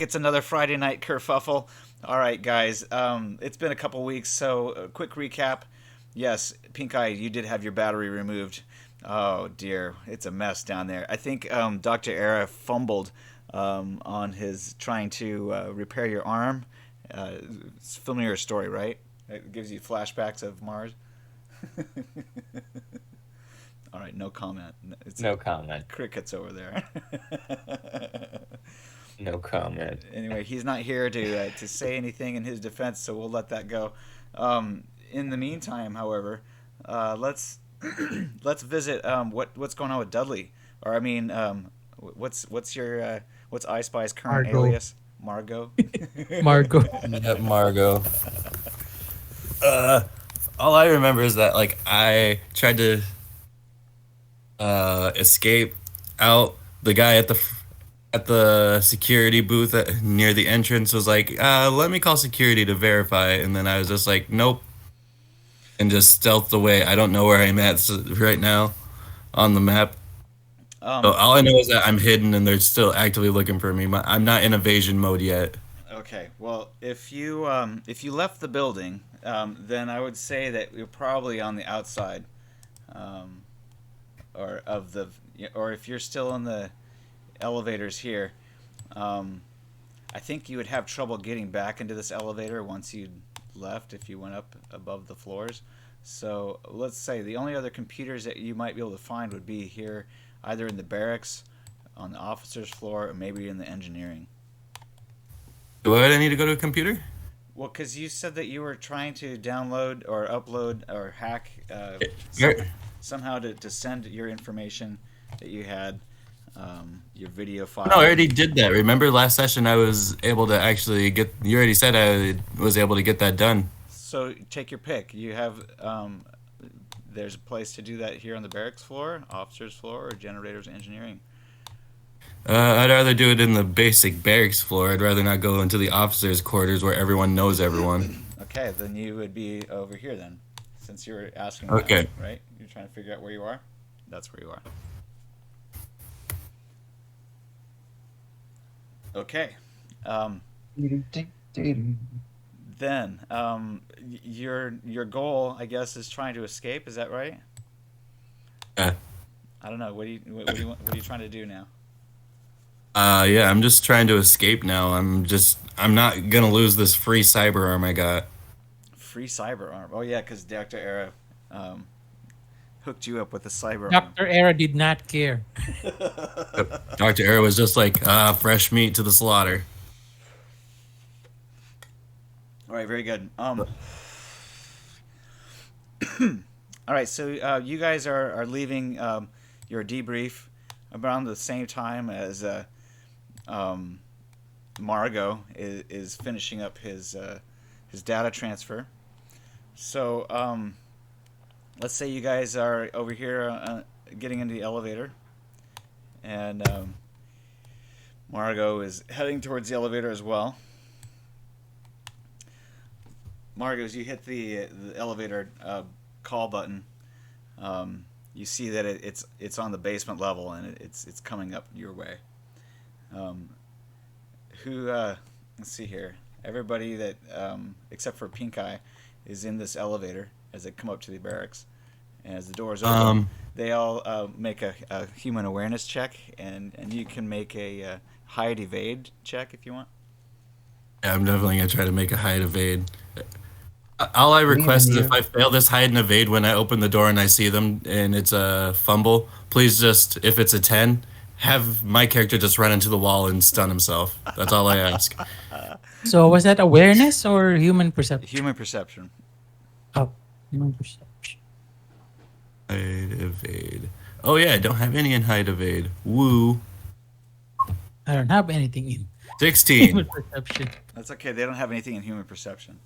It's another Friday night kerfuffle. All right, guys. It's been a couple weeks, so a quick recap. Yes, PinkEye, you did have your battery removed. Oh dear, it's a mess down there. I think Dr. Era fumbled on his trying to repair your arm. It's a familiar story, right? It gives you flashbacks of Mars. All right, no comment. It's No comment. crickets over there. No comment. Anyway, he's not here to say anything in his defense, so we'll let that go. In the meantime, however, let's let's visit what's going on with Dudley, or I mean, what's your what's EyeSpy's current Margot. alias? Margot. Margot. Yep, Margot. Uh, all I remember is that like I tried to escape out. The guy at the security booth near the entrance was like, "Let me call security to verify," and then I was just like, "Nope," and just stealthed away. I don't know where I'm at right now on the map. So um. all I know is that I'm hidden and they're still actively looking for me. I'm not in evasion mode yet. Okay. Well, if you left the building, then I would say that you're probably on the outside, um, or of the, or if you're still in the elevators here. Um, I think you would have trouble getting back into this elevator once you left if you went up above the floors. So let's say the only other computers that you might be able to find would be here, either in the barracks, on the officers' floor, or maybe in the engineering. Do I need to go to a computer? Well, because you said that you were trying to download or upload or hack Here- somehow to send your information that you had, your video No, I file. already did that. Remember last session I was able to actually get. You already said I was able to get that done. So take your pick. You have there's a place to do that here on the barracks floor, officers floor, or generators engineering. I'd rather do it in the basic barracks floor. I'd rather not go into the officers' quarters where everyone knows everyone. Okay, then you would be over here then, since you're asking that, Okay. right? You're trying to figure out where you are. That's where you are. Okay. Um, then your goal, I guess, is trying to escape. Is that right? Uh, I don't know. What are you trying to do now? yeah, I'm just trying to escape now. I'm not gonna lose this free cyber arm I got. Free cyber arm. Oh yeah, because Dr. Era um, hooked you up with the cyber arm. Dr. Era did not care. Dr. Arrow was just like, fresh meat to the slaughter. All right, very good. All right, so you guys are leaving your debrief around the same time as um, Margot is finishing up his data transfer. So let's say you guys are over here getting into the elevator, and Margot is heading towards the elevator as well. Margot, as you hit the elevator call button, you see that it's on the basement level and it's coming up your way. Um, who let's see here. Everybody that except for Pink Eye is in this elevator as they come up to the barracks, and as the doors open, Um, they all make a human awareness check, and you can make a hide evade check if you want. yeah, I'm definitely gonna try to make a hide evade. All I Believe in request is if you. I fail this hide and evade when I open the door and I see them and it's a fumble, please just, if it's a 10, have my character just run into the wall and stun himself. That's all I ask. So was that awareness or human perception? Human perception. Oh, human perception. Hide evade. Oh yeah, I don't have any in hide evade. Woo. I don't have anything in human 16. perception. That's okay. They don't have anything in human perception.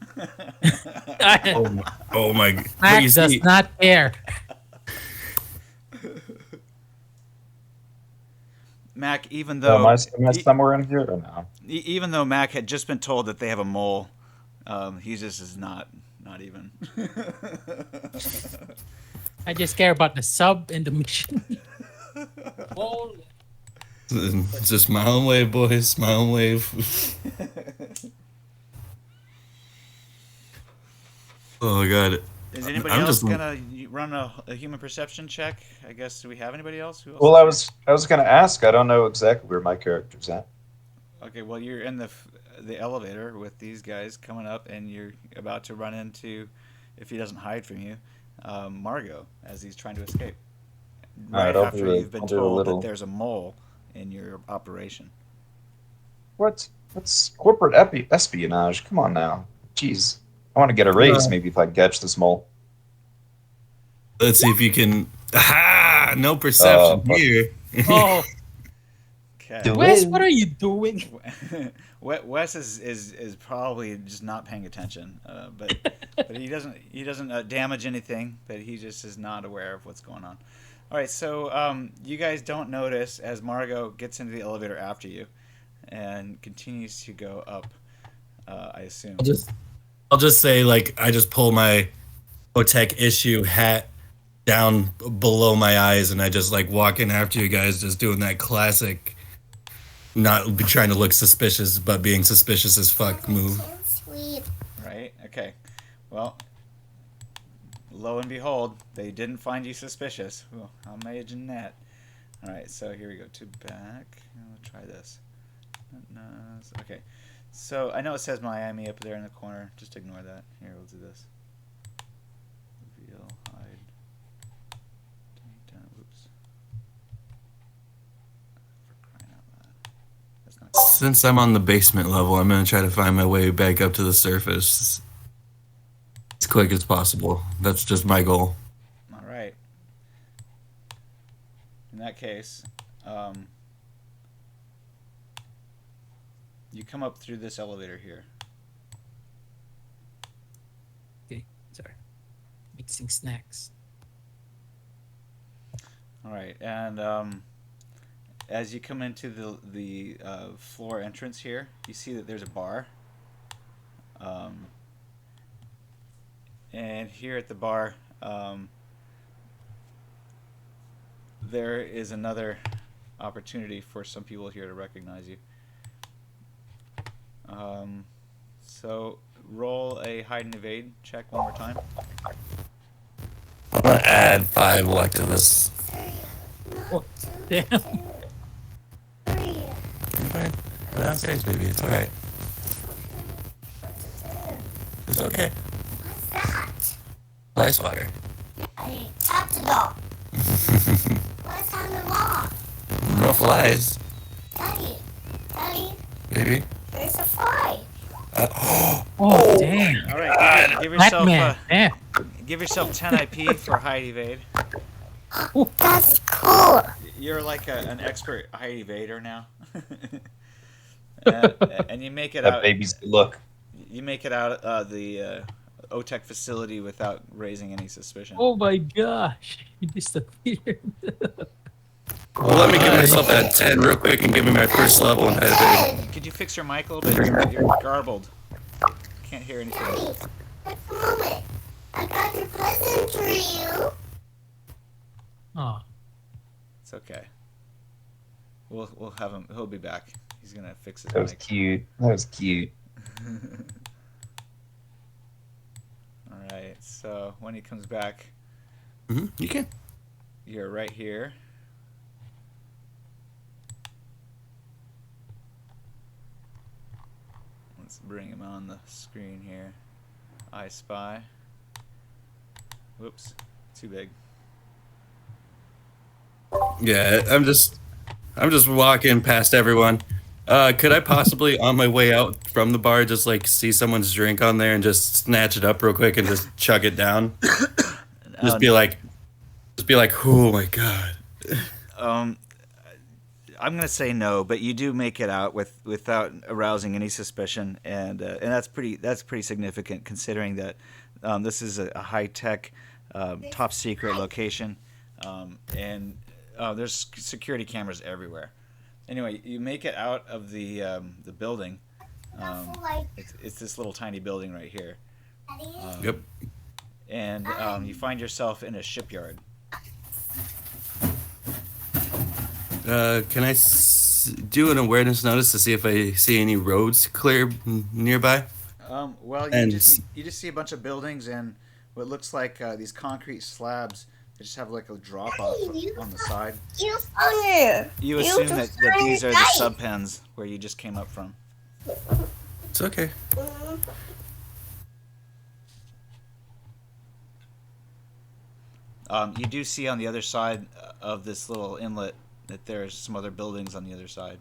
Oh my. But you Mac does see, not care. Mac, even So though am I somewhere in here or no? even though Mac had just been told that they have a mole, he just is not even. I just care about the sub and the mission. Oh, Just smile and wave, boys. Smile and wave. Oh god. Is anybody I'm else just gonna run a human perception check? I guess, do we have anybody else? Who else Well, is I was gonna ask. I don't know exactly where my character's at. here? Okay, well, you're in the elevator with these guys coming up, and you're about to run into, if he doesn't hide from you, Margot as he's trying to escape. All right, Right I'll after do you've been I'll do a told that little. there's a mole in your operation. What? That's corporate espionage. Come on now. Jeez. I want to get a raise maybe if I catch this mole. let's see if you can. Aha! No Oh, perception fuck. here. Oh, Okay. Do Wes, it. what are you doing? Wes is probably just not paying attention, but he doesn't damage anything, but he just is not aware of what's going on. All right, so you guys don't notice as Margot gets into the elevator after you, and continues to go up. I assume. I'll just say like I just pull my Otech issue hat down below my eyes, and I just like walk in after you guys, just doing that classic, not be trying to look suspicious, but being suspicious as fuck move. Right. Okay. Well, lo and behold, they didn't find you suspicious. Well, I'll imagine that. All right. So here we go. To back. I'll try this. Okay. So I know it says Miami up there in the corner. Just ignore that. Here, we'll do this. Reveal, hide. Oops. For crying out loud. That's not. Since I'm on the basement level, I'm gonna try to find my way back up to the surface as quick as possible. That's just my goal. All right. In that case, you come up through this elevator here. Okay, sorry. Mixing snacks. All right, and as you come into the floor entrance here, you see that there's a bar. And here at the bar, there is another opportunity for some people here to recognize you. So roll a hide and evade check one more time. I'm gonna add 5 luck to this. Oh, damn. Okay. Go downstairs, baby. It's alright. It's okay. What's that? Ice water. Hey, tap the dog. What's on the wall? No flies, Daddy, baby. there's a fly. Oh, damn. All right, give yourself Batman. Yeah. give yourself 10 IP for hide evade. That's cool. You're like an expert hide evader now. And you make it That out. baby's good look. You make it out the OTEC facility without raising any suspicion. Oh my gosh. He disappeared. Well, let me give myself that 10 real quick and give me my first level in head. Could you fix your mic a little bit? You're garbled. Can't hear anything. Daddy, what's the moment? I got your present for you. Oh, It's okay. We'll have him. He'll be back. He's gonna fix his That was mic. cute. That was cute. All right. So when he comes back, You can. you're right here. Let's bring him on the screen here. EyeSpy. Whoops, too big. Yeah, I'm just walking past everyone. Could I possibly, on my way out from the bar, just like see someone's drink on there and just snatch it up real quick and just chug it down? Just be like, oh my god. I'm gonna say no, but you do make it out without arousing any suspicion, and that's pretty significant considering that this is a high tech, top secret location, and there's security cameras everywhere. Anyway, you make it out of the building. It's this little tiny building right here. Yep. And you find yourself in a shipyard. Can I do an awareness notice to see if I see any roads clear nearby? Well, And you just see a bunch of buildings and what looks like these concrete slabs that just have like a drop off on the side. You funny. You You assume just that funny these are the guy. sub pens where you just came up from. it's okay. You do see on the other side of this little inlet that there's some other buildings on the other side.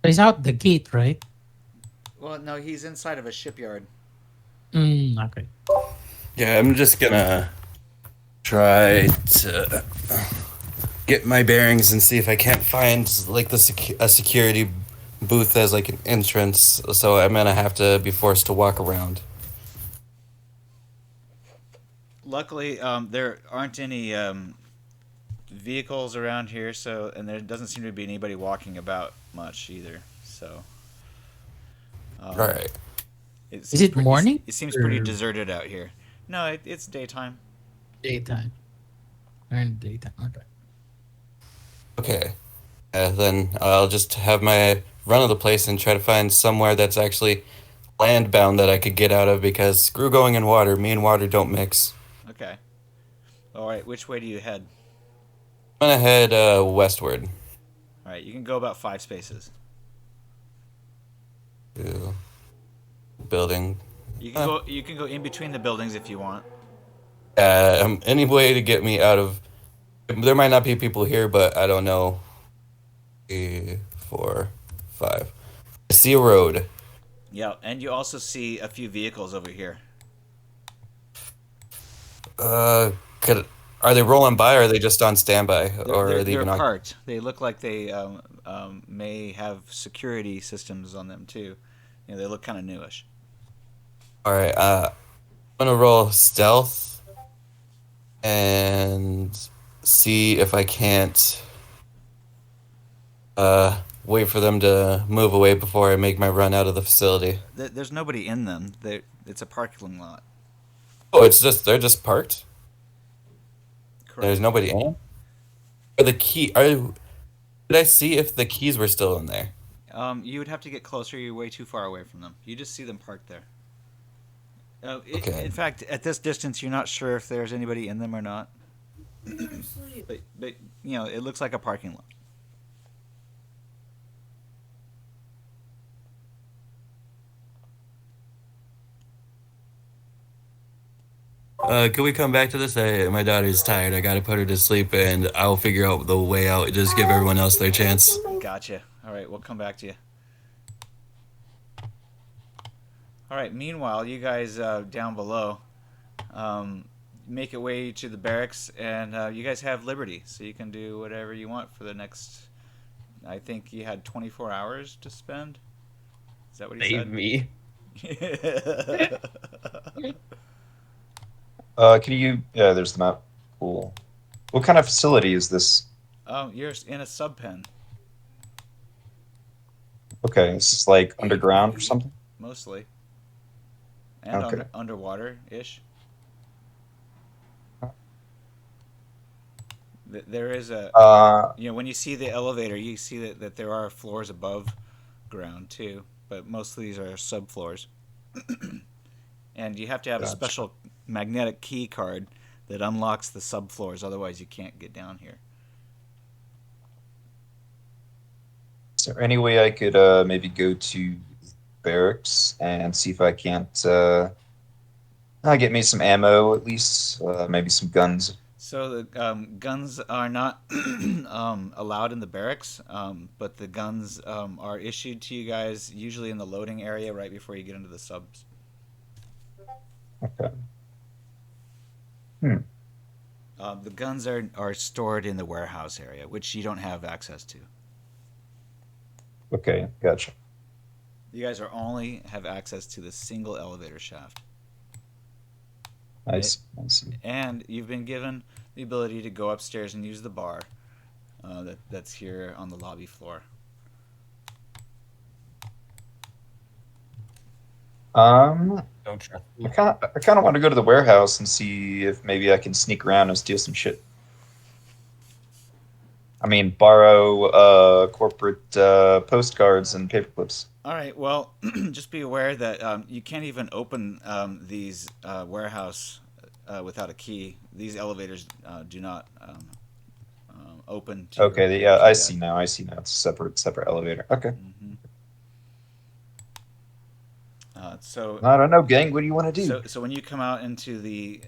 He's out the gate, right? Well, no, he's inside of a shipyard. Okay. Yeah, I'm just gonna try to get my bearings and see if I can't find like a security booth as like an entrance. So I'm gonna have to be forced to walk around. Luckily, there aren't any vehicles around here, so and there doesn't seem to be anybody walking about much either. So, All right. Is it morning? It seems pretty or deserted out here. No, it's daytime. Daytime. And daytime. Okay. Okay. Then I'll just have my run of the place and try to find somewhere that's actually land bound that I could get out of because screw going in water. Me and water don't mix. Okay. All right. Which way do you head? I'm gonna head westward. All right. You can go about 5 spaces. To building. You can go. You can go in between the buildings if you want. Any way to get me out of. There might not be people here, but I don't know. 3, 4, 5. I see a road. Yeah, and you also see a few vehicles over here. Could are they rolling by, or are they just on standby, or are they They're even on? parked. They look like they may have security systems on them too. You know, they look kind of newish. All right. I'm gonna roll stealth and see if I can't wait for them to move away before I make my run out of the facility. There's nobody in them. It's a parking lot. Oh, they're just parked. Correct. There's nobody in. Are the key? Did I see if the keys were still in there? You would have to get closer. You're way too far away from them. You just see them parked there. Okay. In fact, at this distance, you're not sure if there's anybody in them or not. But you know, it looks like a parking lot. Can we come back to this? My daughter's tired. I gotta put her to sleep, and I'll figure out the way out. Just give everyone else their chance. Gotcha. All right, we'll come back to you. All right. Meanwhile, you guys down below make your way to the barracks, and you guys have liberty, so you can do whatever you want for the next. I think you had 24 hours to spend. Is that what he said? me. Can you? Yeah, there's the map. Cool. What kind of facility is this? You're in a sub pen, Okay, this is like underground or something. mostly, and Okay. underwater ish. There is a you know, when you see the elevator, you see that there are floors above ground too, but most of these are subfloors. And you have to have a Gotcha. special magnetic key card that unlocks the subfloors, otherwise you can't get down here. Is there any way I could maybe go to barracks and see if I can't get me some ammo at least, maybe some guns? So the guns are not allowed in the barracks, but the guns are issued to you guys usually in the loading area right before you get into the subs. Okay. The guns are stored in the warehouse area, which you don't have access to. Okay, gotcha. You guys are only have access to the single elevator shaft. I see. I see. And you've been given the ability to go upstairs and use the bar that's here on the lobby floor. Don't trust I me. kind of want to go to the warehouse and see if maybe I can sneak around and steal some shit. I mean, borrow corporate postcards and paper clips. All right. Well, just be aware that you can't even open these warehouse without a key. These elevators do not open to Okay, your yeah, key I pad. see now. I see now. It's a separate elevator. Okay. So I don't know, gang. What do you want to do? So when you come out into the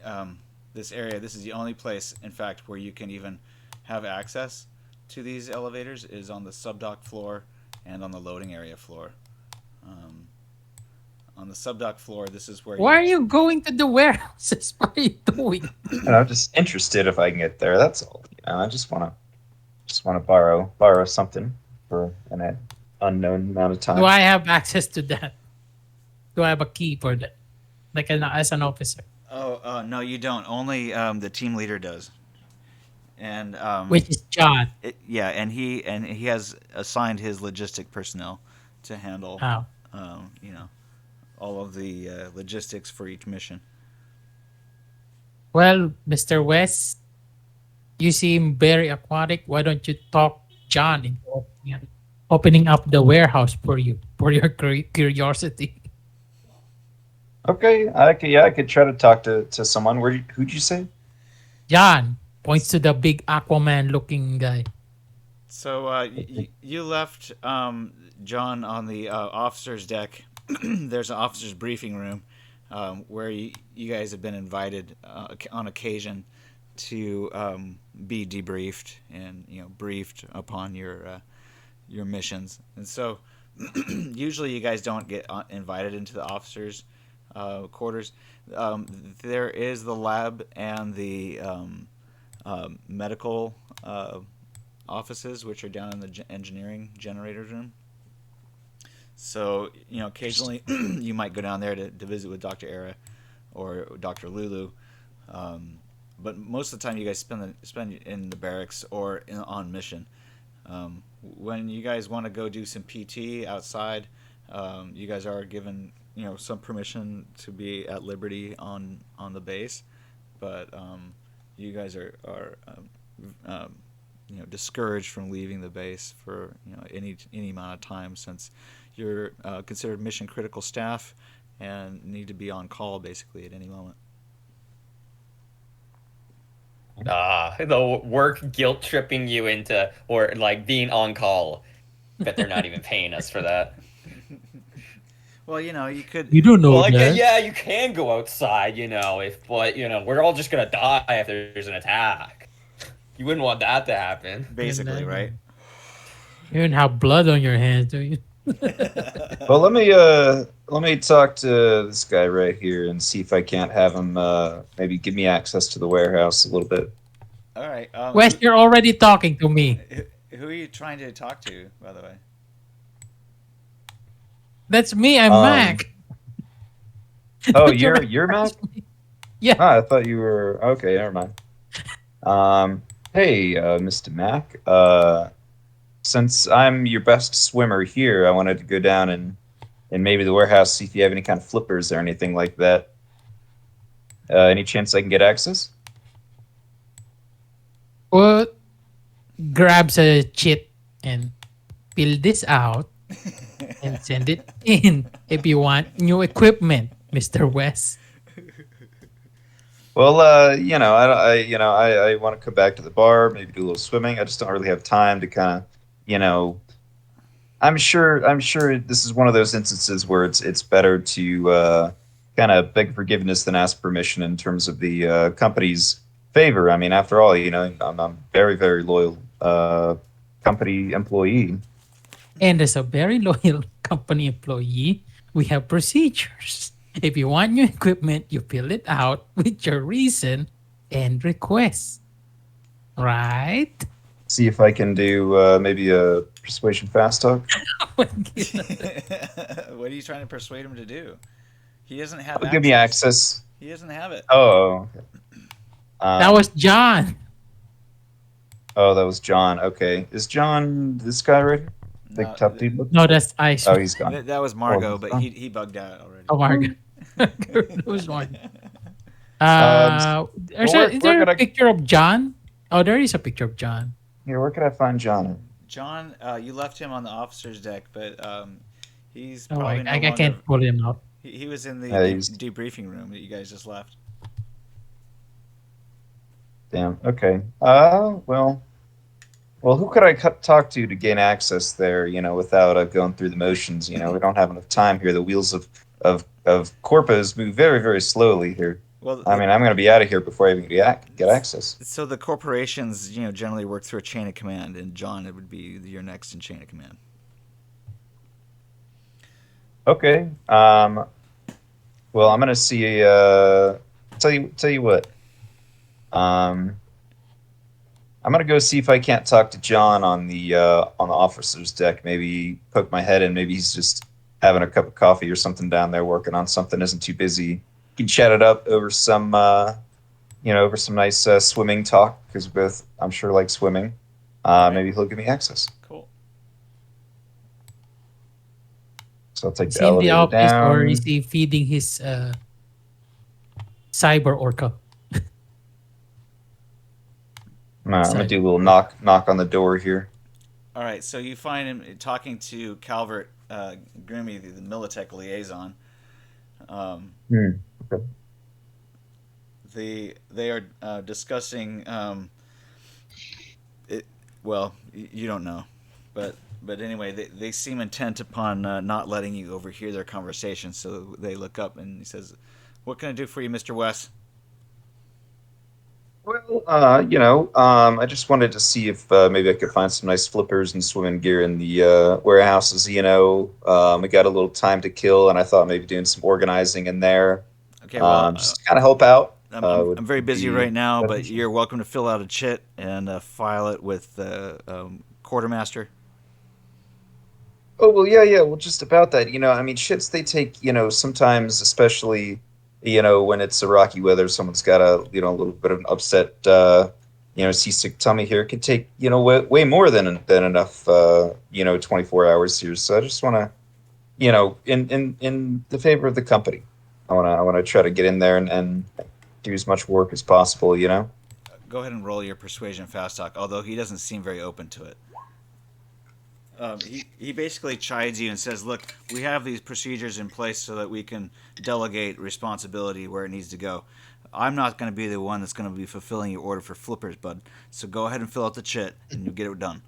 this area, this is the only place, in fact, where you can even have access to these elevators is on the subdock floor and on the loading area floor. On the subdock floor, this is where Why are you going to the warehouses? What are you doing? And I'm just interested if I can get there. That's all. I just want to borrow something for an unknown amount of time. Do I have access to that? Do I have a key for that? Like as an officer, no, you don't. Only the team leader does. And which is John. yeah, and he has assigned his logistic personnel to handle Oh. you know, all of the logistics for each mission. Well, Mr. West, you seem very aquatic. Why don't you talk John into opening up the warehouse for you, for your curiosity? Okay, I could try to talk to someone. Who'd you say? John points to the big Aquaman looking guy. So you left John on the officer's deck. There's an officer's briefing room where you guys have been invited on occasion to be debriefed and briefed upon your missions. And so usually you guys don't get invited into the officers' quarters. There is the lab and the medical offices, which are down in the engineering generators room. So occasionally you might go down there to visit with Dr. Era or Dr. Lulu, but most of the time you guys spend in the barracks or on mission. When you guys want to go do some PT outside, you guys are given some permission to be at liberty on the base, but you guys are discouraged from leaving the base for any amount of time, since you're considered mission critical staff and need to be on call basically at any moment. The work guilt tripping you into, or like being on call. Bet they're not even paying us for that. Well, you could. You don't know Well, like, that. yeah, you can go outside, but we're all just gonna die if there's an attack. You wouldn't want that to happen. Basically, right? You don't have blood on your hands, do you? Well, let me talk to this guy right here and see if I can't have him maybe give me access to the warehouse a little bit. All right. Wes, you're already talking to me. Who are you trying to talk to, by the way? That's me. I'm Mac. Oh, you're Mac? Yeah. Ah, I thought you were okay. Never mind. Hey, Mr. Mac. Since I'm your best swimmer here, I wanted to go down and maybe the warehouse, see if you have any kind of flippers or anything like that. Any chance I can get access? Well, grabs a cheat and fill this out and send it in if you want new equipment, Mr. West. Well, I want to come back to the bar, maybe do a little swimming. I just don't really have time to kind of, I'm sure this is one of those instances where it's better to kind of beg forgiveness than ask permission in terms of the company's favor. I mean, after all, I'm very, very loyal company employee. And as a very loyal company employee, we have procedures. If you want new equipment, you fill it out with your reason and request. Right? See if I can do maybe a persuasion fast talk. What are you trying to persuade him to do? He doesn't have access. Give me access. He doesn't have it. Oh, okay. That was John. Oh, that was John. Okay. Is John this guy right here? Big No, tough dude? No, that's Oh, EyeSpy. he's gone. That was Margot, Oh, but oh. he bugged out already. Oh, Margaret. Those one. Well, Is there a gonna. picture of John? Oh, there is a picture of John. Here, where can I find John? John, you left him on the officer's deck, but he's Oh, probably no I longer. can't pull him out. He was in the He's debriefing room that you guys just left. damn. Okay. Well, who could I talk to gain access there? Without going through the motions. We don't have enough time here. The wheels of Corpus move very, very slowly here. Well, I mean, I'm going to be out of here before I even get access. so the corporations, generally work through a chain of command, and John, it would be your next in chain of command. Okay. Well, I'm going to see. Tell you what. I'm gonna go see if I can't talk to John on the officer's deck. Maybe poke my head in. Maybe he's just having a cup of coffee or something down there, working on something. Isn't too busy. You can chat it up over some, over some nice swimming talk because we both, I'm sure, like swimming. Maybe he'll give me access. Cool. So I'll take Is the he in the elevator office down. or is he feeding his cyber orca? I'm gonna do a little knock on the door here. All right, so you find him talking to Calvert Grimmy, the Militech liaison. Okay. They are discussing. Well, you don't know, but anyway, they seem intent upon not letting you overhear their conversation. So they look up and he says, "What can I do for you, Mr. West?" Well, I just wanted to see if maybe I could find some nice flippers and swimming gear in the warehouses. We got a little time to kill, and I thought maybe doing some organizing in there. Okay, well, Just kind of help out. I'm very busy be right now, but beneficial. you're welcome to fill out a chit and file it with the quartermaster. Oh well, yeah. Well, just about that. I mean, shits they take. Sometimes, especially, when it's a rocky weather, someone's got a little bit of an upset, seasick tummy here. It can take, way more than enough, 24 hours here. So I just want to, in the favor of the company, I want to try to get in there and do as much work as possible. Go ahead and roll your persuasion fast talk, although he doesn't seem very open to it. He basically chides you and says, "Look, we have these procedures in place so that we can delegate responsibility where it needs to go. I'm not going to be the one that's going to be fulfilling your order for flippers, bud. So go ahead and fill out the chit, and you'll get it done."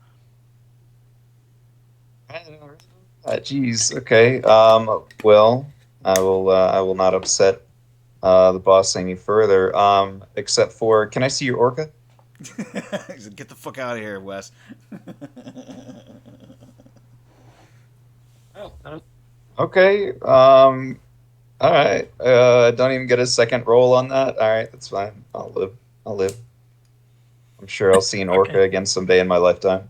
Geez. Okay. Well, I will not upset the boss any further. Except for, can I see your orca? He said, "Get the fuck out of here, Wes." Okay. All right. Don't even get a second roll on that. All right, that's fine. I'll live. I'm sure I'll see an orca Okay. again someday in my lifetime.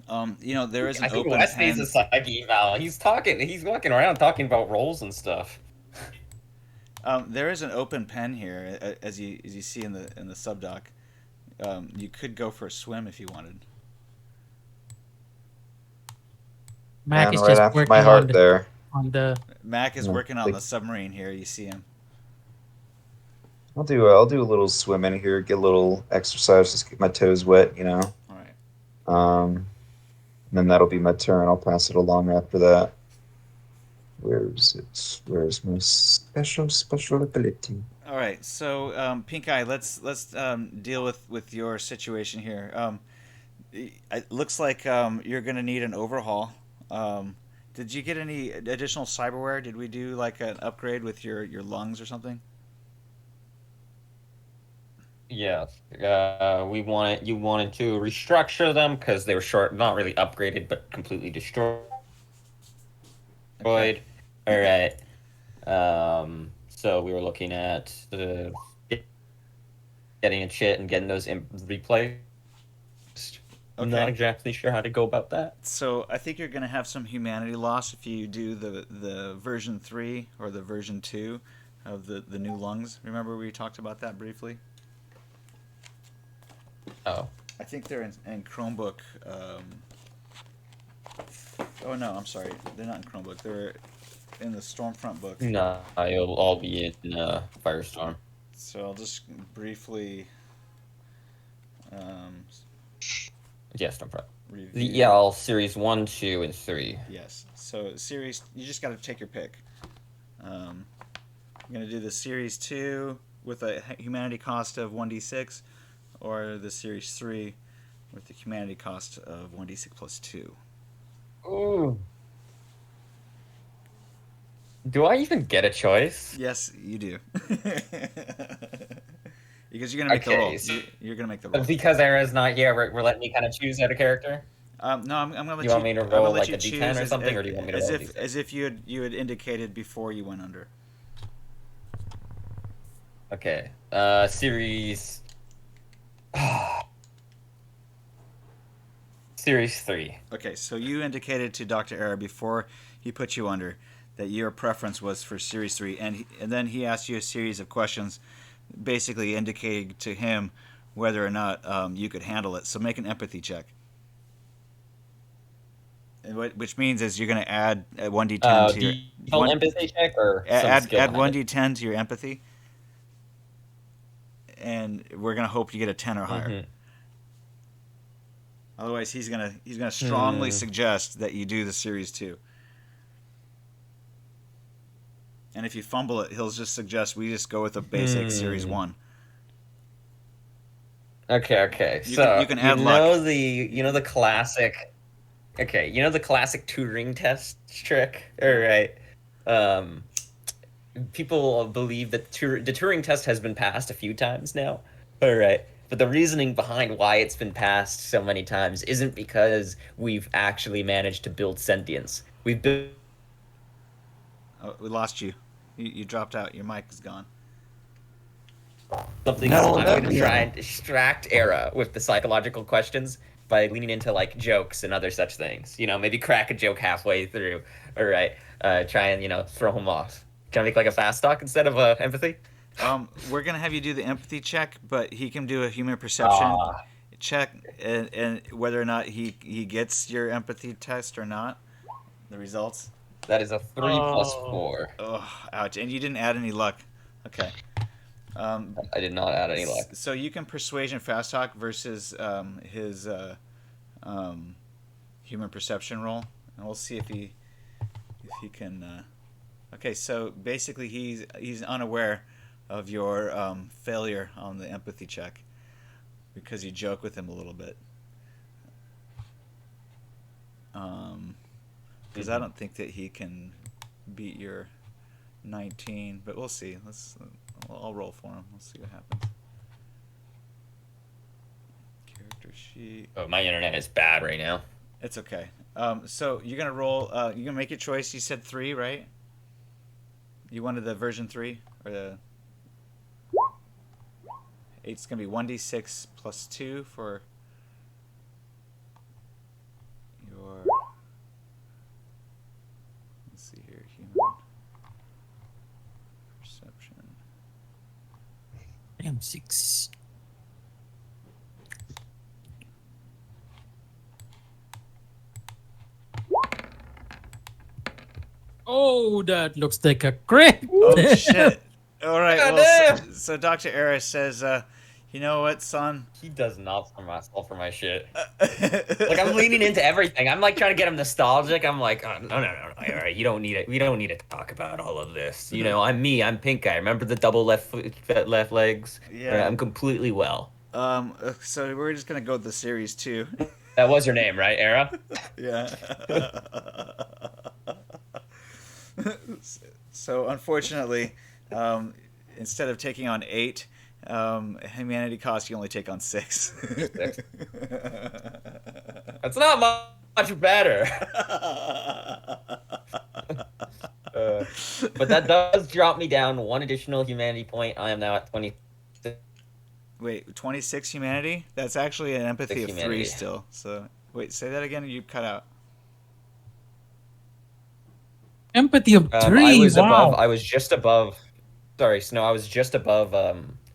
There is an I think open Wes needs pen. a psych eval. He's walking around talking about roles and stuff. There is an open pen here, as you see in the subdoc. You could go for a swim if you wanted. Mac And is right just after working my on heart there. the Mac is Yeah, working on like- the submarine here. You see him. I'll do a little swim in here, get a little exercise, just get my toes wet. All right. And then that'll be my turn. I'll pass it along after that. Where's it? Where's my special ability? All right. So, PinkEye, let's deal with your situation here. It looks like you're going to need an overhaul. Did you get any additional cyberware? Did we do like an upgrade with your lungs or something? Yeah, you wanted to restructure them because they were not really upgraded, but completely destroyed. Okay. All right. So we were looking at getting a chit and getting those replaced. I'm not Okay. exactly sure how to go about that. So I think you're going to have some humanity loss if you do the version 3 or the version 2 of the new lungs. Remember we talked about that briefly? Oh. I think they're in Chromebook. Oh no, I'm sorry. They're not in Chromebook. They're in the Stormfront book. No, it'll all be in Firestorm. So I'll just briefly Yeah, Stormfront. review. Yeah, all series 1, 2, and 3. Yes. So series, you just got to take your pick. I'm gonna do the series 2 with a humanity cost of 1d6, or the series 3 with the humanity cost of 1d6 plus 2. Ooh. Do I even get a choice? Yes, you do. Because you're gonna make the Okay, roll. so- You're gonna make the roll. Because Era's not here, we're letting me kind of choose out a character. No, I'm gonna let You want me to I'm gonna roll let like you a D10 choose or something, or do you want me to roll a D6? as if you had indicated before you went under. Okay. Series. Series 3. Okay, so you indicated to Dr. Era before he put you under that your preference was for Series 3, and then he asked you a series of questions basically indicating to him whether or not you could handle it. So make an empathy check. And which means is you're going to add a 1d10 to your... Default empathy check or some Add skill behind it? 1d10 to your empathy, and we're going to hope you get a 10 or higher. Mhm. Otherwise, he's gonna strongly suggest that you do the Series 2. And if you fumble it, he'll just suggest we just go with a basic Series 1. Okay. You So can add luck. you know the classic. Okay, you know the classic Turing test trick. All right. People believe that the Turing test has been passed a few times now. All right. But the reasoning behind why it's been passed so many times isn't because we've actually managed to build sentience. We've built Oh, we lost you. You dropped out. Your mic is gone. something else. I'm going to try and distract Era with the psychological questions by leaning into like jokes and other such things. You know, maybe crack a joke halfway through. All right. Try and, throw him off. Can I make like a fast talk instead of empathy? We're gonna have you do the empathy check, but he can do a human perception check, and whether or not he gets your empathy test or not, the results. That is a 3 plus 4. Oh, ouch! And you didn't add any luck. Okay. I did not add any luck. So you can persuasion fast talk versus his human perception roll, and we'll see if he can. Okay, so basically he's unaware of your failure on the empathy check because you joke with him a little bit. Because I don't think that he can beat your 19, but we'll see. I'll roll for him. We'll see what happens. Character sheet. Oh, my internet is bad right now. It's okay. So you're gonna roll. You're gonna make your choice. You said 3, right? You wanted the version 3 or the 8's gonna be 1d6 plus 2 for your. Let's see here, human perception. M6. Oh, that looks like a crit. Oh shit! All right. God Well, damn. so Dr. Era says, you know what, son? He does not fall for my shit. Like, I'm leaning into everything. I'm like trying to get him nostalgic. I'm like, oh, no. All right, you don't need it. We don't need to talk about all of this. You know, I'm me. I'm PinkEye. Remember the double left legs? Yeah. All right, I'm completely well. So we're just gonna go with the series 2. That was your name, right, Era? Yeah. So unfortunately, instead of taking on 8 humanity cost, you only take on 6. That's not much better. But that does drop me down 1 additional humanity point. I am now at 20. Wait, 26 humanity? That's actually an empathy of 3 humanity. still. So wait, say that again. You cut out. Empathy of 3. I was Wow. above. I was just above. Sorry, Snow. I was just above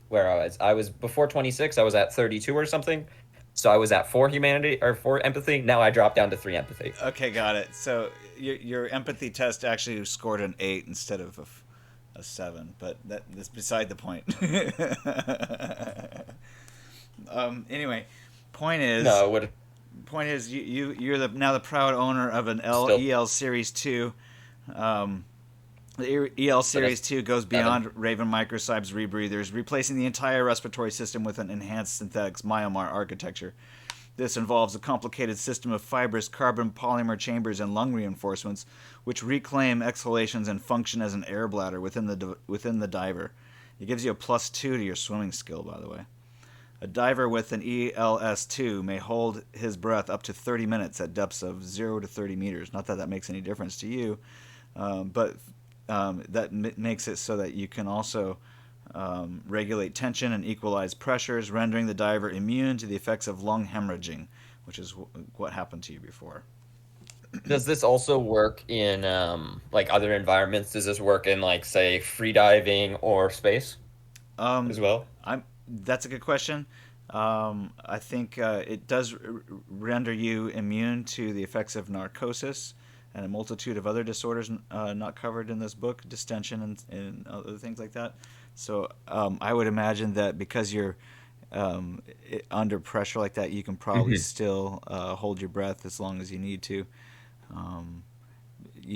where I was. I was before 26. I was at 32 or something. So I was at 4 humanity or 4 empathy. Now I dropped down to 3 empathy. Okay, got it. So your empathy test actually scored an 8 instead of a 7, but that's beside the point. Anyway, point is No, it would you're now the proud owner of an Still. EL Series 2. The EL Series 2 goes beyond Raven Microcybe's rebreathers, replacing the entire respiratory system with an enhanced synthetics Myomar architecture. This involves a complicated system of fibrous carbon polymer chambers and lung reinforcements, which reclaim exhalations and function as an air bladder within the diver. It gives you a +2 to your swimming skill, by the way. A diver with an ELS2 may hold his breath up to 30 minutes at depths of 0 to 30 meters. Not that that makes any difference to you, but that makes it so that you can also regulate tension and equalize pressures, rendering the diver immune to the effects of lung hemorrhaging, which is what happened to you before. Does this also work in like other environments? Does this work in like say free diving or space as well? That's a good question. I think it does render you immune to the effects of narcosis and a multitude of other disorders not covered in this book, distension and other things like that. So I would imagine that because you're under pressure like that, you can probably still hold your breath as long as you need to.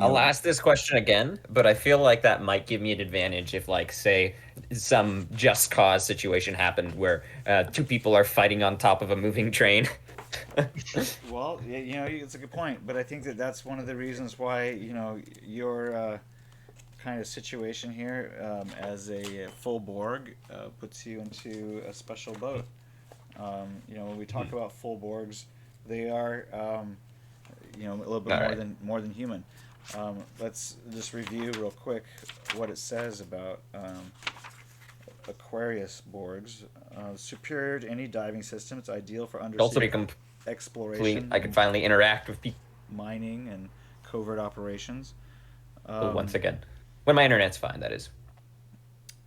I'll ask this question again, but I feel like that might give me an advantage if, like, say, some just cause situation happened where 2 people are fighting on top of a moving train. Well, it's a good point, but I think that that's one of the reasons why your kind of situation here as a full Borg puts you into a special boat. When we talk about full Borgs, they are a little bit more than human. Let's just review real quick what it says about Aquarius Borgs. Superior to any diving system, it's ideal for undersea exploration. I can finally interact with people mining and covert operations. once again. When my internet's fine, that is.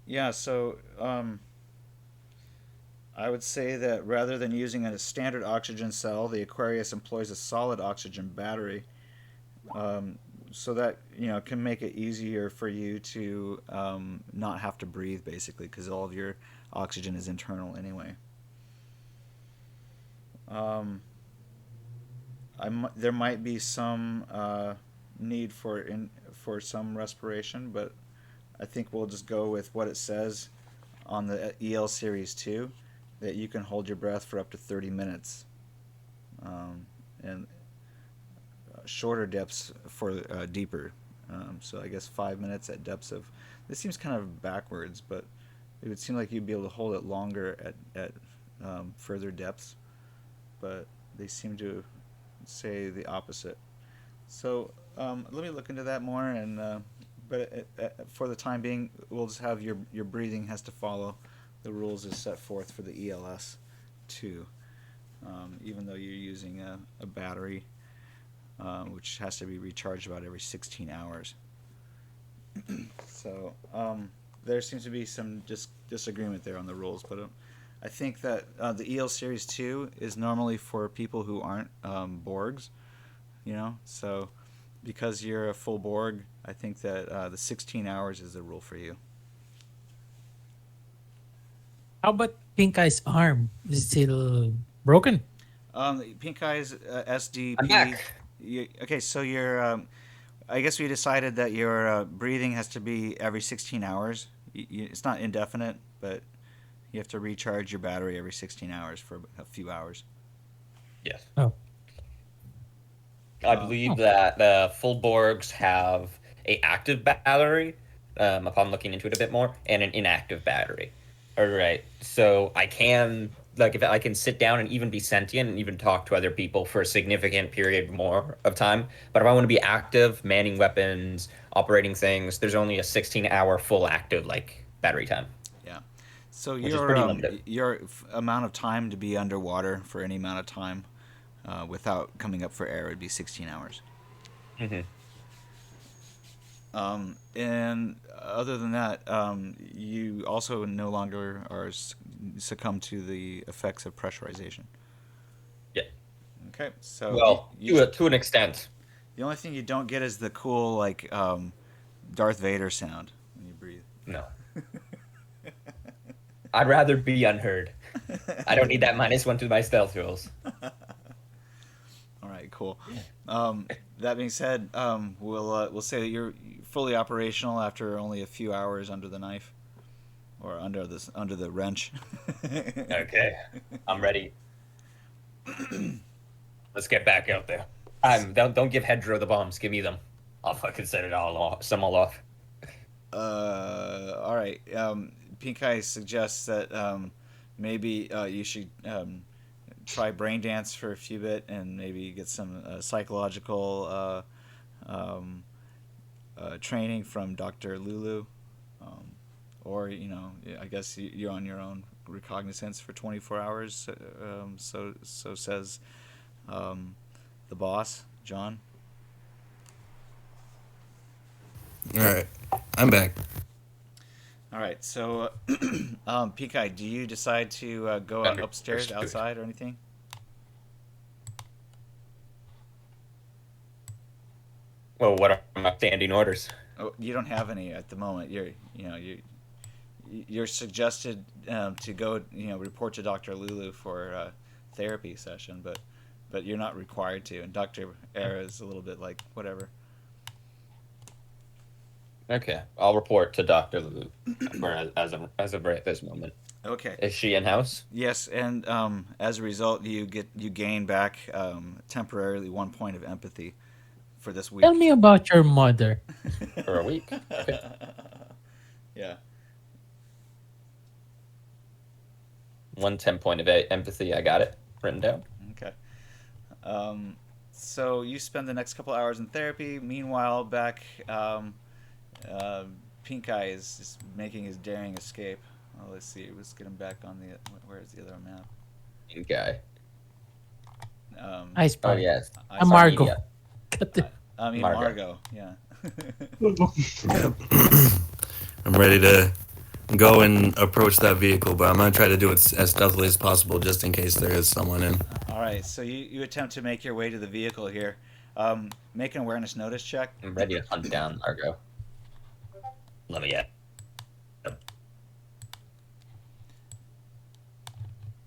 Yeah, so I would say that rather than using a standard oxygen cell, the Aquarius employs a solid oxygen battery. So that can make it easier for you to not have to breathe, basically, because all of your oxygen is internal anyway. There might be some need for some respiration, but I think we'll just go with what it says on the EL Series 2, that you can hold your breath for up to 30 minutes. And shorter depths for deeper. So I guess 5 minutes at depths of... This seems kind of backwards, but it would seem like you'd be able to hold it longer at further depths. But they seem to say the opposite. So let me look into that more. But for the time being, we'll just have your breathing has to follow the rules as set forth for the ELS 2. Even though you're using a battery, which has to be recharged about every 16 hours. So there seems to be some disagreement there on the rules, but I think that the EL Series 2 is normally for people who aren't Borgs, so because you're a full Borg, I think that the 16 hours is the rule for you. How about PinkEye's arm? Is it still broken? PinkEye's SDP. I'm back. Okay, so I guess we decided that your breathing has to be every 16 hours. It's not indefinite, but you have to recharge your battery every 16 hours for a few hours. Yes. Oh. I believe that the full Borgs have a active battery, upon looking into it a bit more, and an inactive battery. All right. So I can, if I can sit down and even be sentient and even talk to other people for a significant period more of time. But if I want to be active, manning weapons, operating things, there's only a 16-hour full active battery time. Yeah. So your amount of time to be underwater for any amount of time without coming up for air would be 16 hours. Mm-hmm. And other than that, you also no longer are succumb to the effects of pressurization. Okay, so Well, you, to an extent. the only thing you don't get is the cool like Darth Vader sound when you breathe. No. I'd rather be unheard. I don't need that -1 to my stealth rolls. All right, cool. That being said, we'll say that you're fully operational after only a few hours under the knife, or under the wrench. Okay, I'm ready. Let's get back out there. Don't give Hedro the bombs. Give me them. I'll fucking set it all off. All right. PinkEye suggests that maybe you should try brain dance for a few bit and maybe get some psychological training from Dr. Lulu, or I guess you're on your own recognizance for 24 hours. So says the boss, John. All right, I'm back. All right, so PinkEye, do you decide to go upstairs, outside, or anything? Well, what are my standing orders? Oh, you don't have any at the moment. You're suggested to go, report to Dr. Lulu for a therapy session, but you're not required to. And Dr. Era is a little bit like whatever. Okay, I'll report to Dr. Lulu as of right this moment. Okay. Is she in house? Yes, and as a result, you gain back temporarily 1 point of empathy for this week. Tell me about your mother. For a week? Okay. Yeah. 1 point of empathy. I got it written down. Okay. So you spend the next couple hours in therapy. Meanwhile, back, PinkEye is making his daring escape. Well, let's see. Let's get him back on the. Where's the other map? PinkEye. EyeSpy. Oh yes. I'm Margo. Media. I mean Margo. Margo. Yeah. I'm ready to go and approach that vehicle, but I'm gonna try to do it as stealthily as possible, just in case there is someone in. All right. So you attempt to make your way to the vehicle here. Make an awareness notice check. I'm ready to hunt down Margo. Let me get.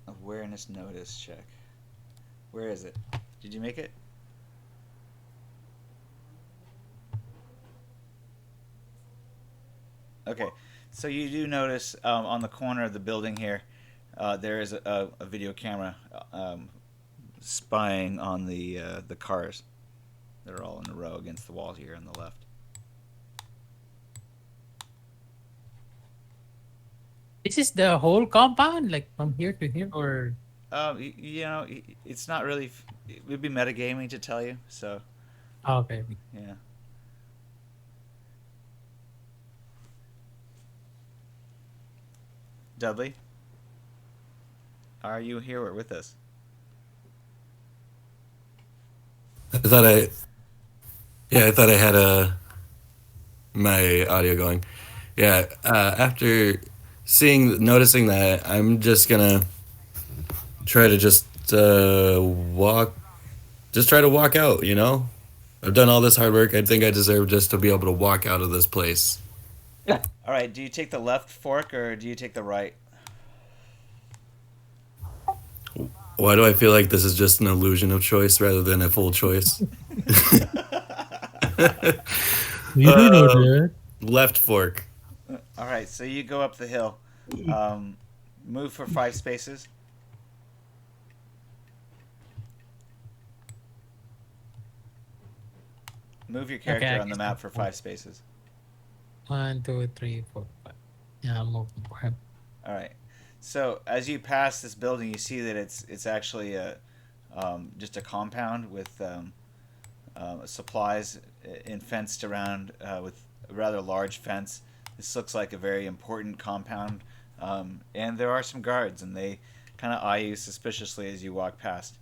Awareness notice check. Where is it? Did you make it? Okay, so you do notice on the corner of the building here, there is a video camera spying on the cars that are all in a row against the wall here on the left. This is the whole compound, like from here to here, or It's not really. It would be metagaming to tell you. So, okay. yeah. Dudley, are you here with us? I thought I had my audio going. Yeah, after noticing that, I'm just gonna try to try to walk out, I've done all this hard work. I think I deserve just to be able to walk out of this place. All right. Do you take the left fork or do you take the right? Why do I feel like this is just an illusion of choice rather than a full choice? You don't know that. Left fork. All right. So you go up the hill. Move for 5 spaces. Move your character I on the guess map for 5 spaces. 1, 2, 3, 4, 5. Yeah, I'm moving for him. All right. So as you pass this building, you see that it's actually just a compound with supplies fenced around with a rather large fence. This looks like a very important compound, and there are some guards, and they kind of eye you suspiciously as you walk past.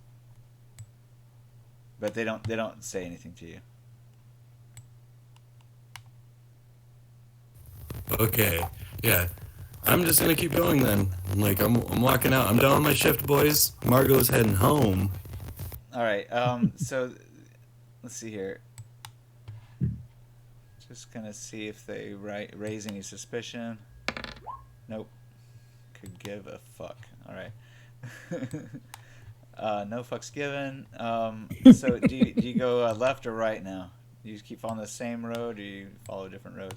But they don't say anything to you. Okay, yeah. I'm just gonna keep going then. I'm walking out. I'm done with my shift, boys. Margot's heading home. All right. So let's see here. Just gonna see if they raise any suspicion. Nope. Could give a fuck. All right. No fucks given. So do you go left or right now? Do you just keep following the same road, or you follow a different road?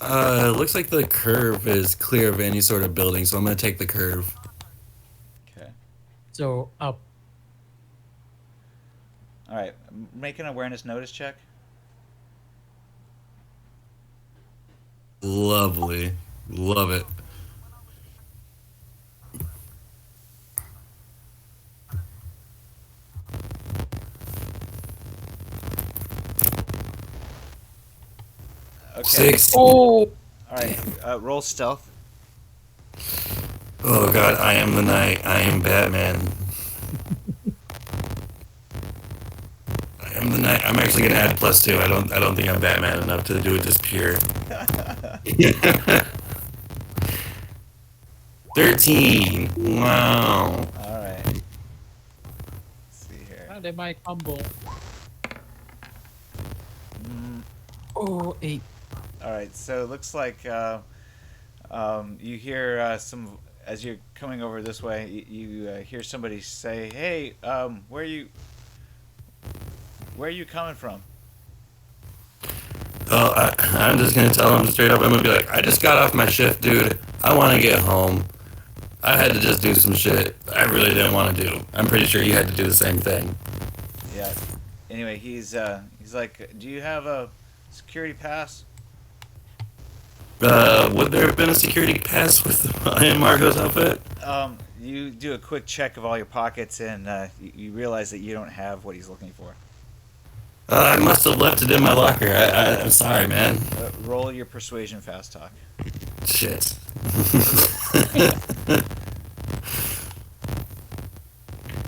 It looks like the curve is clear of any sort of building, so I'm gonna take the curve. Okay. So up. All right. Make an awareness notice check. Lovely. Love it. Okay. 6. Oh, All right. Roll stealth. Oh god, I am the night. I am Batman. I am the night. I'm actually gonna add +2. I don't think I'm Batman enough to do it just pure. 13. Wow. All right. Let's see here. how they might humble. Mm, Oh, 8. all right. So it looks like you hear some as you're coming over this way. You hear somebody say, "Hey, where are you coming from?" Oh, I'm just gonna tell him straight up. I'm gonna be like, I just got off my shift, dude. I want to get home. I had to just do some shit I really didn't want to do. I'm pretty sure you had to do the same thing. Yeah. Anyway, he's like, "Do you have a security pass?" Would there have been a security pass with I am Margot's outfit? You do a quick check of all your pockets, and you realize that you don't have what he's looking for. I must have left it in my locker. I'm sorry, man. Roll your persuasion fast talk. Shit.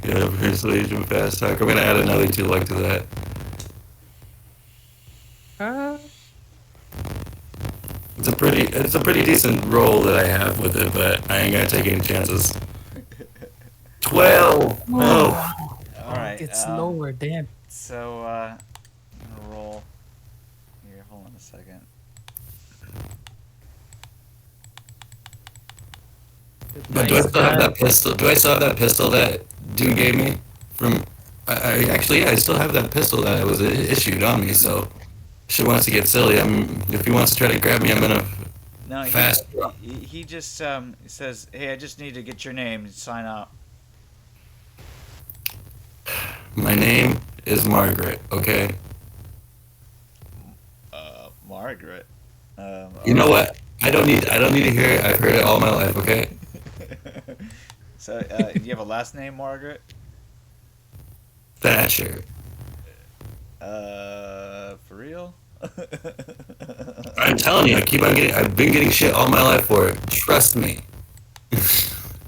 Yeah, persuasion fast talk. I'm gonna add another 2 luck to that. It's a pretty decent roll that I have with it, but I ain't gonna take any chances. 12. Oh. All right. It's lower, damn. So I'm gonna roll. Here, hold on a second. But do I still have that pistol? Do I still have that pistol that dude gave me? I still have that pistol that was issued on me. So, if he wants to get silly, if he wants to try to grab me, I'm gonna No, fast. he just says, "Hey, I just need to get your name and sign out." My name is Margaret. Okay. Margaret. You know what? I don't need to hear it. I've heard it all my life. Okay. So, do you have a last name, Margaret? Thatcher. For real? I'm telling you, I've been getting shit all my life for it. Trust me.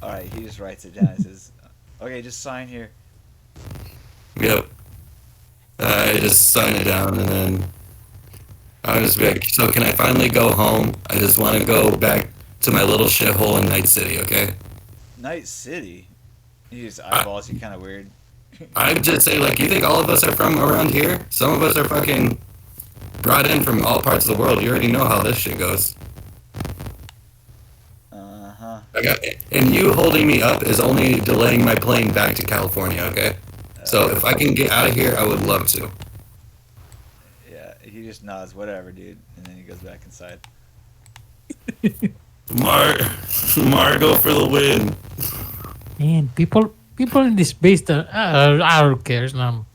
All right, he just writes it down. He says, "Okay, just sign here." Yep. I just sign it down and then I'll just be like, so can I finally go home? I just want to go back to my little shithole in Night City, okay? Night City. He just eyeballs you, kind of weird. I'd just say, like, you think all of us are from around here? Some of us are fucking brought in from all parts of the world. You already know how this shit goes. Uh-huh. And you holding me up is only delaying my plane back to California, okay? So if I can get out of here, I would love to. Yeah, he just nods, "Whatever, dude," and then he goes back inside. Margot for the win. Man, people in this base, I don't care now.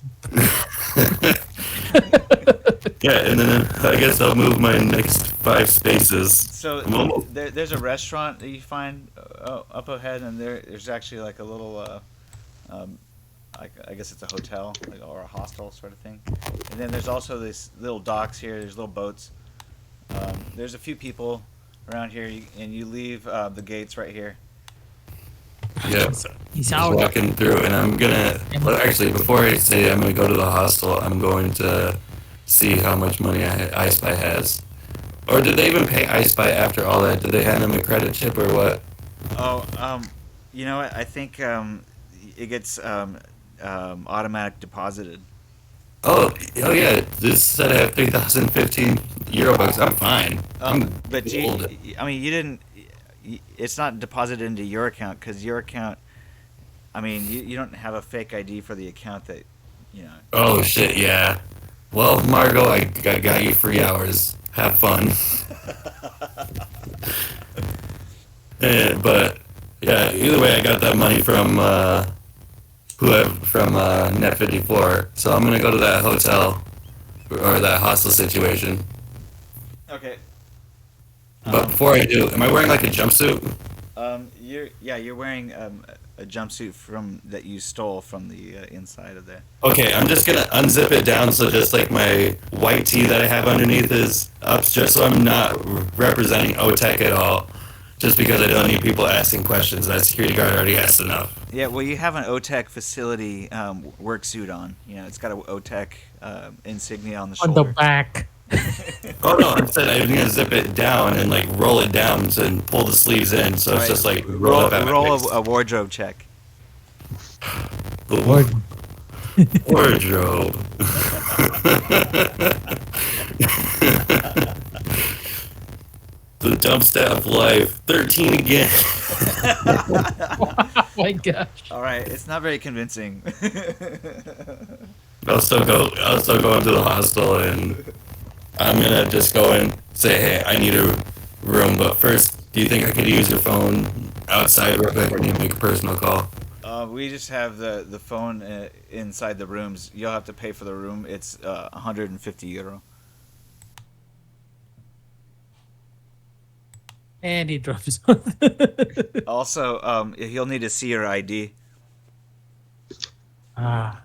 Yeah, and then I guess I'll move my next 5 spaces. So there's a restaurant that you find up ahead, and there's actually like a little, I guess it's a hotel, like, or a hostel sort of thing. And then there's also these little docks here. There's little boats. There's a few people around here, and you leave the gates right here. Yep. He's Just out. walking through, and I'm gonna. Well, actually, before I say I'm gonna go to the hostel, I'm going to see how much money EyeSpy has. Or did they even pay EyeSpy after all that? Did they hand him a credit chip or what? Oh, you know what? I think it gets automatic deposited. Oh yeah. This said I have 3,015 euro bucks. I'm fine. I'm But old. I mean, you didn't. It's not deposited into your account because your account. I mean, you don't have a fake ID for the account that, you know. Oh shit, yeah. Well, Margot, I got you 3 hours. Have fun. But yeah, either way, I got that money from Net 54. So I'm gonna go to that hotel or that hostel situation. Okay. But before I do, am I wearing like a jumpsuit? You're wearing a jumpsuit from that you stole from the inside of there. Okay, I'm just gonna unzip it down so just like my white tee that I have underneath is up, just so I'm not representing OTEC at all. Just because I don't need people asking questions. That security guard already asked enough. Yeah, well, you have an OTEC facility work suit on. You know, it's got a OTEC insignia on the On shoulder. the back. Oh no, instead I'm gonna zip it down and like roll it down and pull the sleeves in, so it's just like roll up at my roll waist. a wardrobe check. Ooh, wardrobe. The dump stat of life. 13 again. Oh my gosh. All right, it's not very convincing. I'll still go into the hostel and I'm gonna just go and say, hey, I need a room, but first, do you think I could use your phone outside real quick or need to make a personal call? We just have the phone inside the rooms. You'll have to pay for the room. It's 150 euro. And he drops. Also, he'll need to see your ID. Ah.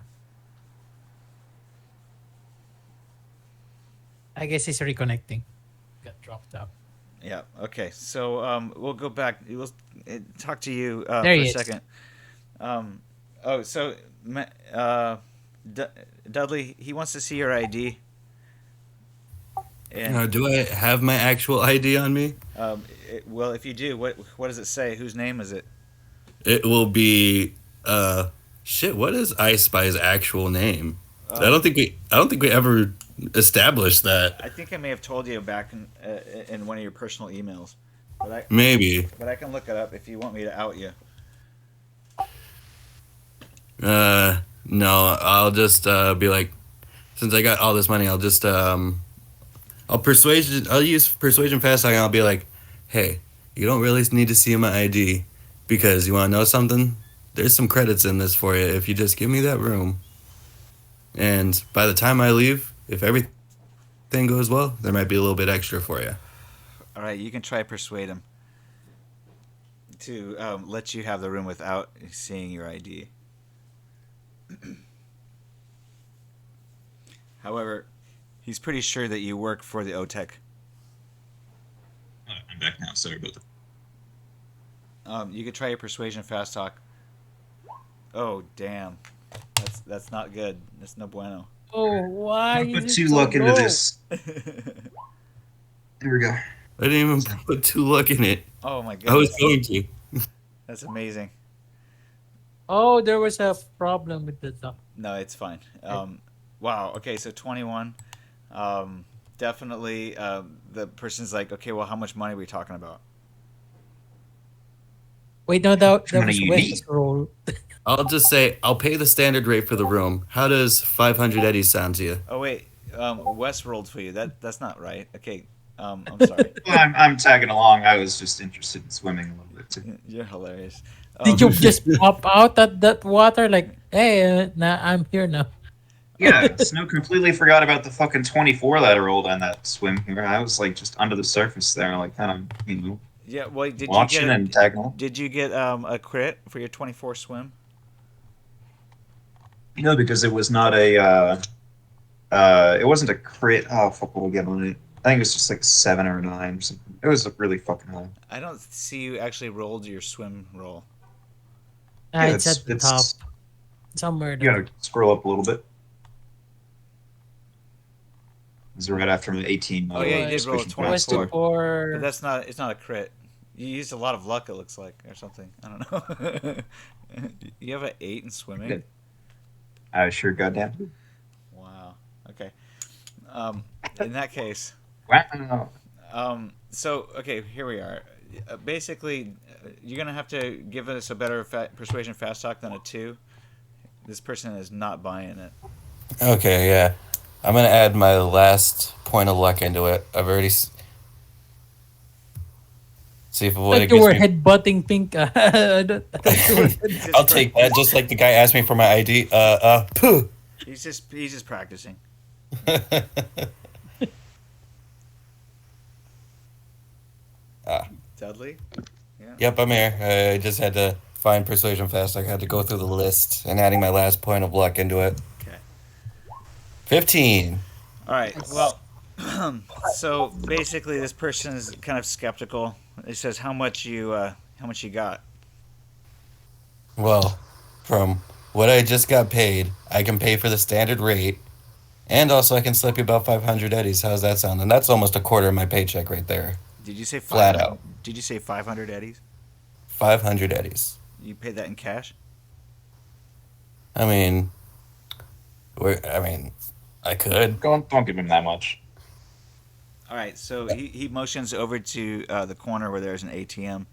I guess he's reconnecting. Got dropped out. Yeah. Okay. So we'll go back. We'll talk to you There for he a is. second. So Dudley, he wants to see your ID. And Do I have my actual ID on me? well, if you do, what does it say? Whose name is it? It will be shit. What is EyeSpy's actual name? I don't think we ever established that. I think I may have told you back in one of your personal emails, Maybe. but I can look it up if you want me to out you. No. I'll just be like, since I got all this money, I'll just I'll use persuasion fast talk and I'll be like, hey, you don't really need to see my ID because you want to know something? There's some credits in this for you if you just give me that room. And by the time I leave, if everything goes well, there might be a little bit extra for you. All right, you can try persuade him to let you have the room without seeing your ID. However, he's pretty sure that you work for the OTEC. I'm back now. Sorry about that. You could try your persuasion fast talk. Oh damn, that's not good. That's no bueno. Oh, why? Put is it two so luck into low? this. There we go. I didn't even put 2 luck in it. Oh my I was goodness, going to. that's amazing. Oh, there was a problem with the top. No, it's fine. Wow. Okay, so 21. Definitely. The person's like, okay, well, how much money are we talking about? Wait, no, that money was you West's roll. I'll just say I'll pay the standard rate for the room. How does 500 eddies sound to you? Oh wait, Wes rolled for you. That's not right. Okay. I'm sorry. Well, I'm tagging along. I was just interested in swimming a little bit too. You're hilarious. Did you just pop out at that water like, hey, nah, I'm here now? Yeah, Snow completely forgot about the fucking 24 that I rolled on that swim here. I was like just under the surface there, like kind of, Yeah. Well, did watching you get and tagging along. did you get a crit for your 24 swim? No, because it was not it wasn't a crit. Oh, fuck, what we'll get on it. I think it was just like 7 or 9 or something. It was really fucking high. I don't see you actually rolled your swim roll. Yeah, It's at the top. Somewhere You there. gotta scroll up a little bit. This is right after my 18. Oh yeah, you did roll a Was 24. to pour. But that's not. It's not a crit. You used a lot of luck, it looks like, or something. I don't know. You have an 8 in swimming? I sure goddamn. Wow. Okay. In that case, Wow. so okay, here we are. Basically, you're gonna have to give us a better persuasion fast talk than a 2. This person is not buying it. Okay, yeah. I'm gonna add my last point of luck into it. I've already see if what Like it you gives were me. headbutting Pink. I'll take that, just like the guy asked me for my ID. Pooh. He's just practicing. Dudley. Yeah. Yep, I'm here. I just had to find persuasion fast. I had to go through the list and adding my last point of luck into it. Okay. 15. All right. Well, so basically, this person is kind of skeptical. He says, how much you got?" Well, from what I just got paid, I can pay for the standard rate, and also I can slip you about 500 eddies. How's that sound? And that's almost a quarter of my paycheck right there. Did you say Flat 500? out. Did you say 500 eddies? 500 eddies. You paid that in cash? I mean, I could. Don't give him that much. All right. So he motions over to the corner where there's an ATM.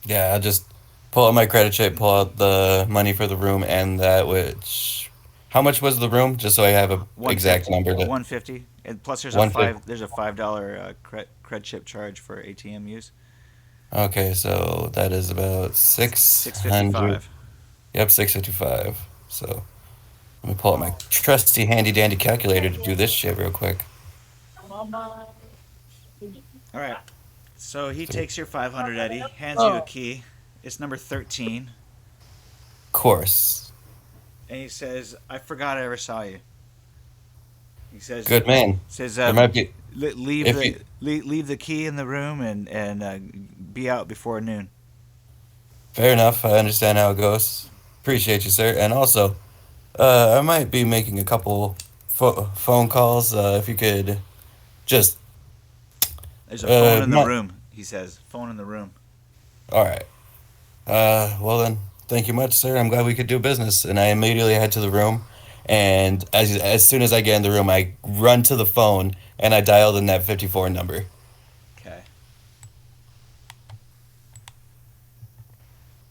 Yeah, I'll just pull out my credit check, pull out the money for the room, and that which. How much was the room? Just so I have a exact number. 150. And plus there's a $5 cred chip charge for ATM use. Okay, so that is about 600. 655. Yep, 655. So let me pull out my trusty handy dandy calculator to do this shit real quick. All right. So he takes your 500 Eddie, hands you a key. It's number 13. Of course. And he says, "I forgot I ever saw you." He says, Good man. Says, There might be. leave the key in the room and be out before noon. Fair enough. I understand how it goes. Appreciate you, sir. And also, I might be making a couple phone calls. If you could just. There's a phone in the not- room. He says, "Phone in the room." All right. Well then, thank you much, sir. I'm glad we could do business. And I immediately head to the room. And as soon as I get in the room, I run to the phone and I dial the Net 54 number. Okay.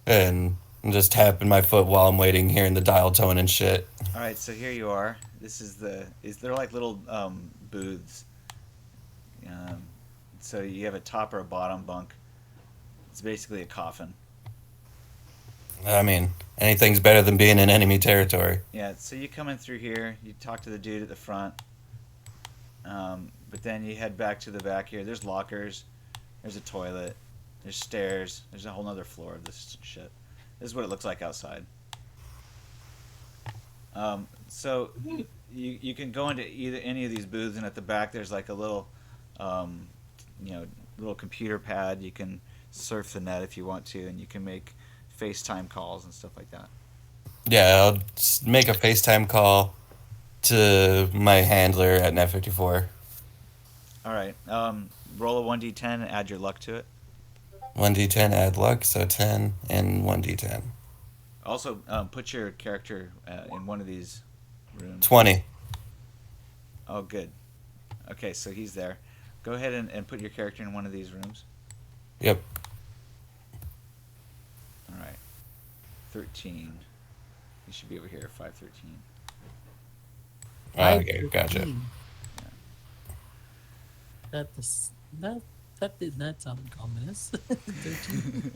And I'm just tapping my foot while I'm waiting, hearing the dial tone and shit. All right. So here you are. This is they're like little booths. So you have a top or a bottom bunk. It's basically a coffin. I mean, anything's better than being in enemy territory. Yeah, so you come in through here, you talk to the dude at the front, but then you head back to the back here. There's lockers, there's a toilet, there's stairs, there's a whole nother floor of this shit. This is what it looks like outside. So you can go into any of these booths, and at the back there's like a little, little computer pad. You can surf the net if you want to, and you can make FaceTime calls and stuff like that. Yeah, I'll just make a FaceTime call to my handler at Net 54. All right. Roll a 1d10 and add your luck to it. 1d10, add luck, so 10 and 1d10. Also, put your character in one of these rooms. 20. Oh, good. Okay, so he's there. Go ahead and put your character in one of these rooms. Yep. All right. 13. You should be over here, 513. Okay, gotcha. That did not sound ominous. 13.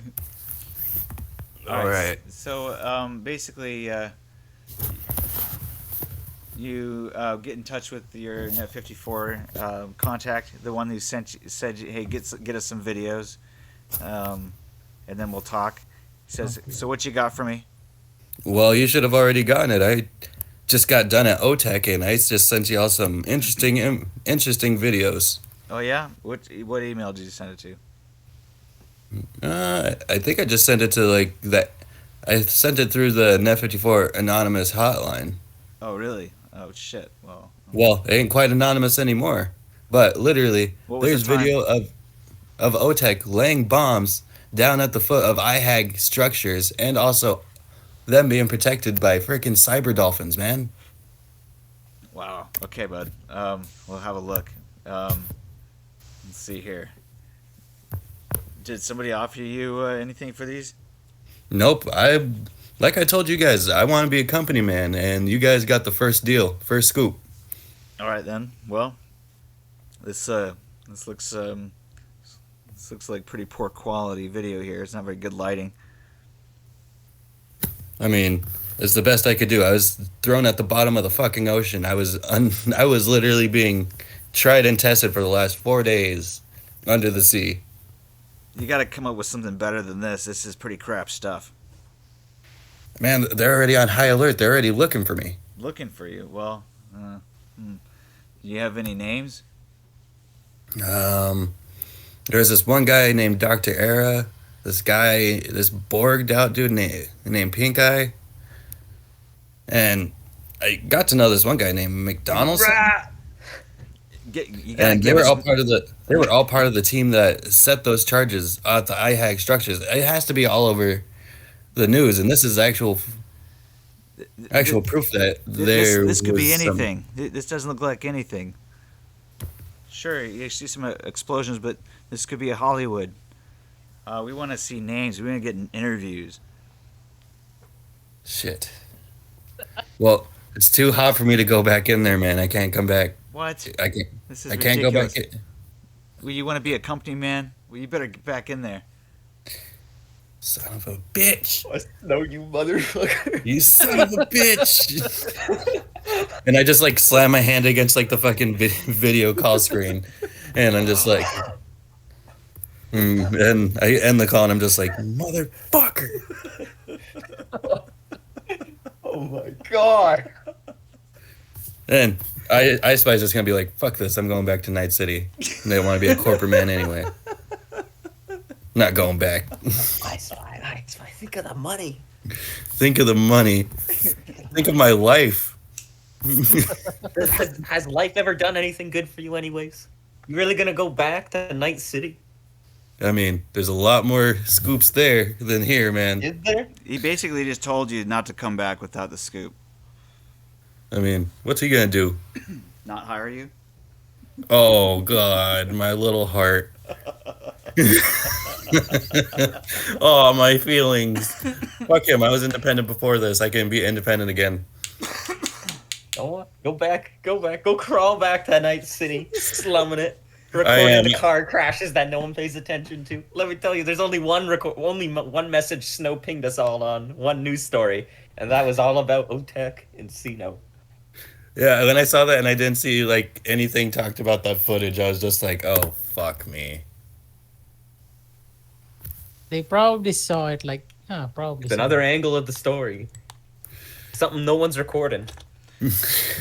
All right. So, basically, you get in touch with your Net 54 contact, the one who said, "Hey, get us some videos, and then we'll talk." He says, "So what you got for me?" Well, you should have already gotten it. I just got done at OTEC, and I just sent you all some interesting videos. Oh yeah, what email did you send it to? I think I just sent it to like that. I sent it through the Net 54 anonymous hotline. Oh really? Oh shit. Well. Well, it ain't quite anonymous anymore. But literally, What was there's the time? video of of OTEC laying bombs down at the foot of IHAG structures, and also them being protected by freaking cyber dolphins, man. Wow. Okay, bud. We'll have a look. Let's see here. Did somebody offer you anything for these? Nope. Like I told you guys, I want to be a company man, and you guys got the first deal, first scoop. All right then. Well, this looks like pretty poor quality video here. It's not very good lighting. I mean, it's the best I could do. I was thrown at the bottom of the fucking ocean. I was literally being tried and tested for the last 4 days under the sea. You got to come up with something better than this. This is pretty crap stuff. Man, they're already on high alert. They're already looking for me. Looking for you. Well, do you have any names? There's this one guy named Dr. Era. This Borged out dude named PinkEye. And I got to know this one guy named McDonald's. And they were all part of the team that set those charges at the IHAG structures. It has to be all over the news, and this is actual proof that This could be was some- anything. This doesn't look like anything. Sure, you see some explosions, but this could be a Hollywood. We want to see names. We want to get interviews. Shit. Well, it's too hot for me to go back in there, man. I can't come back. What? I can't. This is I can't ridiculous. go back. Well, you want to be a company man? Well, you better get back in there. Son of a bitch! No, you motherfucker. You son of a bitch! And I just like slam my hand against like the fucking video call screen, and I'm just like, and I end the call, and I'm just like, motherfucker! Oh my god. And EyeSpy's just gonna be like, fuck this, I'm going back to Night City. And they want to be a corporate man anyway. Not going back. EyeSpy, think of the money. Think of the money. Think of my life. Has life ever done anything good for you anyways? You really gonna go back to Night City? I mean, there's a lot more scoops there than here, man. Is there? He basically just told you not to come back without the scoop. I mean, what's he gonna do? Not hire you? Oh God, my little heart. Oh, my feelings. Fuck him. I was independent before this. I can be independent again. Go back, go crawl back to Night City, slumming it, recording the car crashes that no one pays attention to. Let me tell you, there's only one message Snow pinged us all on, one news story, and that was all about OTEC and Sino. Yeah, when I saw that and I didn't see like anything talked about that footage, I was just like, oh fuck me. They probably saw it like, probably. It's another angle of the story. Something no one's recording.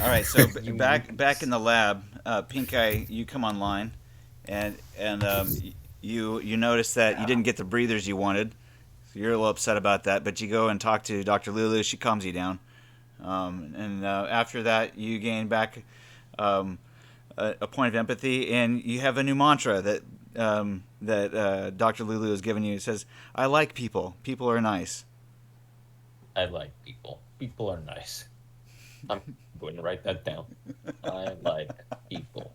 All right, so back in the lab, PinkEye, you come online, and you notice that you didn't get the breathers you wanted, so you're a little upset about that. But you go and talk to Dr. Lulu. She calms you down, and after that, you gain back a point of empathy, and you have a new mantra that Dr. Lulu has given you. It says, "I like people. People are nice." I like people. People are nice. I'm going to write that down. I like people.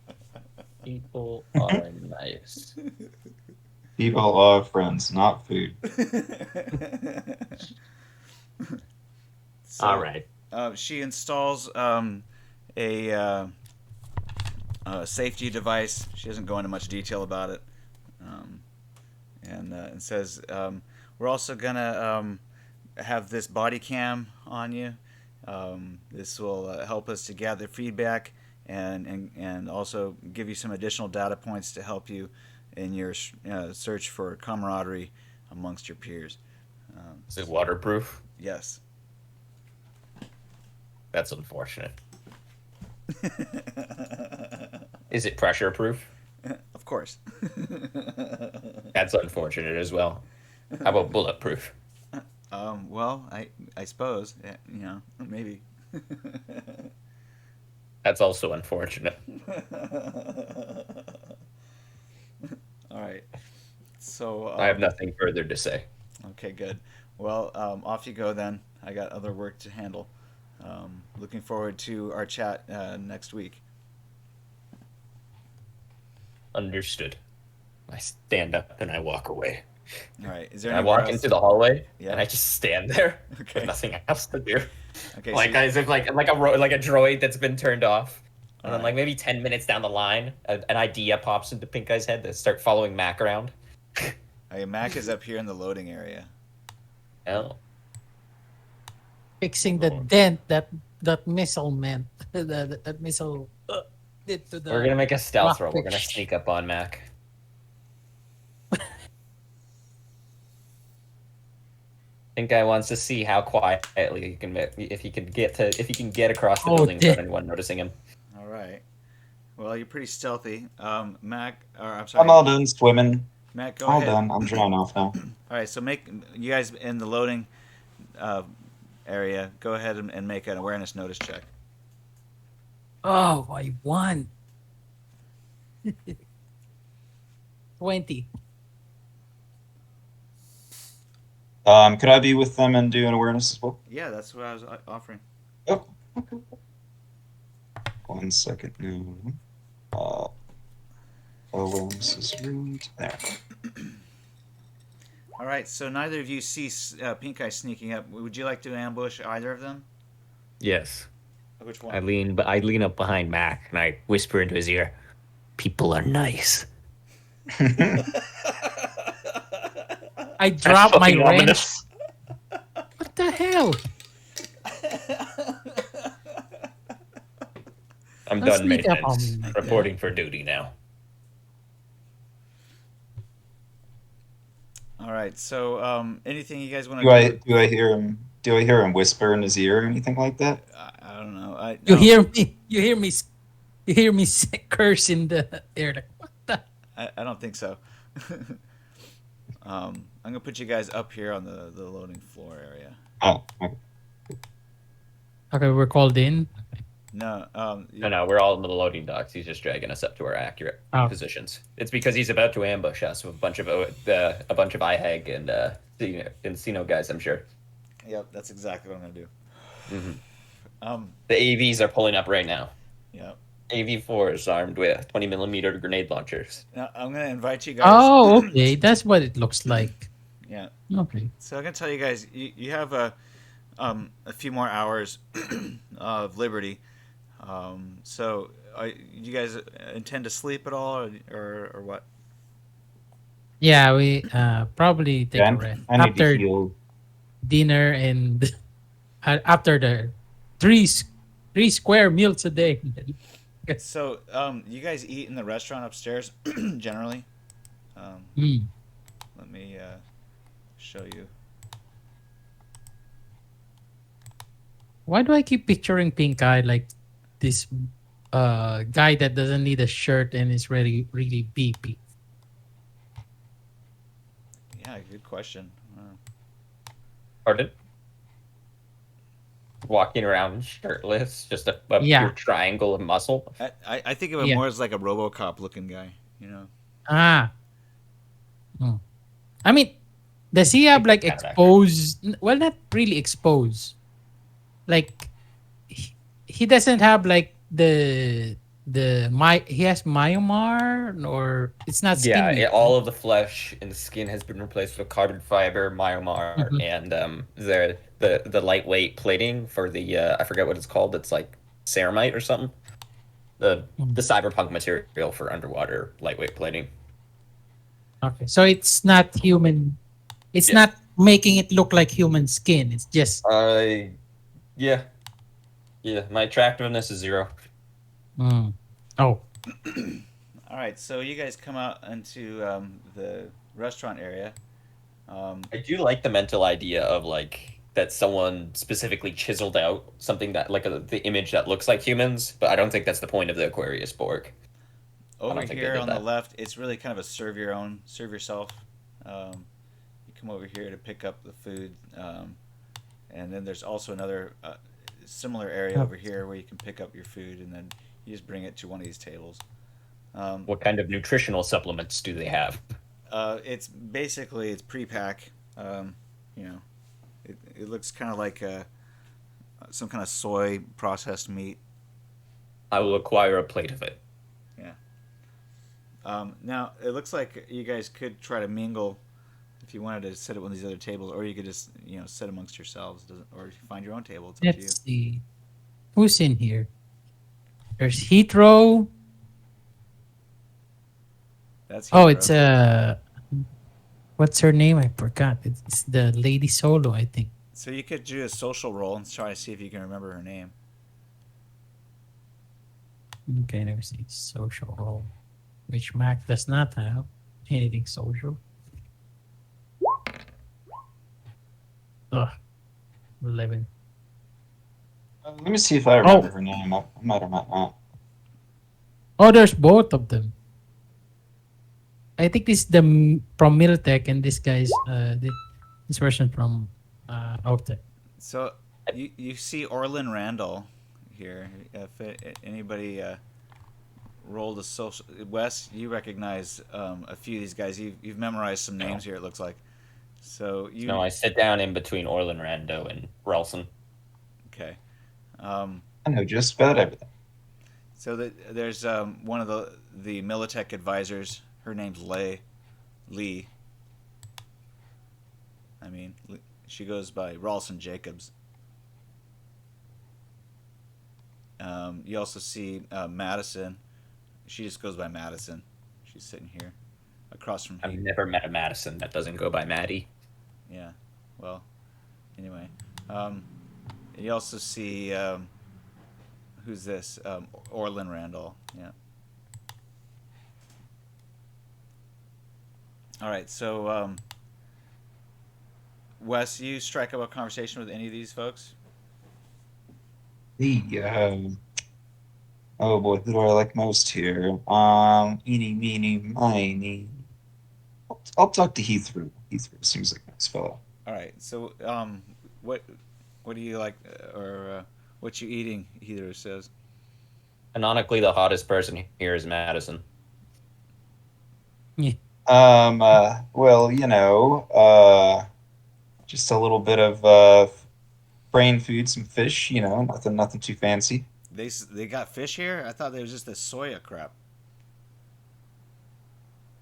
People are nice. People are friends, not food. So, All right. She installs a safety device. She doesn't go into much detail about it, and says, "We're also gonna have this body cam on you. This will help us to gather feedback and also give you some additional data points to help you in your search for camaraderie amongst your peers." Is it waterproof? Yes. That's unfortunate. Is it pressure proof? Of course. That's unfortunate as well. How about bulletproof? Well, I suppose, maybe. That's also unfortunate. All All right. So I have nothing further to say. Okay, good. Well, off you go then. I got other work to handle. Looking forward to our chat next week. Understood. I stand up and I walk away. All right. Is there I anywhere walk else? into the hallway Yeah. and I just stand there Okay. with nothing else to do. Okay. Like so, as if like a droid that's been turned off. And then Alright. like maybe 10 minutes down the line, an idea pops into PinkEye's head to start following Mac around. okay, Mac is up here in the loading area. Oh. Fixing the dent that missile meant. that missile did to the. We're gonna make a stealth roll. We're rockfish. gonna sneak up on Mac. PinkEye wants to see how quietly he can if he can get across the Oh, building without damn. anyone noticing him. All right. Well, you're pretty stealthy. Mac, or I'm sorry. I'm all done swimming. Mac, go All ahead. done. I'm drying off now. All right. So make you guys in the loading area. Go ahead and make an awareness notice check. Oh, I won. 20. Could I be with them and do an awareness as well? Yeah, that's what I was offering. Oh, okay. 1 second. No. Awareness is ruined. There. All right. So neither of you see PinkEye sneaking up. Would you like to ambush either of them? Yes. Which one? I lean up behind Mac and I whisper into his ear, "People are nice." I dropped my fucking wrench. ominous. What the hell? I'm Don't done sneak up on maintenance. me like that. Reporting for duty now. All right. So anything you guys want Do to I hear him? Do I hear him whisper in his ear or anything like that? I don't know. You no, hear me? You hear me curse in the air? Like, what the? I don't think so. I'm gonna put you guys up here on the loading floor area. Oh, okay. Okay, we're called in. No. No, we're all in the loading docks. He's just dragging us up to our accurate Oh. positions. It's because he's about to ambush us with a bunch of IHEG and Encino guys, I'm sure. Yep. That's exactly what I'm gonna do. Mm-hmm. The AVs are pulling up right now. Yeah. AV4s armed with 20mm grenade launchers. Now I'm gonna invite you guys. Oh, okay. That's what it looks like. Yeah. Okay. So I'm gonna tell you guys, you have a few more hours of liberty. So you guys intend to sleep at all, or what? Yeah, we probably take Yeah, a rest I need to after heal. dinner and after the three square meals a day. So you guys eat in the restaurant upstairs generally. Mm. Let me show you. Why do I keep picturing PinkEye like this guy that doesn't need a shirt and is really beefy? Yeah, good question. Pardon? Walking around shirtless, just a Yeah. pure triangle of muscle. I think of him Yeah. more as like a RoboCop looking guy. You know. Ah. Hmm. I mean, does he have like Kind of exposed? Well, not really exposed. Like, he doesn't have like he has Myanmar, or it's not Yeah, skin. all of the flesh and the skin has been replaced with carbon fiber, myomar, Mhm. and the lightweight plating for the I forget what it's called. It's like ceramite or something. The cyberpunk material for underwater lightweight plating. Okay, so it's not human. It's Yeah. not making it look like human skin. It's just. Yeah. My attractiveness is 0. Mm. Oh. All right, so you guys come out into the restaurant area. I do like the mental idea of like that someone specifically chiseled out something that like the image that looks like humans, but I don't think that's the point of the Aquarius Borg. Over don't think they here did on the that. left, it's really kind of a serve yourself. You come over here to pick up the food, and then there's also another similar area over here where you can pick up your food, and then you just bring it to one of these tables. What kind of nutritional supplements do they have? It's basically it's pre-pack. You know, it looks kind of like some kind of soy processed meat. I will acquire a plate of it. Yeah. Now it looks like you guys could try to mingle if you wanted to sit at one of these other tables, or you could just sit amongst yourselves, or find your own table. It's up to you. Let's see. Who's in here? There's Heathrow. That's Oh, Hero. it's what's her name? I forgot. It's the lady solo, I think. So you could do a social roll and try to see if you can remember her name. Okay, let me see. Social role. Which Mac does not have anything social. Ugh. 11. Let me see if I remember her name. I might or might not. Oh, there's both of them. I think this is from Miltech, and this guy's this person from Outtech. So you see Orlin Randall here. If anybody rolled a social, Wes, you recognize a few of these guys. You've memorized some names here. It looks like. So you. No, I sit down in between Orlin Rando and Ralston. Okay. I know just about everything. So there's one of the Militech advisors. Her name's Lee. I mean, she goes by Ralston Jacobs. You also see Madison. She just goes by Madison. She's sitting here across from I've here. never met a Madison that doesn't go by Maddie. Yeah. Well, anyway. You also see who's this? Orlin Randall. Yeah. All right. So, Wes, you strike up a conversation with any of these folks? Oh boy, who do I like most here? Eeny, meeny, miny. I'll talk to Heathrow. Heathrow seems like a nice fellow. All right. So, what do you like, or what you eating? Heather says. Canonically, the hottest person here is Madison. Yeah. Well, just a little bit of brain food, some fish. Nothing too fancy. They got fish here. I thought there was just this soya crap.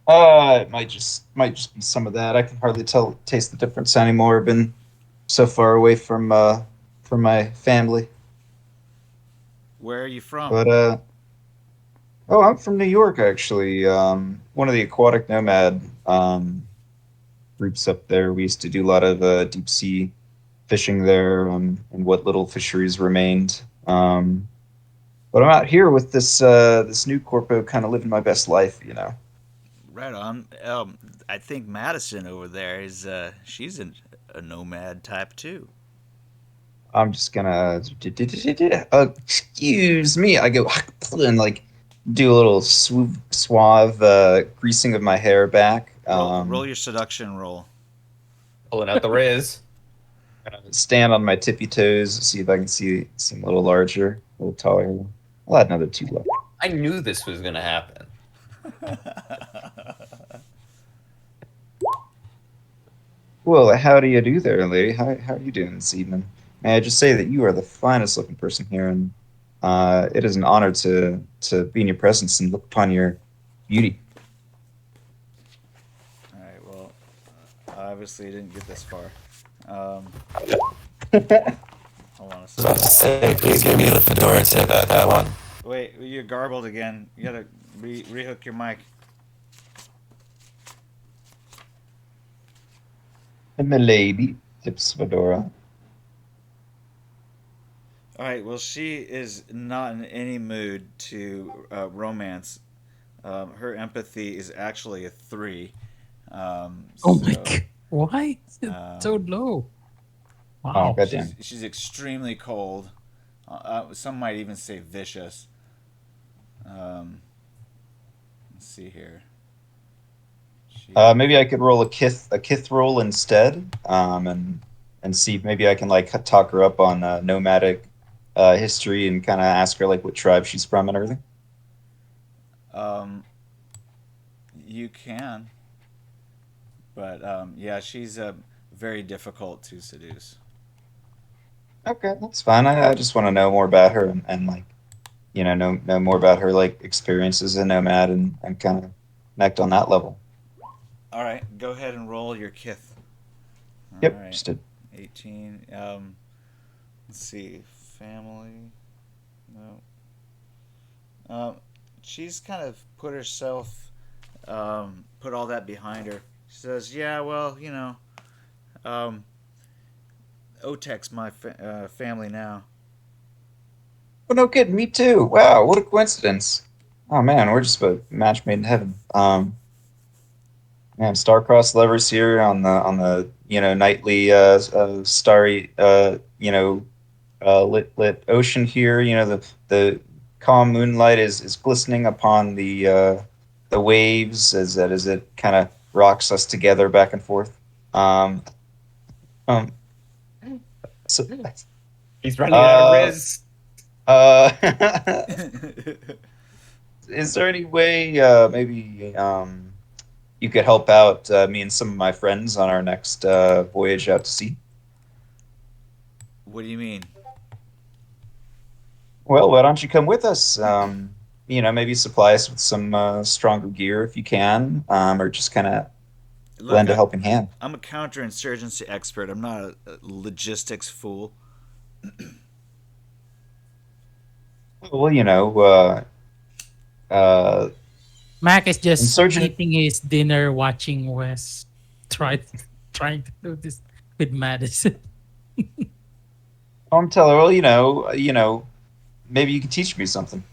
It might just be some of that. I can hardly taste the difference anymore. I've been so far away from my family. Where are you from? But I'm from New York actually. One of the aquatic nomad groups up there. We used to do a lot of deep sea fishing there, and what little fisheries remained. But I'm out here with this new corpo, kind of living my best life. Right on. I think Madison over there is she's a nomad type too. I'm just gonna excuse me. I go and do a little suave greasing of my hair back. Roll your seduction roll. Pulling out the Riz. Stand on my tippy toes, see if I can seem a little larger, a little taller. I'll add another 2 left. I knew this was gonna happen. Well, how do you do there, lady? How are you doing this evening? May I just say that you are the finest looking person here, and it is an honor to be in your presence and look upon your beauty. All right. Well, obviously, you didn't get this far. Hold on a second. Say, please give me the fedora tip at that one. Wait, you're garbled again. You gotta rehook your mic. Milady, tips Fedora. All right. Well, she is not in any mood to romance. Her empathy is actually a 3. Oh my god! Why is it so low? Wow. Oh, goddamn. She's extremely cold. Some might even say vicious. Let's see here. Maybe I could roll a kith roll instead, and see if maybe I can talk her up on nomadic history and kind of ask her what tribe she's from and everything. Um, you can, but yeah, she's very difficult to seduce. Okay, that's fine. I just want to know more about her and like, know more about her like experiences in Nomad and kind of connect on that level. All right, go ahead and roll your kith. All Yep, right, just did. 18. Let's see, family. No. She's kind of put herself, put all that behind her. She says, "Yeah, well, um, Otek's my family now." Oh, no kidding, me too. Wow, what a coincidence. Oh man, we're just a match made in heaven. Man, star-crossed lovers here on the nightly starry lit ocean here. The calm moonlight is glistening upon the waves as it kind of rocks us together back and forth. Um, um, so, He's running out of uh, Riz. uh, is there any way maybe you could help out me and some of my friends on our next voyage out to sea? What do you mean? Well, why don't you come with us? Maybe supply us with some stronger gear if you can, or just kind of Look, lend a helping hand. I'm a counterinsurgency expert. I'm not a logistics fool. Well, uh, Mac is just insurgent. eating his dinner, watching Wes try trying to do this with Madison. I'm telling. Well, maybe you could teach me something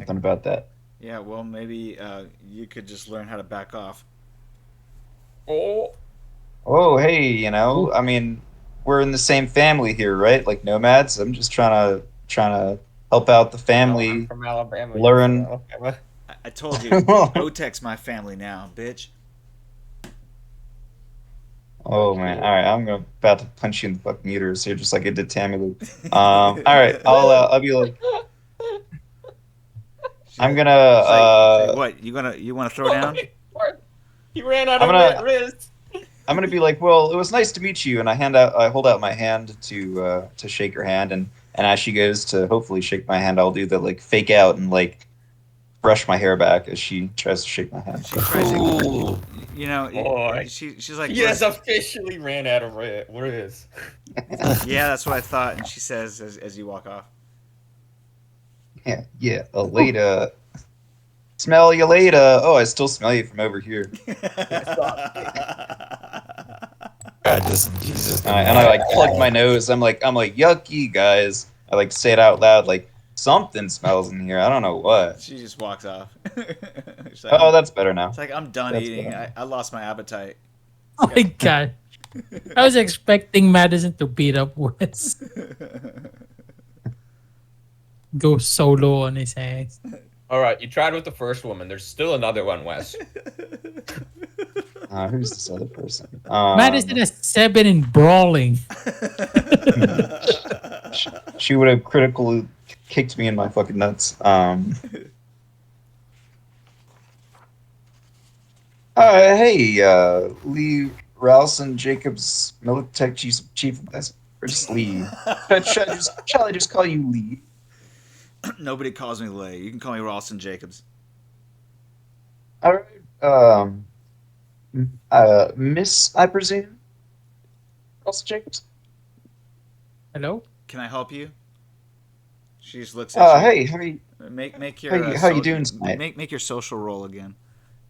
about that. Yeah, well, maybe you could just learn how to back off. Oh, Oh, hey, I mean, we're in the same family here, right? Like nomads. I'm just trying to help out the no, I'm family. from Alabama. You're from Learn. Alabama. I told you, Otek's my family now, bitch. Oh man! All right, about to punch you in the fucking uterus here, just like I did Tammy Lou. All right, I'll be like, I'm gonna Say what? You want to throw down? He ran out I'm of gonna Riz. I'm gonna be like, well, it was nice to meet you, and I hold out my hand to shake her hand, and as she goes to hopefully shake my hand, I'll do the like fake out and like brush my hair back as she tries to shake my hand. She tries to, Ooh. Boy. she's like, He has officially ran out of Riz. yeah, that's what I thought. And she says as you walk off. Yeah, later. Smell you later. Oh, I still smell you from over here. God, just Jesus. And I like plug my nose. I'm like yucky, guys. I like say it out loud, like something smells in here. I don't know what. She just walks off. She's like, Oh, that's better now. it's like I'm done That's eating. better. I lost my appetite. Oh my god. I was expecting Madison to beat up Wes. Go solo on his ass. All right, you tried with the first woman. There's still another one, Wes. Who's this other person? Madison has 7 in brawling. She would have critically kicked me in my fucking nuts. Hey, Lee Ralston Jacobs, Militech Chief. Or just Lee. Shall I just call you Lee? Nobody calls me Lay. You can call me Ralston Jacobs. All right. Miss, I presume. Ralston Jacobs. Hello? Can I help you? She just looks at you. Hey, how are you? Make your how you doing tonight? Make your social roll again,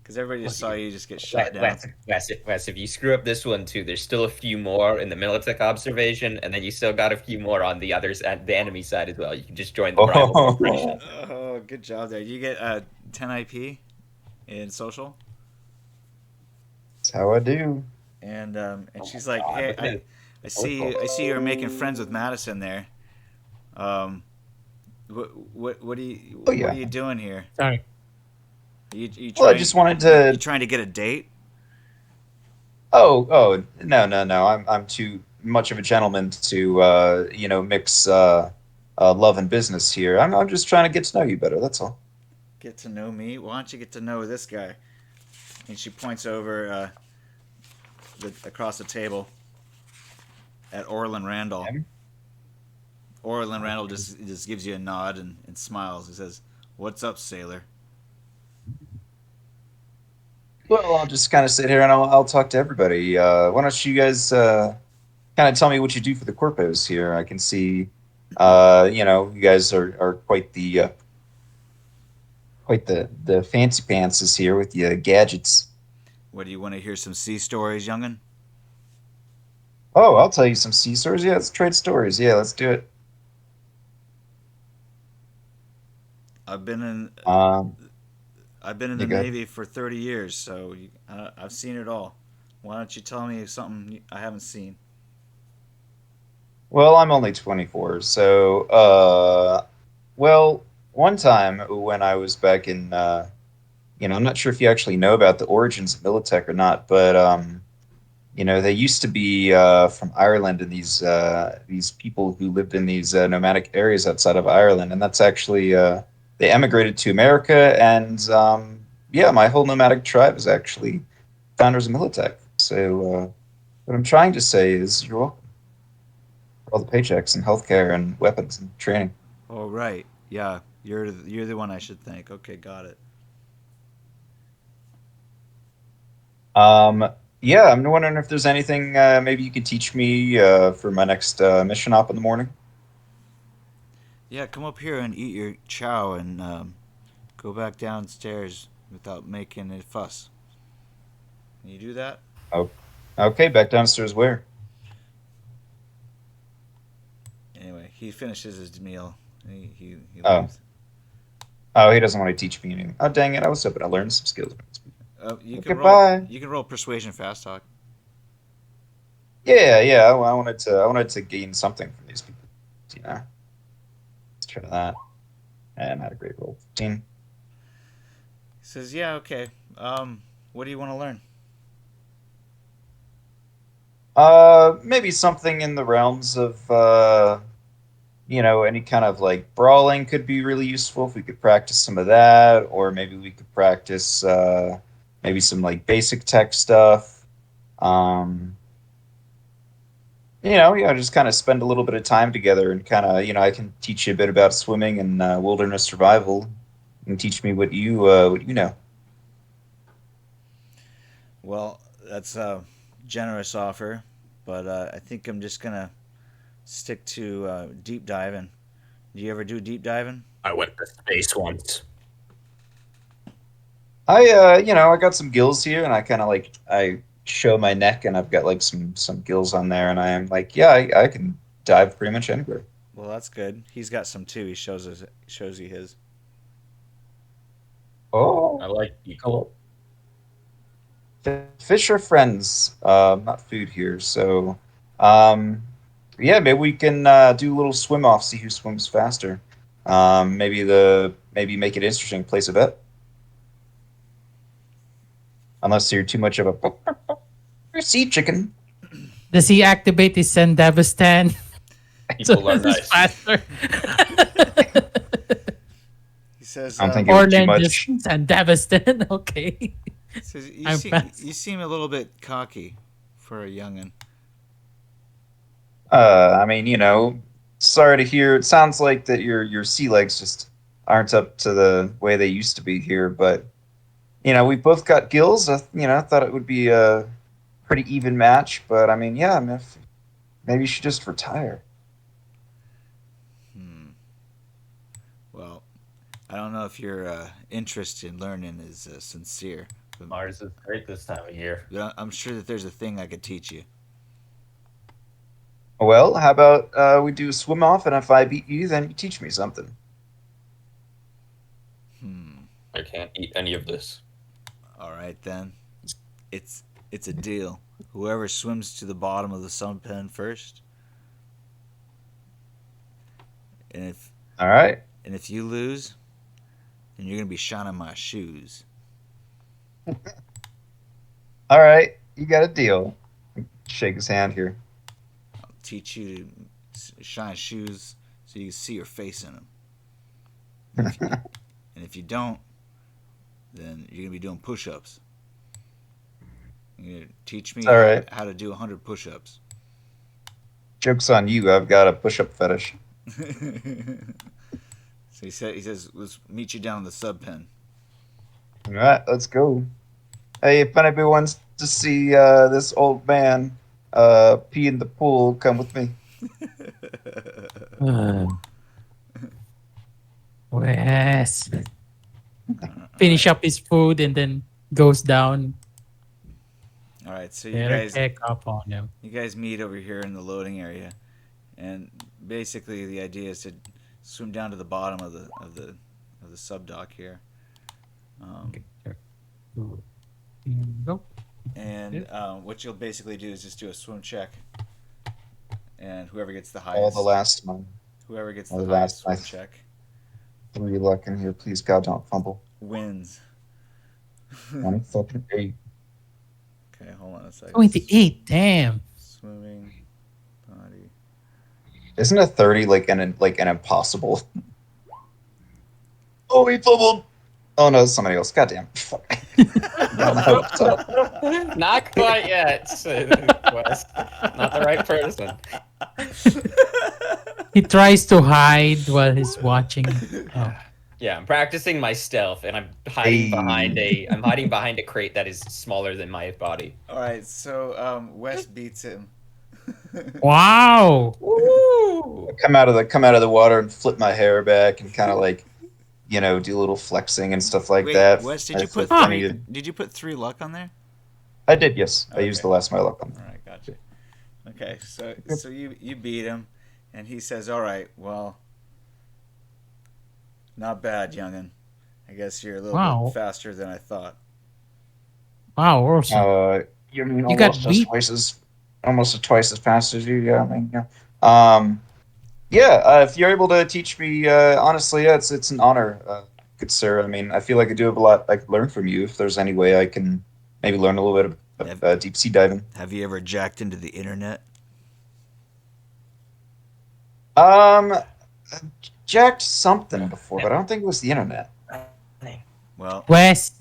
because everybody just saw you just get shot down. Wes, if you screw up this one too, there's still a few more in the Militech observation, and then you still got a few more on the others at the enemy side as well. You can just join the rival corporation. Oh, good job there. You get 10 IP in social, That's how I do. and she's like, hey, I see you're making friends with Madison there. What are you Oh, yeah. what are you doing here? Sorry. You Well, I trying, just wanted you to. trying to get a date? Oh, no. I'm too much of a gentleman to mix love and business here. I'm just trying to get to know you better. That's all. get to know me? Why don't you get to know this guy? And she points over across the table at Orland Randall. Him? Orland Randall just gives you a nod and smiles. He says, "What's up, sailor?" Well, I'll just kind of sit here and I'll talk to everybody. Why don't you guys kind of tell me what you do for the corpos here? I can see, you guys are quite the fancy pantses here with your gadgets. What, do you want to hear some sea stories, young'un? Oh, I'll tell you some sea stories. Yeah, let's trade stories. Yeah, let's do it. I've been in Um, the you good? Navy for 30 years, so I've seen it all. Why don't you tell me something I haven't seen? Well, I'm only 24, so well, one time when I was back in, I'm not sure if you actually know about the origins of Militech or not, but they used to be from Ireland, and these people who lived in these nomadic areas outside of Ireland, and that's actually they emigrated to America, and yeah, my whole nomadic tribe is actually founders of Militech. So what I'm trying to say is, you're welcome for all the paychecks and healthcare and weapons and training. Oh, right. Yeah, you're the one I should thank. Okay, got it. Yeah, I'm wondering if there's anything maybe you could teach me for my next mission op in the morning. Yeah, come up here and eat your chow and go back downstairs without making a fuss. Can you do that? Oh, okay, back downstairs where? Anyway, he finishes his meal. He Oh. leaves. Oh, he doesn't want to teach me anything. Oh, dang it! I was hoping to learn some skills. You Okay, can roll. bye. You can roll persuasion fast talk. Yeah, yeah. I wanted to gain something from these people. Let's try that. And I had a great roll. 15. He says, "Yeah, okay. What do you want to learn?" Maybe something in the realms of any kind of like brawling could be really useful if we could practice some of that, or maybe we could practice maybe some like basic tech stuff. Um, just kind of spend a little bit of time together and kind of, I can teach you a bit about swimming and wilderness survival, and teach me what you know. Well, that's a generous offer, but I think I'm just gonna stick to deep diving. Do you ever do deep diving? I went to space once. I got some gills here, and I kind of like I show my neck, and I've got like some gills on there, and I am like, yeah, I can dive pretty much anywhere. Well, that's good. He's got some too. He shows you his. Oh, I like people. fish are friends, not food here. So, yeah, maybe we can do a little swim off, see who swims faster. Maybe make it interesting. Place a bet. Unless you're too much of a sea chicken. Does he activate his Sendavistan? People are this is nice. faster. He says, I'm thinking too Orland just much. Sendavistan. Okay. he says I'm fast. you seem a little bit cocky for a youngin. I mean, sorry to hear. It sounds like that your sea legs just aren't up to the way they used to be here. But we both got gills. I thought it would be a pretty even match. But I mean, yeah, maybe you should just retire. Well, I don't know if your interest in learning is sincere, but Mars is great this time of year. I'm sure that there's a thing I could teach you. Well, how about we do a swim off, and if I beat you, then you teach me something. I can't eat any of this. All right then. It's a deal. Whoever swims to the bottom of the sunpen first, and All right. if you lose, then you're gonna be shining my shoes. All right. You got a deal. Shake his hand here. I'll teach you to shine shoes so you can see your face in them. And if you don't, then you're gonna be doing push-ups. You're gonna teach me All right. how to do 100 push-ups. Joke's on you. I've got a push-up fetish. So he says, let's meet you down in the sub pen. All right, let's go. Hey, if anybody wants to see this old man pee in the pool, come with me. Wes. Finish up his food and then goes down. All right, so Better check up on him. you guys meet over here in the loading area, and basically the idea is to swim down to the bottom of the sub dock here. Okay, sure. Go. And what you'll basically do is just do a swim check, and whoever gets the All highest, the last one. whoever gets all the the highest last- swim check 3 luck in here. Please, God, don't fumble. wins. 20 fucking 8. Okay, hold on a second. 28. Damn. Swimming body. Isn't a 30 like an impossible? Oh, he fumbled. Oh no, somebody else. Goddamn. Fuck. Not quite yet, Wes. Not the right person. He tries to hide while he's watching. Oh. Yeah, I'm practicing my stealth, and I'm hiding Hey. behind a crate that is smaller than my body. All right, so Wes beats him. Wow. Woo! come out of the water and flip my hair back and kind of like, do a little flexing and stuff like Wait, that. Wes, did you put I three? needed- Did you put 3 luck on there? I did, yes. I used Okay. the last of my luck on All that. right, gotcha. Okay, so you beat him, and he says, "All right, well, not bad, youngin. I guess you're a little Wow. bit faster than I thought." Wow, awesome. You mean You got almost beat? almost twice as fast as you? Yeah, I mean, yeah. If you're able to teach me, honestly, yeah, it's an honor, good sir. I mean, I feel like I do have a lot I could learn from you. If there's any way I can maybe learn a little bit of deep sea diving. Have you ever jacked into the internet? I've jacked something before, but I don't think it was the internet. Well, Wes,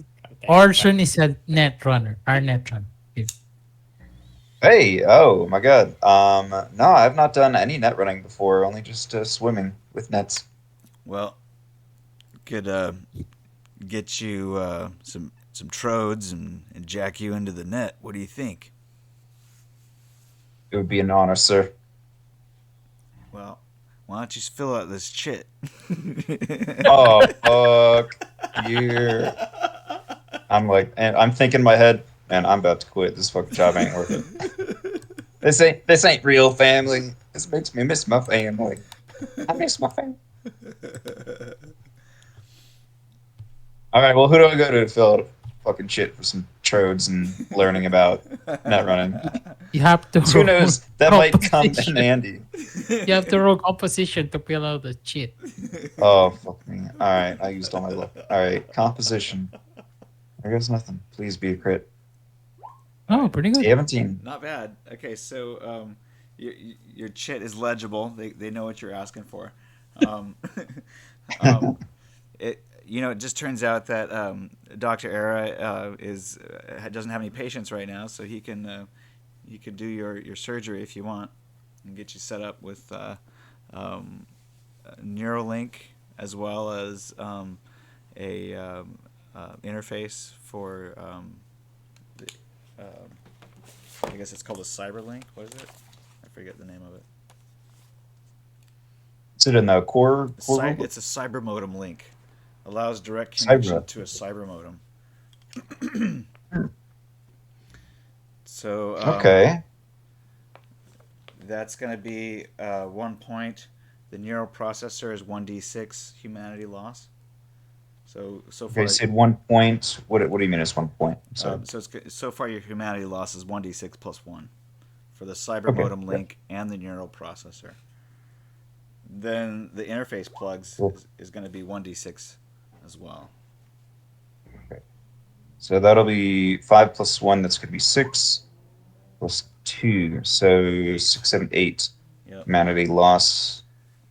Orson is a net runner. Our net runner. Hey, oh my god. No, I've not done any net running before, only just swimming with nets. well, could get you some trodes and jack you into the net. What do you think? It would be an honor, sir. Well, why don't you fill out this chit? Oh, fuck. You. And I'm thinking in my head, man, I'm about to quit. This fucking job ain't worth it. This ain't real family. This makes me miss my family. I miss my family. All right, well, who do I go to fill out fucking shit for some trodes and learning about net running? You have to Who knows? That might come in composition. handy. You have to roll composition to fill out the shit. Oh, fuck me. All right, I used all my luck. All right, composition. There goes nothing. Please be a crit. Oh, pretty good. 17. Not bad. Okay, so your chit is legible. They know what you're asking for. It just turns out that Dr. Era doesn't have any patients right now, so he can do your surgery if you want and get you set up with Neuralink as well as a interface for I guess it's called a Cyberlink. What is it? I forget the name of it. Is it in the core? It's a cyber modem link. Allows direct connection Cyber. to a cyber modem. So Okay. that's going to be 1 point. The neural processor is 1d6 humanity loss. So far, Okay, you said 1 point. What do you mean it's 1 point? So so far your humanity loss is 1d6 plus 1 for the cyber Okay, modem yep. link and the neural processor. Then the interface plugs Cool. is going to be 1d6 as well. So that'll be 5 plus 1. That's going to be 6 plus 2. So 6, 7, 8. Yep. Humanity loss.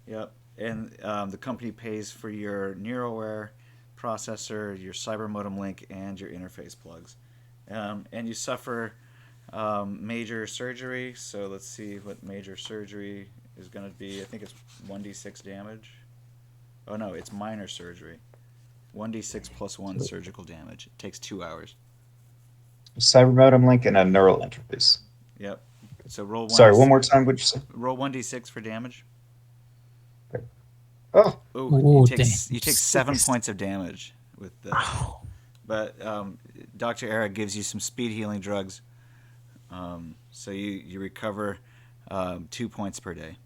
Yep. And the company pays for your NeuroWare processor, your cyber modem link, and your interface plugs. And you suffer major surgery. So let's see what major surgery is going to be. I think it's 1d6 damage. Oh no, it's minor surgery. 1d6 plus 1 surgical damage. It takes 2 hours. Cyber modem link and a neural interface. Yep. So roll one. Sorry, one more time. What'd you say? Roll 1d6 for damage. Oh, Ooh, Ooh, you take damn. 7 points of damage with this. Ow. But Dr. Era gives you some speed healing drugs, so you recover 2 points per day.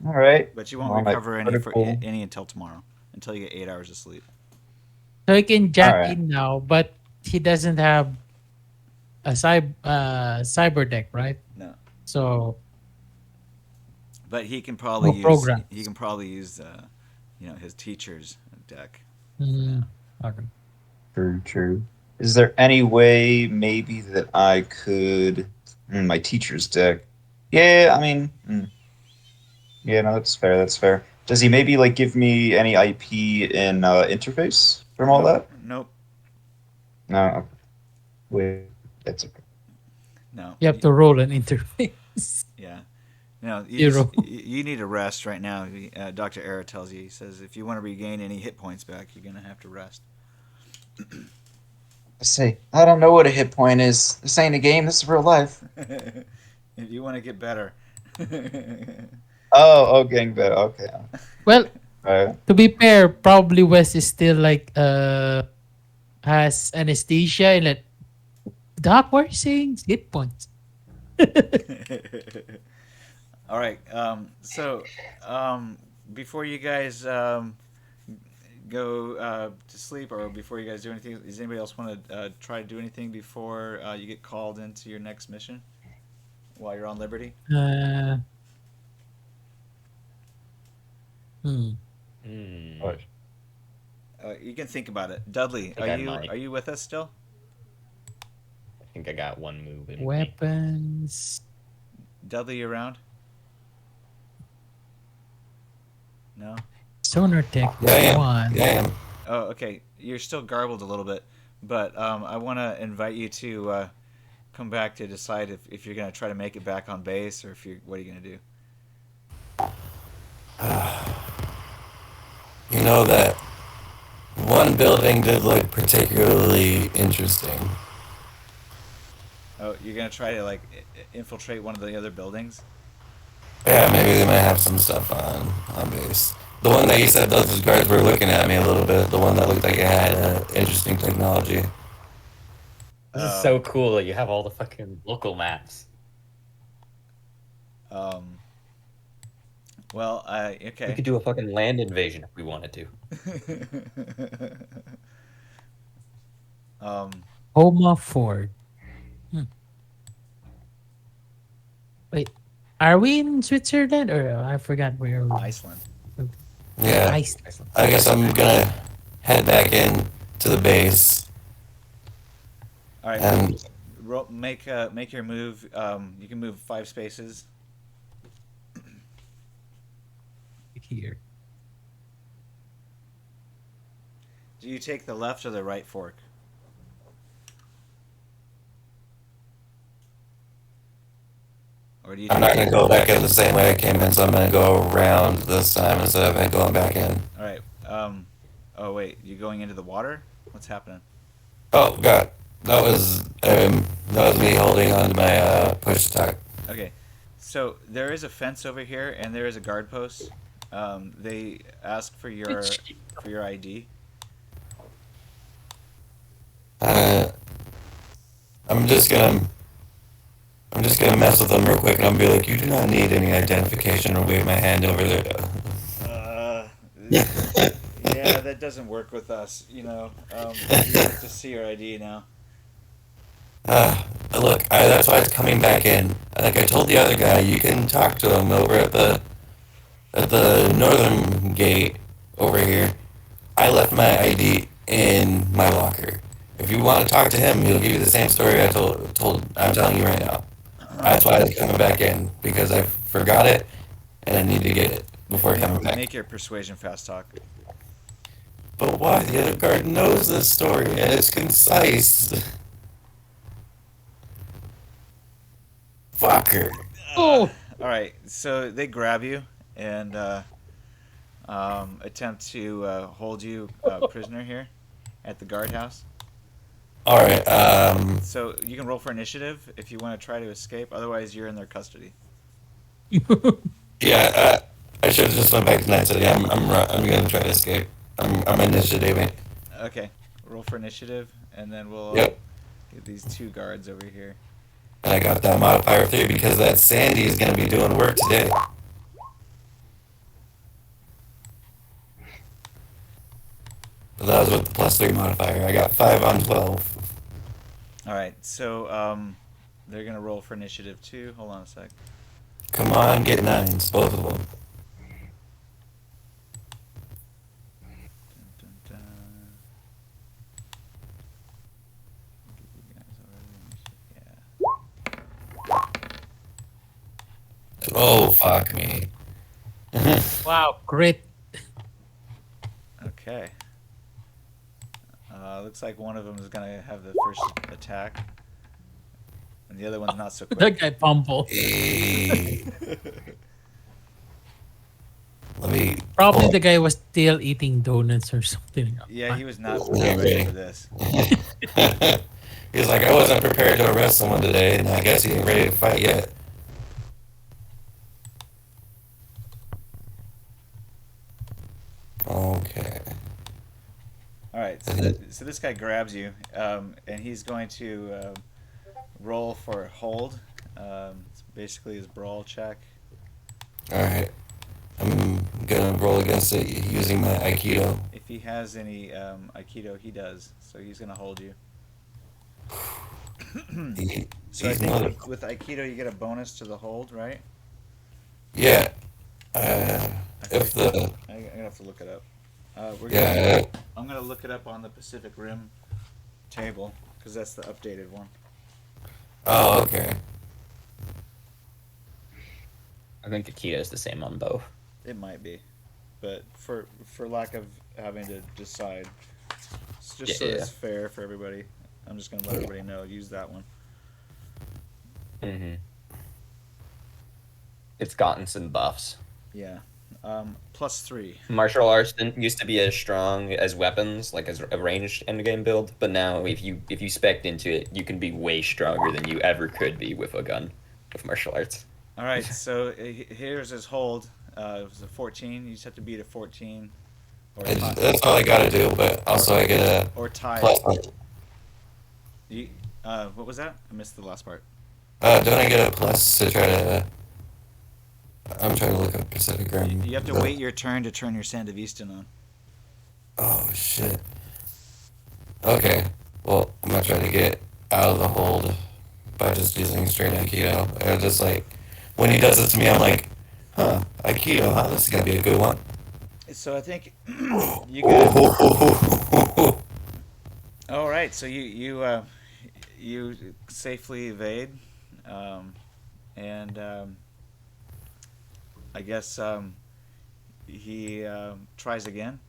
all right. But you won't Well, my recover critical- any until tomorrow, until you get 8 hours of sleep. So he can jack Alright. in now, but he doesn't have a cyber deck, right? No, So but he can probably More programs. use his teacher's deck. okay. True. Is there any way maybe that I could my teacher's deck? Yeah, I mean, yeah, no, that's fair. Does he maybe like give me any IP in interface from all that? Nope. No. Okay. Wait, that's okay. No. You have to roll an interface. Yeah. No, Zero. you need a rest right now. Dr. Era tells you. He says if you want to regain any hit points back, you're going to have to rest. I say, I don't know what a hit point is. This ain't a game. This is real life. If you want to get better. Oh, getting better. Okay. Well, All right. to be fair, probably Wes is still like has anesthesia and like, Doc, what are you saying? Hit points. All right. So before you guys go to sleep, or before you guys do anything, does anybody else want to try to do anything before you get called into your next mission while you're on Liberty? What? You can think about it. Dudley, think I might. are you with us still? I think I got one move in me. Weapons. Dudley, you around? No. Sonar Tech Yeah, I am. 1. Yeah, I am. Oh, okay. You're still garbled a little bit, but I want to invite you to come back to decide if you're going to try to make it back on base, or what are you going to do? You know that one building did look particularly interesting. Oh, you're going to try to infiltrate one of the other buildings? Yeah, maybe they might have some stuff on base. The one that you said those guards were looking at me a little bit. The one that looked like it had interesting technology. This is so cool that you have all the fucking local maps. Well, We okay. could do a fucking land invasion if we wanted to. Homa Ford. Wait, are we in Switzerland or I forgot where we are? Iceland. Yeah, Iceland. I guess I'm gonna head back in to the base. All right. And Make your move. You can move 5 spaces. Here. Do you take the left or the right fork? Or do you I'm not gonna go back in the same way I came in, so I'm gonna go around this time instead of going back in. All right. Oh wait, you going into the water? What's happening? Oh god, that was me holding on to my push start. Okay. So there is a fence over here, and there is a guard post. They ask for your ID. I'm just gonna mess with them real quick, and I'll be like, "You do not need any identification," or wave my hand over there. Yeah, that doesn't work with us. You have to see your ID now. Look, that's why it's coming back in. Like I told the other guy, you can talk to him over at the northern gate over here. I left my ID in my locker. If you want to talk to him, he'll give you the same story I'm telling you right now. That's why it's coming back in, because I forgot it and I need to get it before coming back. Make your persuasion fast talk. But why? The other guard knows this story and it's concise. Fucker. Oh, All right, so they grab you and attempt to hold you prisoner here at the guardhouse. Alright, So you can roll for initiative if you want to try to escape. Otherwise, you're in their custody. yeah, I should have just went back to Night City. I'm gonna try to escape. I'm initiating. Okay, roll for initiative, and then we'll Yep. get these two guards over here. And I got that modifier 3 because that Sandy is gonna be doing work today. But that was with the +3 modifier. I got 5 on 12. All right, so they're gonna roll for initiative too. Hold on a sec. Come on, get 9s, both of them. Dun, dun, dun. Give you guys already initiative. Yeah. Oh, fuck me. wow, great. Okay. Looks like one of them is gonna have the first attack, and the other one's not so That quick. guy Pumble. Hey. Let me. Probably oh, the guy was still eating donuts or something. Yeah, he was not Yeah, ready right. for this. He was like, I wasn't prepared to arrest someone today, and I guess he ain't ready to fight yet. Okay. All right, so, so this guy grabs you, and he's going to roll for hold. It's basically his brawl check. Alright. I'm gonna roll against it using my Aikido. If he has any Aikido, he does. So he's gonna hold you. So I He's think mother- with Aikido you get a bonus to the hold, right? Yeah. If the. I'm gonna have to look it up. Yeah. I'm gonna look it up on the Pacific Rim table because that's the updated one. Oh, okay. I think Akita is the same on both. It might be, but for lack of having to decide, just so it's fair for everybody, I'm just gonna let everybody know. Use that one. Mm-hmm. It's gotten some buffs. Yeah. +3. Martial arts didn't used to be as strong as weapons, like as a ranged endgame build, but now if you spec'd into it, you can be way stronger than you ever could be with a gun with martial arts. All right, so here's his hold. It was a 14. You just have to beat a 14. Or That's all I gotta do, but also I get a or tie. plus. You, what was that? I missed the last part. Don't I get a plus to try to? I'm trying to look up Pacific Rim. You have to wait your turn to turn your Sandevistan on. Oh shit. Okay. Well, I'm gonna try to get out of the hold by just using straight Aikido. And just like when he does it to me, I'm like, huh, Aikido, huh? This is gonna be a good one. So I think you can. All right, so you safely evade, and I guess he tries again.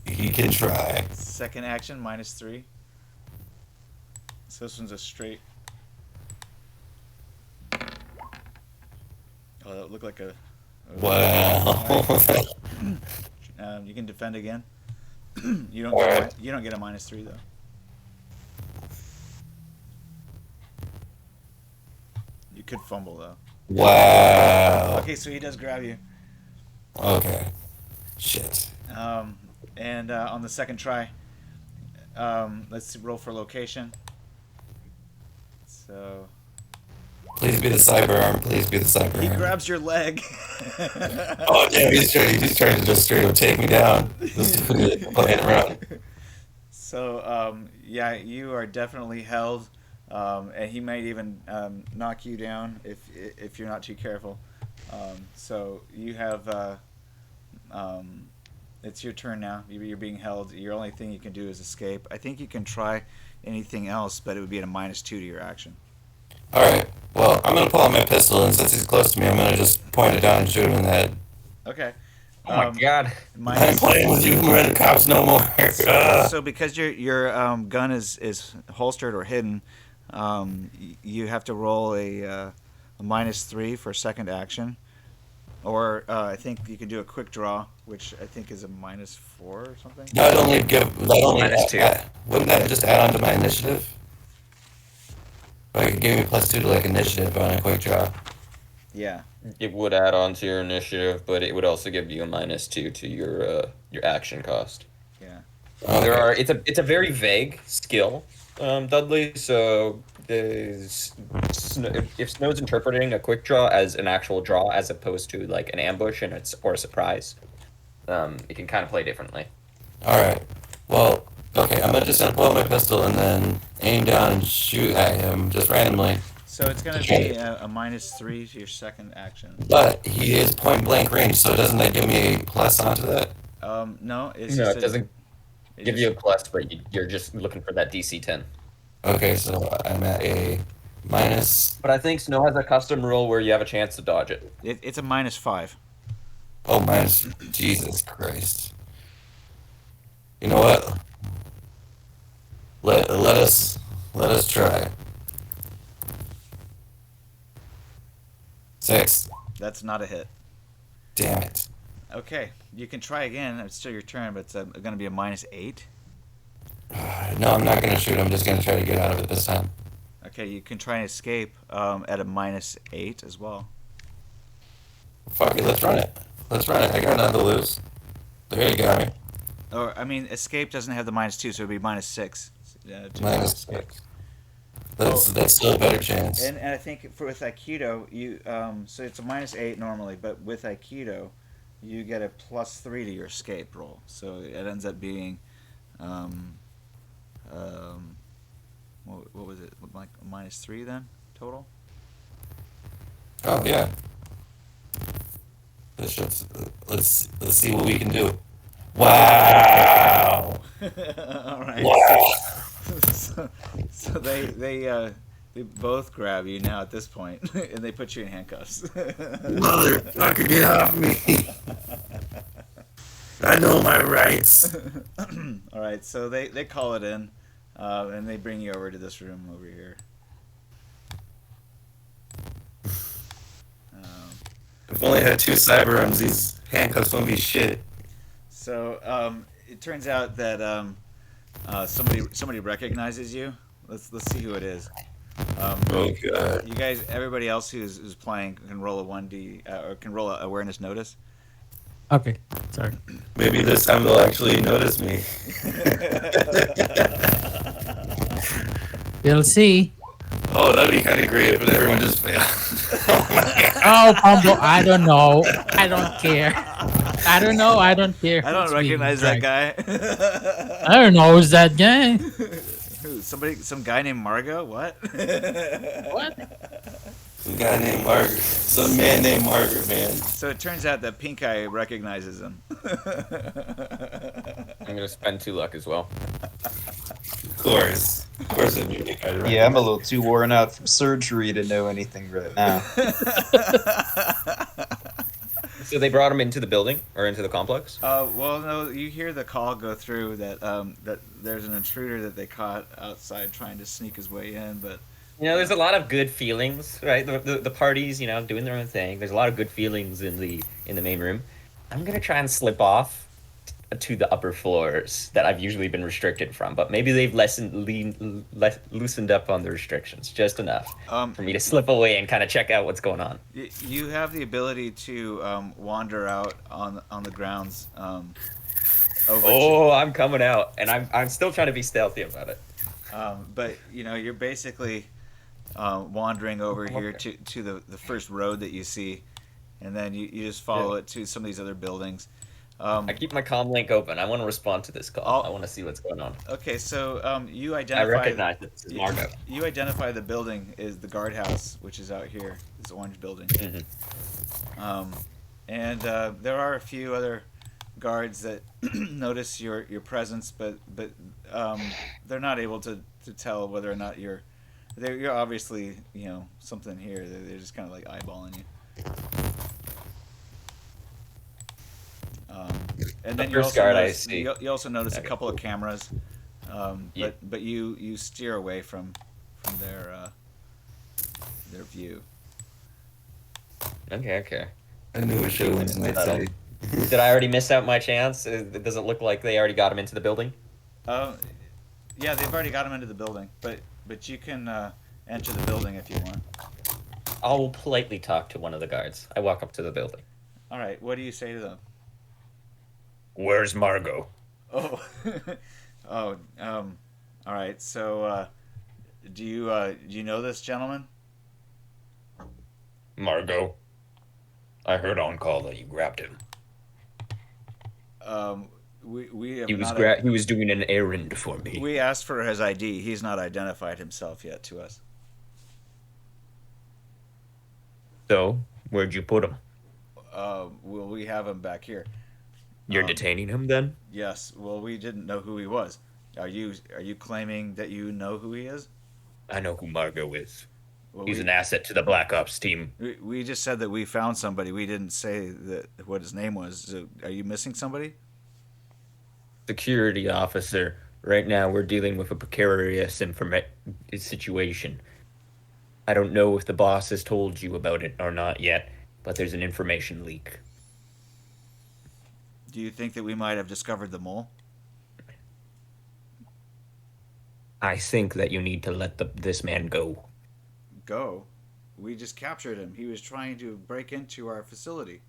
He can try. Second action -3. So this one's a straight. Oh, that looked like a. Wow. You can defend again. you don't get a -3 though. You could fumble though. Wow. Okay, so he does grab you. Okay. Shit. And on the second try, let's roll for location. So Please be the cyber arm. Please be the cyber he arm. grabs your leg. Oh damn! He's trying to just straight up take me down. Just playing around. So yeah, you are definitely held, and he might even knock you down if you're not too careful. So you have it's your turn now. You're being held. Your only thing you can do is escape. I think you can try anything else, but it would be at a -2 to your action. All right. Well, I'm gonna pull out my pistol, and since he's close to me, I'm gonna just point it down and shoot him in the head. Okay. Oh my god. I'm minus. playing with you, we're the cops no more. So because your gun is holstered or hidden, you have to roll a -3 for second action, or I think you can do a quick draw, which I think is a -4 or something. That only -2. Wouldn't that just add on to my initiative? Or you could give me +2 to like initiative on a quick draw. Yeah. It would add on to your initiative, but it would also give you a -2 to your action cost. Yeah. Okay. It's a very vague skill, Dudley. So if Snow's interpreting a quick draw as an actual draw as opposed to like an ambush or a surprise, it can kind of play differently. All right. Well, okay. I'm just gonna pull out my pistol and then aim down and shoot at him just randomly. So it's gonna be a -3 to your second action. But he is point blank range, so doesn't that give me a plus onto that? No, it's No, just it doesn't it give just- you a plus, but you're just looking for that DC 10. Okay, so I'm at a minus. But I think Snow has a custom rule where you have a chance to dodge it. It's a -5. Oh, minus. Jesus Christ. You know what? Let us try. 6. That's not a hit. Damn it. Okay, you can try again. It's still your turn, but it's going to be a -8. No, I'm not gonna shoot. I'm just gonna try to get out of it this time. Okay, you can try and escape at a -8 as well. Fuck it. Let's run it. Let's run it. I got nothing to lose. There you go. Or I mean, escape doesn't have the -2, so it'd be -6. To Minus escape. 6. That's still a better chance. And I think with Aikido, you so it's a -8 normally, but with Aikido, you get a +3 to your escape roll. So it ends up being, what was it? Like a -3 then total. Oh yeah. Let's see what we can do. Wow. All right. Wow. So they both grab you now at this point, and they put you in handcuffs. Motherfucker, get off me. I know my rights. All right, so they call it in, and they bring you over to this room over here. If only I had 2 cyber arms, these handcuffs won't be shit. So it turns out that somebody recognizes you. Let's see who it is. Oh god. You guys, everybody else who's playing can roll a 1d or can roll a awareness notice. Okay, sorry. Maybe this time they'll actually notice me. We'll see. Oh, that'd be kind of great if everyone just failed. Oh, Pumbo, I don't know. I don't care. I don't know. I don't care. I don't who's being recognize that dragged. guy. I don't know who's that guy. Who? Some guy named Margot? What? What? Some guy named Margaret. Some man named Margaret, man. So it turns out that PinkEye recognizes him. I'm gonna spend 2 luck as well. Of course. Of course it'd be right. Yeah, I'm a little too worn out from surgery to know anything right now. So they brought him into the building or into the complex. Well, no, you hear the call go through that that there's an intruder that they caught outside trying to sneak his way in, but You know, there's a lot of good feelings, right? The parties, you know, doing their own thing. There's a lot of good feelings in the main room. I'm gonna try and slip off to the upper floors that I've usually been restricted from, but maybe they've loosened up on the restrictions just enough for me to slip away and kind of check out what's going on. you have the ability to wander out on the grounds. Over Oh, I'm coming out, and I'm still trying to be stealthy about it. but you know, you're basically wandering over here to the first road that you see, and then you just follow it to some of these other buildings. I keep my comm link open. I want to respond to this call. I want to see what's going on. Okay, so you I identify. recognize it. This is Margo. You identify the building is the guardhouse, which is out here. This orange building. Mm-hmm. And there are a few other guards that notice your presence, but they're not able to tell whether or not you're obviously, you know, something here. They're just kind of like eyeballing you. And then First guard, I notice, see. you also notice a Okay. couple of cameras, Yeah. but you steer away from their view. Okay. I knew it should have went in that Settle. side. Did I already miss out my chance? Does it look like they already got him into the building? Yeah, they've already got him into the building, but you can enter the building if you want. I'll politely talk to one of the guards. I walk up to the building. All right, what do you say to them? Where's Margot? Oh, oh, all right. So, do you know this gentleman? Margot? I heard on call that you grabbed him. We have He was not. he was doing an errand for me. We asked for his ID. He's not identified himself yet to us. So, where'd you put him? Well, we have him back here. You're detaining him then? Yes. Well, we didn't know who he was. Are you claiming that you know who he is? I know who Margot is. Well, He's an asset to the Black Ops team. we just said that we found somebody. We didn't say that what his name was. So are you missing somebody? Security officer. Right now, we're dealing with a precarious situation. I don't know if the boss has told you about it or not yet, but there's an information leak. Do you think that we might have discovered the mole? I think that you need to let this man go. Go. We just captured him. He was trying to break into our facility.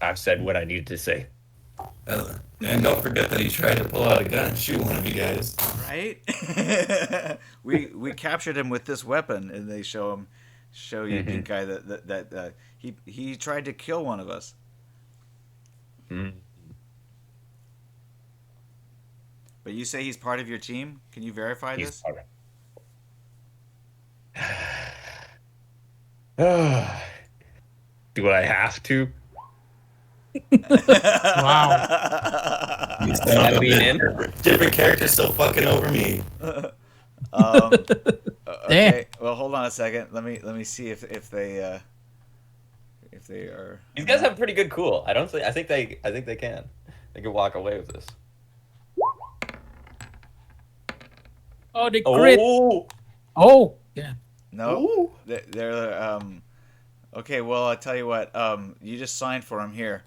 I've said what I needed to say. And don't forget that he tried to pull out a gun and shoot one of you guys. Right? we captured him with this weapon, and they show you PinkEye that he tried to kill one of us. Mm. But you say he's part of your team? Can you verify He's this? part Do I have to? Wow. You That being in? Different character still fucking over me. Okay. Well, hold on a second. Let me see if they are. These guys have pretty good cool. I think they can. They can walk away with this. Oh, the crit. Oh, Oh, yeah. No. They're Okay. Well, I'll tell you what. You just signed for him here.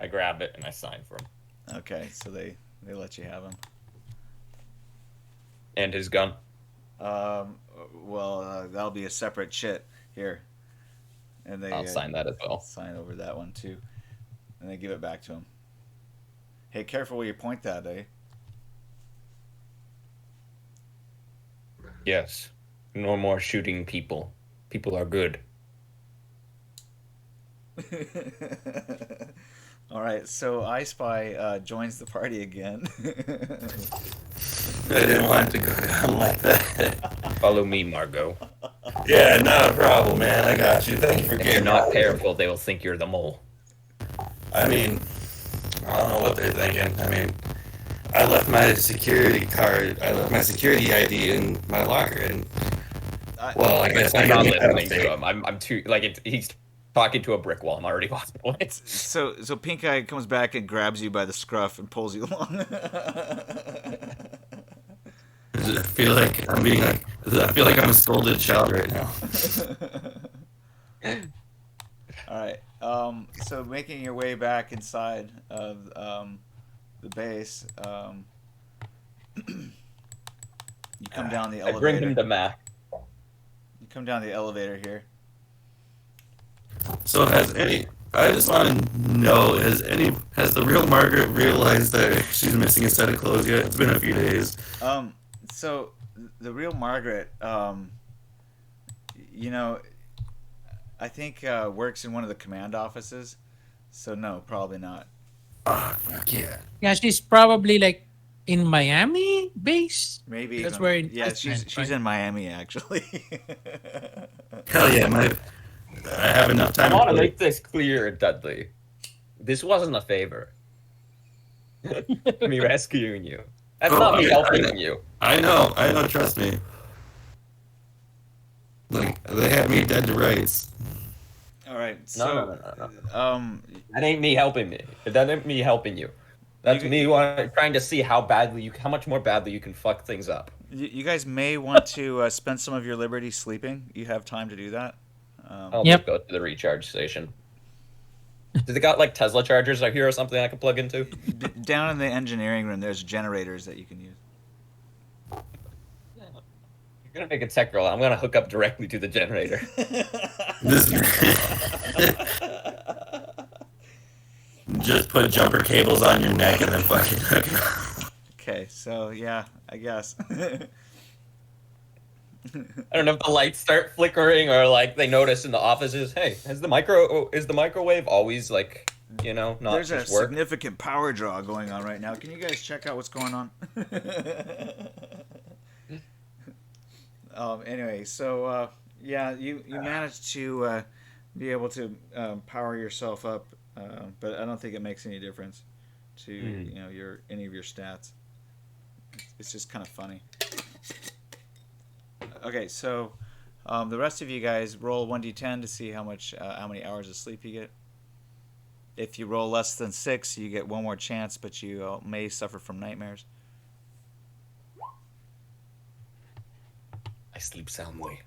I grab it and I sign for him. Okay. So they let you have him. And his gun. Well, that'll be a separate chit here, and they I'll sign that as well. sign over that one too, and they give it back to him. Hey, careful where you point that, eh? Yes. No more shooting people. People are good. All right, so EyeSpy joins the party again. I didn't want it to go down like that. Follow me, Margot. Yeah, not a problem, man. I got you. Thank you for If you're getting not careful, they will think you're the mole. I mean, I don't know what they're thinking. I mean, I left my security security ID in my locker, and well, I guess I'm I not can make that listening mistake. to him. I'm too he's talking to a brick wall. I'm already lost points. so PinkEye comes back and grabs you by the scruff and pulls you along. I feel like I'm a scolded child right now. All right. So making your way back inside of the base, you come down the I bring elevator. him to Mac. You come down the elevator here. So I just want to know, has the real Margaret realized that she's missing a set of clothes yet? It's been a few days. So the real Margaret, I think works in one of the command offices. So no, probably not. Oh, fuck yeah. Yeah, she's probably like in Miami base. Maybe That's even- where in yeah, Iceland, she's right? in Miami actually. Hell yeah, I have enough I time want to play. make this clear, Dudley. This wasn't a favor. Me rescuing you. That's Oh, not me I- helping you. I know, trust me. Like, they have me dead to rights. All right. No, So, no. um, That ain't me helping me. That ain't me helping you. That's me trying to see how much more badly you can fuck things up. you guys may want to spend some of your liberty sleeping. You have time to do that. I'll Yep. just go to the recharge station. Do they got like Tesla chargers out here or something I can plug into? Down in the engineering room, there's generators that you can use. You're gonna make a tech roll. I'm gonna hook up directly to the generator. Just put jumper cables on your neck and then fucking hook it up. Okay, so yeah, I guess. I don't know if the lights start flickering or like they notice in the offices. Hey, is the microwave always like not There's a just work? significant power draw going on right now. Can you guys check out what's going on? Anyway, so yeah, you managed to be able to power yourself up, but I don't think it makes any difference to any of your stats. It's just kind of funny. Okay, so the rest of you guys roll 1d10 to see how many hours of sleep you get. If you roll less than 6, you get one more chance, but you may suffer from nightmares. I sleep soundly.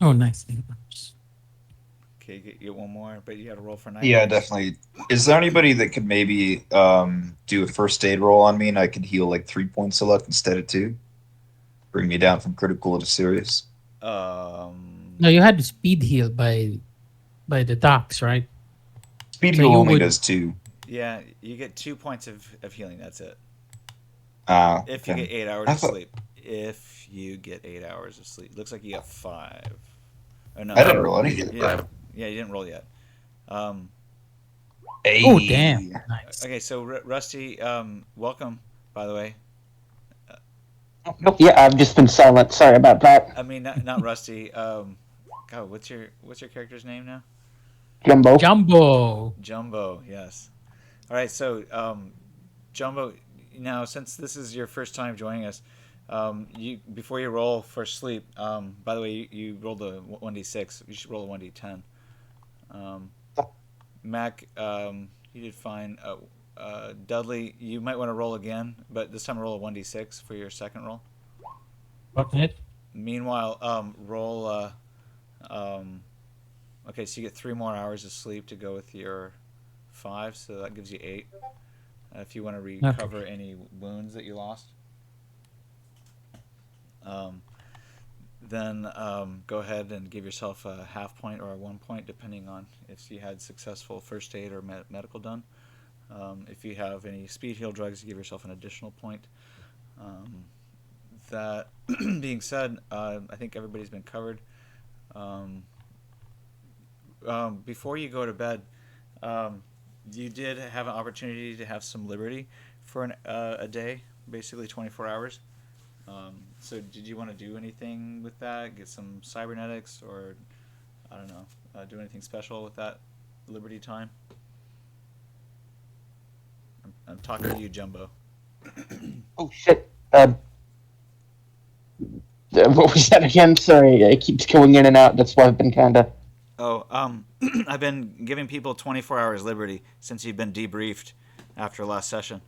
Oh, nice. Okay, get one more, but you got to roll for nightmares. Yeah, definitely. Is there anybody that could maybe do a first aid roll on me and I could heal like 3 points of luck instead of 2? Bring me down from critical to serious. No, you had to speed heal by the docks, right? Speed So heal you only would- does 2. Yeah, you get 2 points of healing. That's it. If you Okay. get 8 hours I of thought- sleep. If you get 8 hours of sleep. Looks like you got 5. Oh, no. I didn't roll any. Yeah, yeah, you didn't roll yet. Hey. Oh, damn. Nice. Okay, so Rusty, welcome, by the way. Oh, yeah, I've just been silent. Sorry about that. I mean, not Rusty. God, what's your character's name now? Jumbo. Jumbo. Jumbo. Yes. All right. So, Jumbo. Now, since this is your first time joining us, you before you roll for sleep. By the way, you rolled a 1d6. You should roll a 1d10. Mac, you did fine. Dudley, you might want to roll again, but this time roll a 1d6 for your second roll. Okay. Meanwhile, roll. Okay, so you get 3 more hours of sleep to go with your 5, so that gives you 8. If you want to recover any wounds that you lost, then go ahead and give yourself a half point or a 1 point, depending on if you had successful first aid or medical done. If you have any speed heal drugs, you give yourself an additional point. That being said, I think everybody's been covered. Before you go to bed, you did have an opportunity to have some liberty for a day, basically 24 hours. So did you want to do anything with that? Get some cybernetics, or I don't know, do anything special with that liberty time? I'm talking to you, Jumbo. Oh, shit. What was that again? Sorry, it keeps going in and out. That's why I've been kind of... Oh, I've been giving people 24 hours liberty since you've been debriefed after last session.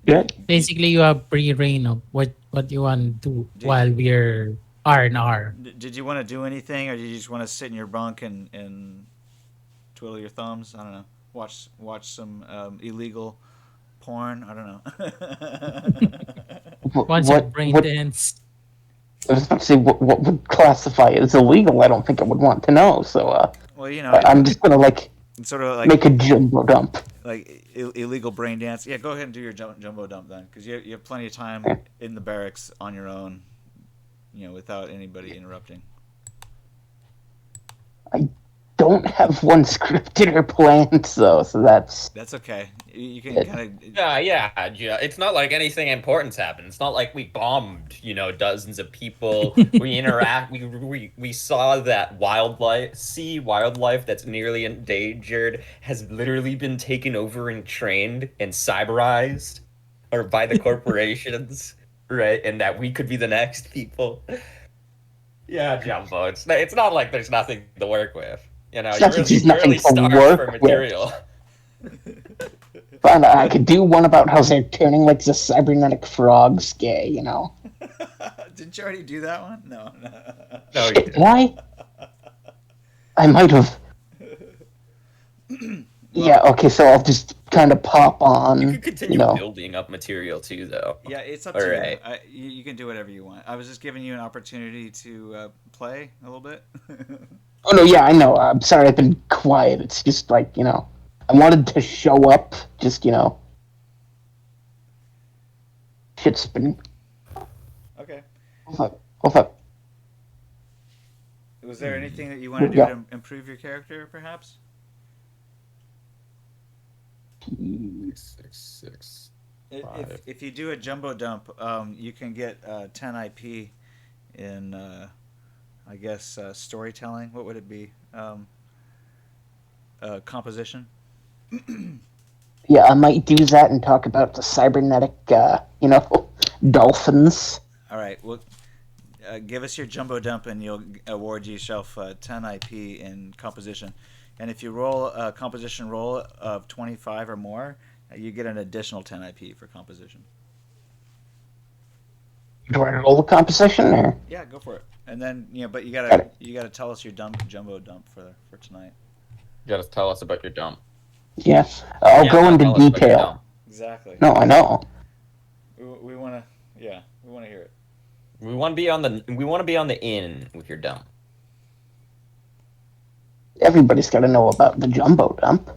Yeah. Basically, you have free reign of what you want to do while we're R&R. Did you want to do anything, or did you just want to sit in your bunk and twiddle your thumbs? I don't know. Watch some illegal porn. I don't know. Once your brain dance. I was about to say, what would classify as illegal? I don't think I would want to know. So, well, you know, I'm just gonna it's sort of like make a jumbo dump. Like illegal brain dance. Yeah, go ahead and do your jumbo dump then, because you have plenty of time in the barracks on your own, without anybody interrupting. I don't have one scripted or planned, so that's okay. You can kind of Yeah. It's not like anything important's happened. It's not like we bombed, dozens of people. We interact. We saw that wildlife that's nearly endangered has literally been taken over and trained and cyberized, or by the corporations. right? And that we could be the next people. Yeah, Jumbo. It's not like there's nothing to work with. You know, It's you're not that really there's you're nothing really to starved work for with. material. But I could do one about how they're turning like the cybernetic frogs gay, you know. Didn't you already do that one? No. No, you Shit, didn't. did I might have. Yeah, okay, so I'll just kind of pop on. You could continue know. building up material too, though. Yeah, it's up All to right. you. You can do whatever you want. I was just giving you an opportunity to play a little bit. Oh no, yeah, I know. I'm sorry, I've been quiet. It's just like, you know, I wanted to show up. Just, you know, shit's been. Okay. Hold up. Was there anything that you want to do to improve your character, perhaps? 6. If you do a jumbo dump, you can get 10 IP in, I guess, storytelling. What would it be? Composition. Yeah, I might do that and talk about the cybernetic, you know, dolphins. All right. Well, give us your jumbo dump, and you'll award yourself 10 IP in composition. And if you roll a composition roll of 25 or more, you get an additional 10 IP for composition. Do I roll the composition or? Yeah, go for it. And then but you gotta tell us your jumbo dump for tonight. You gotta tell us about your dump. Yeah, I'll go into tell us about your detail. dump. Exactly. No, I know. We wanna hear it. We want to be on the in with your dump. Everybody's got to know about the jumbo dump.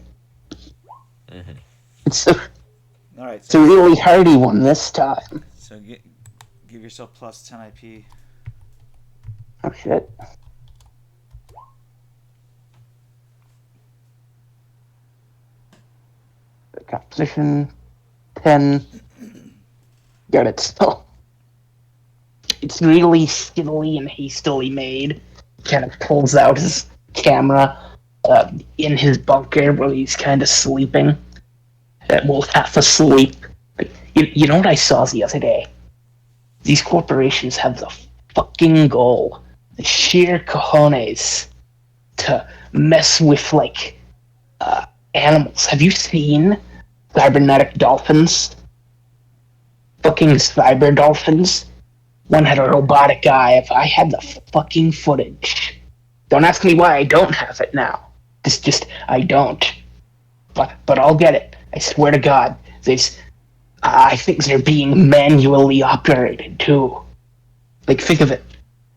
Mm-hmm. It's All right. it's a really hardy one this time. So give yourself plus 10 IP. Oh shit. The composition 10. Got it still. It's really skittily and hastily made. Kind of pulls out his camera in his bunker while he's kind of sleeping. Well, half asleep. You know what I saw the other day? These corporations have the fucking goal, the sheer cojones, to mess with, like, animals. Have you seen cybernetic dolphins? Fucking cyber dolphins? One had a robotic eye. If I had the fucking footage. Don't ask me why I don't have it now. Just I don't. But I'll get it. I swear to God. I think they're being manually operated too. Like, think of it.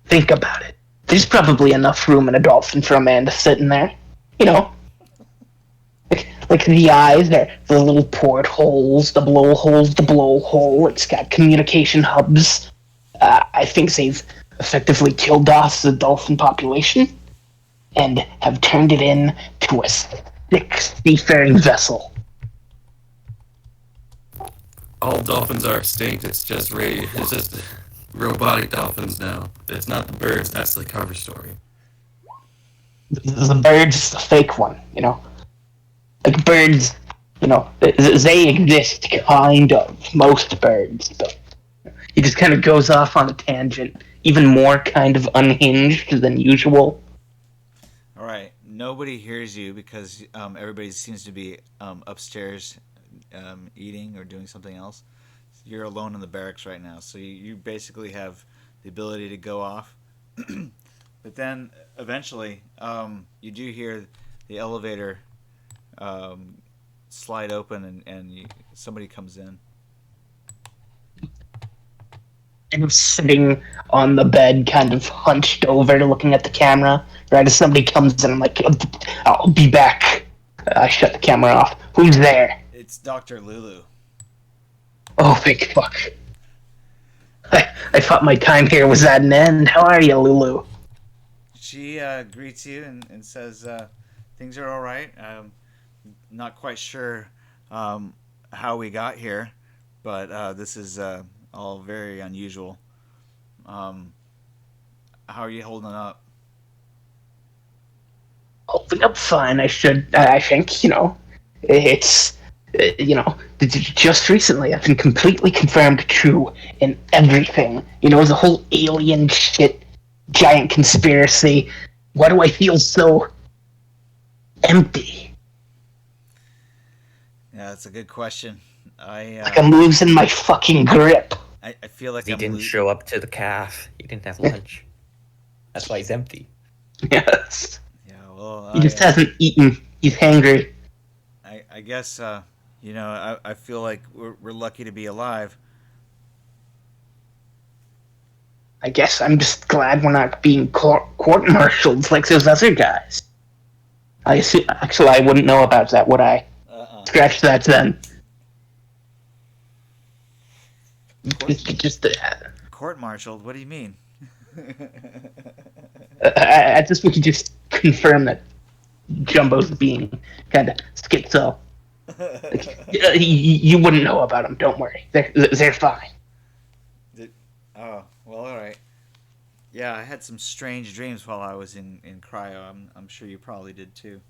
Think about it. There's probably enough room in a dolphin for a man to sit in there. You know? Like the eyes, they're the little portholes, the blowholes, the blowhole. It's got communication hubs. I think they've effectively killed off the dolphin population and have turned it into a sick seafaring vessel. All dolphins are extinct. It's just robotic dolphins now. It's not the birds. That's the cover story. The bird's the fake one, you know? Like, birds, you know, they exist, kind of. Most birds, but he just kind of goes off on a tangent, even more kind of unhinged than usual. All right. Nobody hears you because everybody seems to be upstairs eating or doing something else. You're alone in the barracks right now, so you basically have the ability to go off. But then eventually you do hear the elevator slide open and somebody comes in. I'm sitting on the bed, kind of hunched over, looking at the camera. Right as somebody comes in, I'm like, I'll be back. I shut the camera off. Who's there? It's Dr. Lulu. Oh, thank fuck. I thought my time here was at an end. How are you, Lulu? She greets you and says things are all right. Not quite sure how we got here, but this is all very unusual. How are you holding up? Holding up fine. I think, you know, it's Just recently I've been completely confirmed true in everything. The whole alien shit, giant conspiracy. Why do I feel so empty? Yeah, that's a good question. Like I'm losing my fucking grip. I feel like He I'm didn't show up to the calf. He didn't have lunch. That's why he's empty. Yes. Yeah, well, He just hasn't eaten. He's hangry. I guess I feel like we're lucky to be alive. I guess I'm just glad we're not being court-martialed like those other guys. Actually, I wouldn't know about that, would I? Scratch that then. Just Court-martialed? What do you mean? at this we can just confirm that Jumbo's being kind of schizo. You wouldn't know about them. Don't worry. They're fine. Oh, well, all right. Yeah, I had some strange dreams while I was in cryo. I'm sure you probably did too.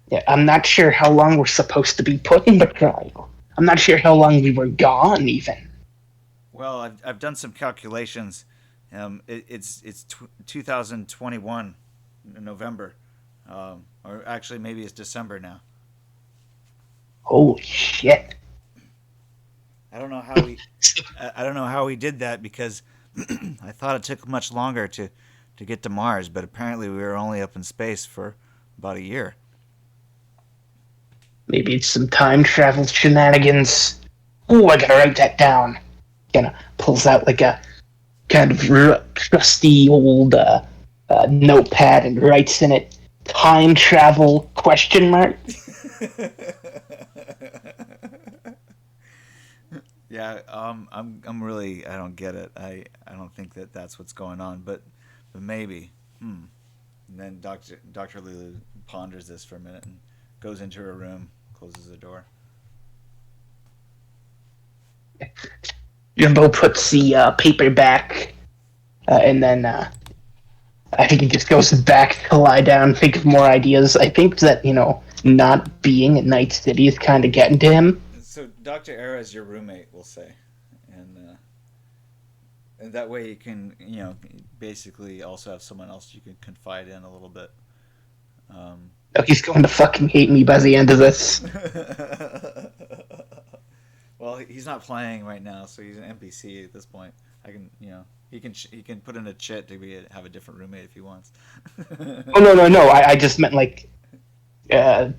Yeah, I'm not sure how long we're supposed to be put in the cryo. I'm not sure how long we were gone even. Well, I've done some calculations. It's 2021 November, or actually maybe it's December now. Holy shit! I don't know how we did that because I thought it took much longer to get to Mars, but apparently we were only up in space for about a year. Maybe it's some time travel shenanigans. Oh, I gotta write that down. Kind of pulls out like a kind of trusty old notepad and writes in it time travel question mark. Yeah, I'm really, I don't get it. I don't think that's what's going on, but maybe. And then Dr. Lulu ponders this for a minute and goes into her room, closes the door. Jumbo puts the paper back, and then I think he just goes back to lie down, think of more ideas. I think that, not being at Night City is kind of getting to him. So Dr. Era is your roommate, we'll say. And that way you can, basically also have someone else you can confide in a little bit. He's going to fucking hate me by the end of this. Well, he's not playing right now, so he's an NPC at this point. I can, he can put in a chit to have a different roommate if he wants. Oh no! I just meant like, Era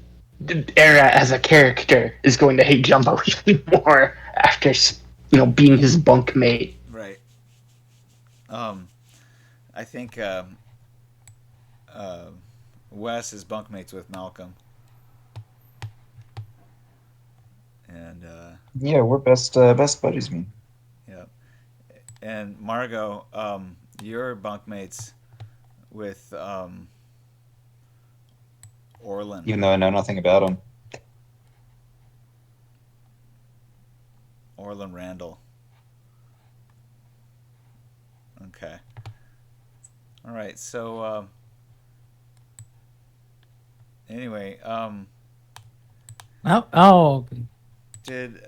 as a character is going to hate Jumbo even more after being his bunkmate. Right. I think Wes is bunkmates with Malcolm. And Yeah, we're best buddies, man. yeah. And Margot, you're bunkmates with Orlin. Even though I know nothing about him. Orlin Randall. Okay. All right. So anyway, did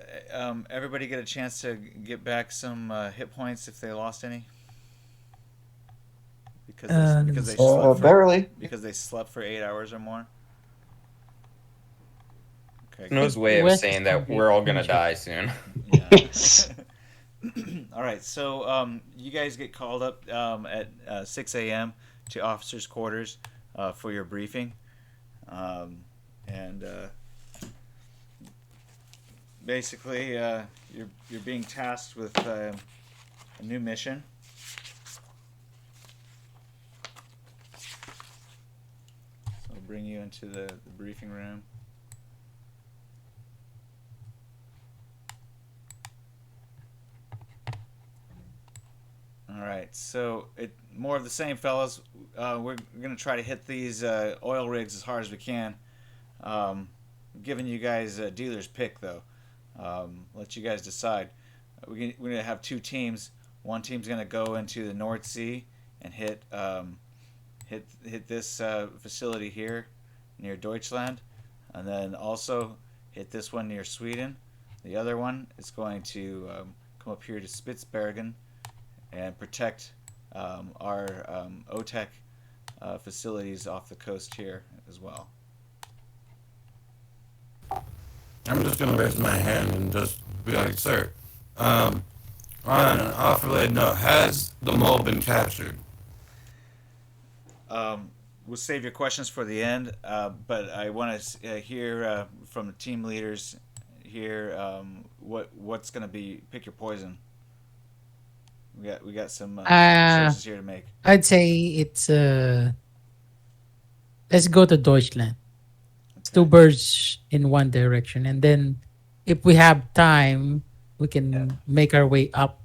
everybody get a chance to get back some hit points if they lost any? Because Barely. they slept for 8 hours or more. Okay. No way of West saying that we're all gonna die soon. Yeah. All right, so you guys get called up at 6 a.m. to officers' quarters for your briefing, and basically you're being tasked with a new mission. So I'll bring you into the briefing room. All right, so more of the same, fellas. We're gonna try to hit these oil rigs as hard as we can. Giving you guys a dealer's pick, though. Let you guys decide. We're gonna have two teams. One team's gonna go into the North Sea and hit this facility here near Deutschland. and then also hit this one near Sweden. The other one is going to come up here to Spitsbergen and protect our OTEC facilities off the coast here as well. I'm just gonna raise my hand and just be like, sir, on an off-related note, has the mole been captured? We'll save your questions for the end, but I want to hear from the team leaders here what's going to be pick your poison. We got some choices here to make. I'd say it's let's go to Deutschland. It's two Okay. birds in one direction, and then if we have time, we can make our way up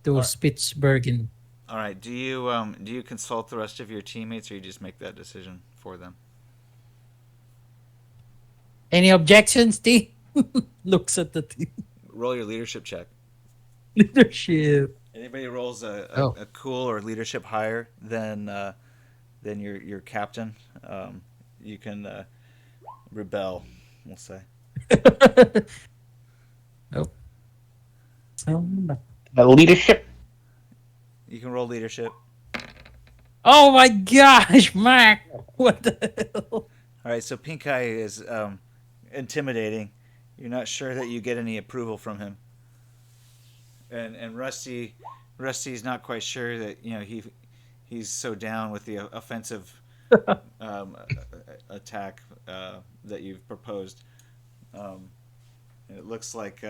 to Alright. Spitsbergen. All right. Do you consult the rest of your teammates, or you just make that decision for them? Any objections, T? Looks at the team. Roll your leadership check. Leadership. Anybody rolls Oh. a cool or leadership higher than your captain, you can rebel. We'll say. Oh. Leadership. You can roll leadership. Oh my gosh, Mac! What the hell? All right. So PinkEye is intimidating. You're not sure that you get any approval from him. And Rusty's not quite sure that he's so down with the offensive attack that you've proposed. It looks like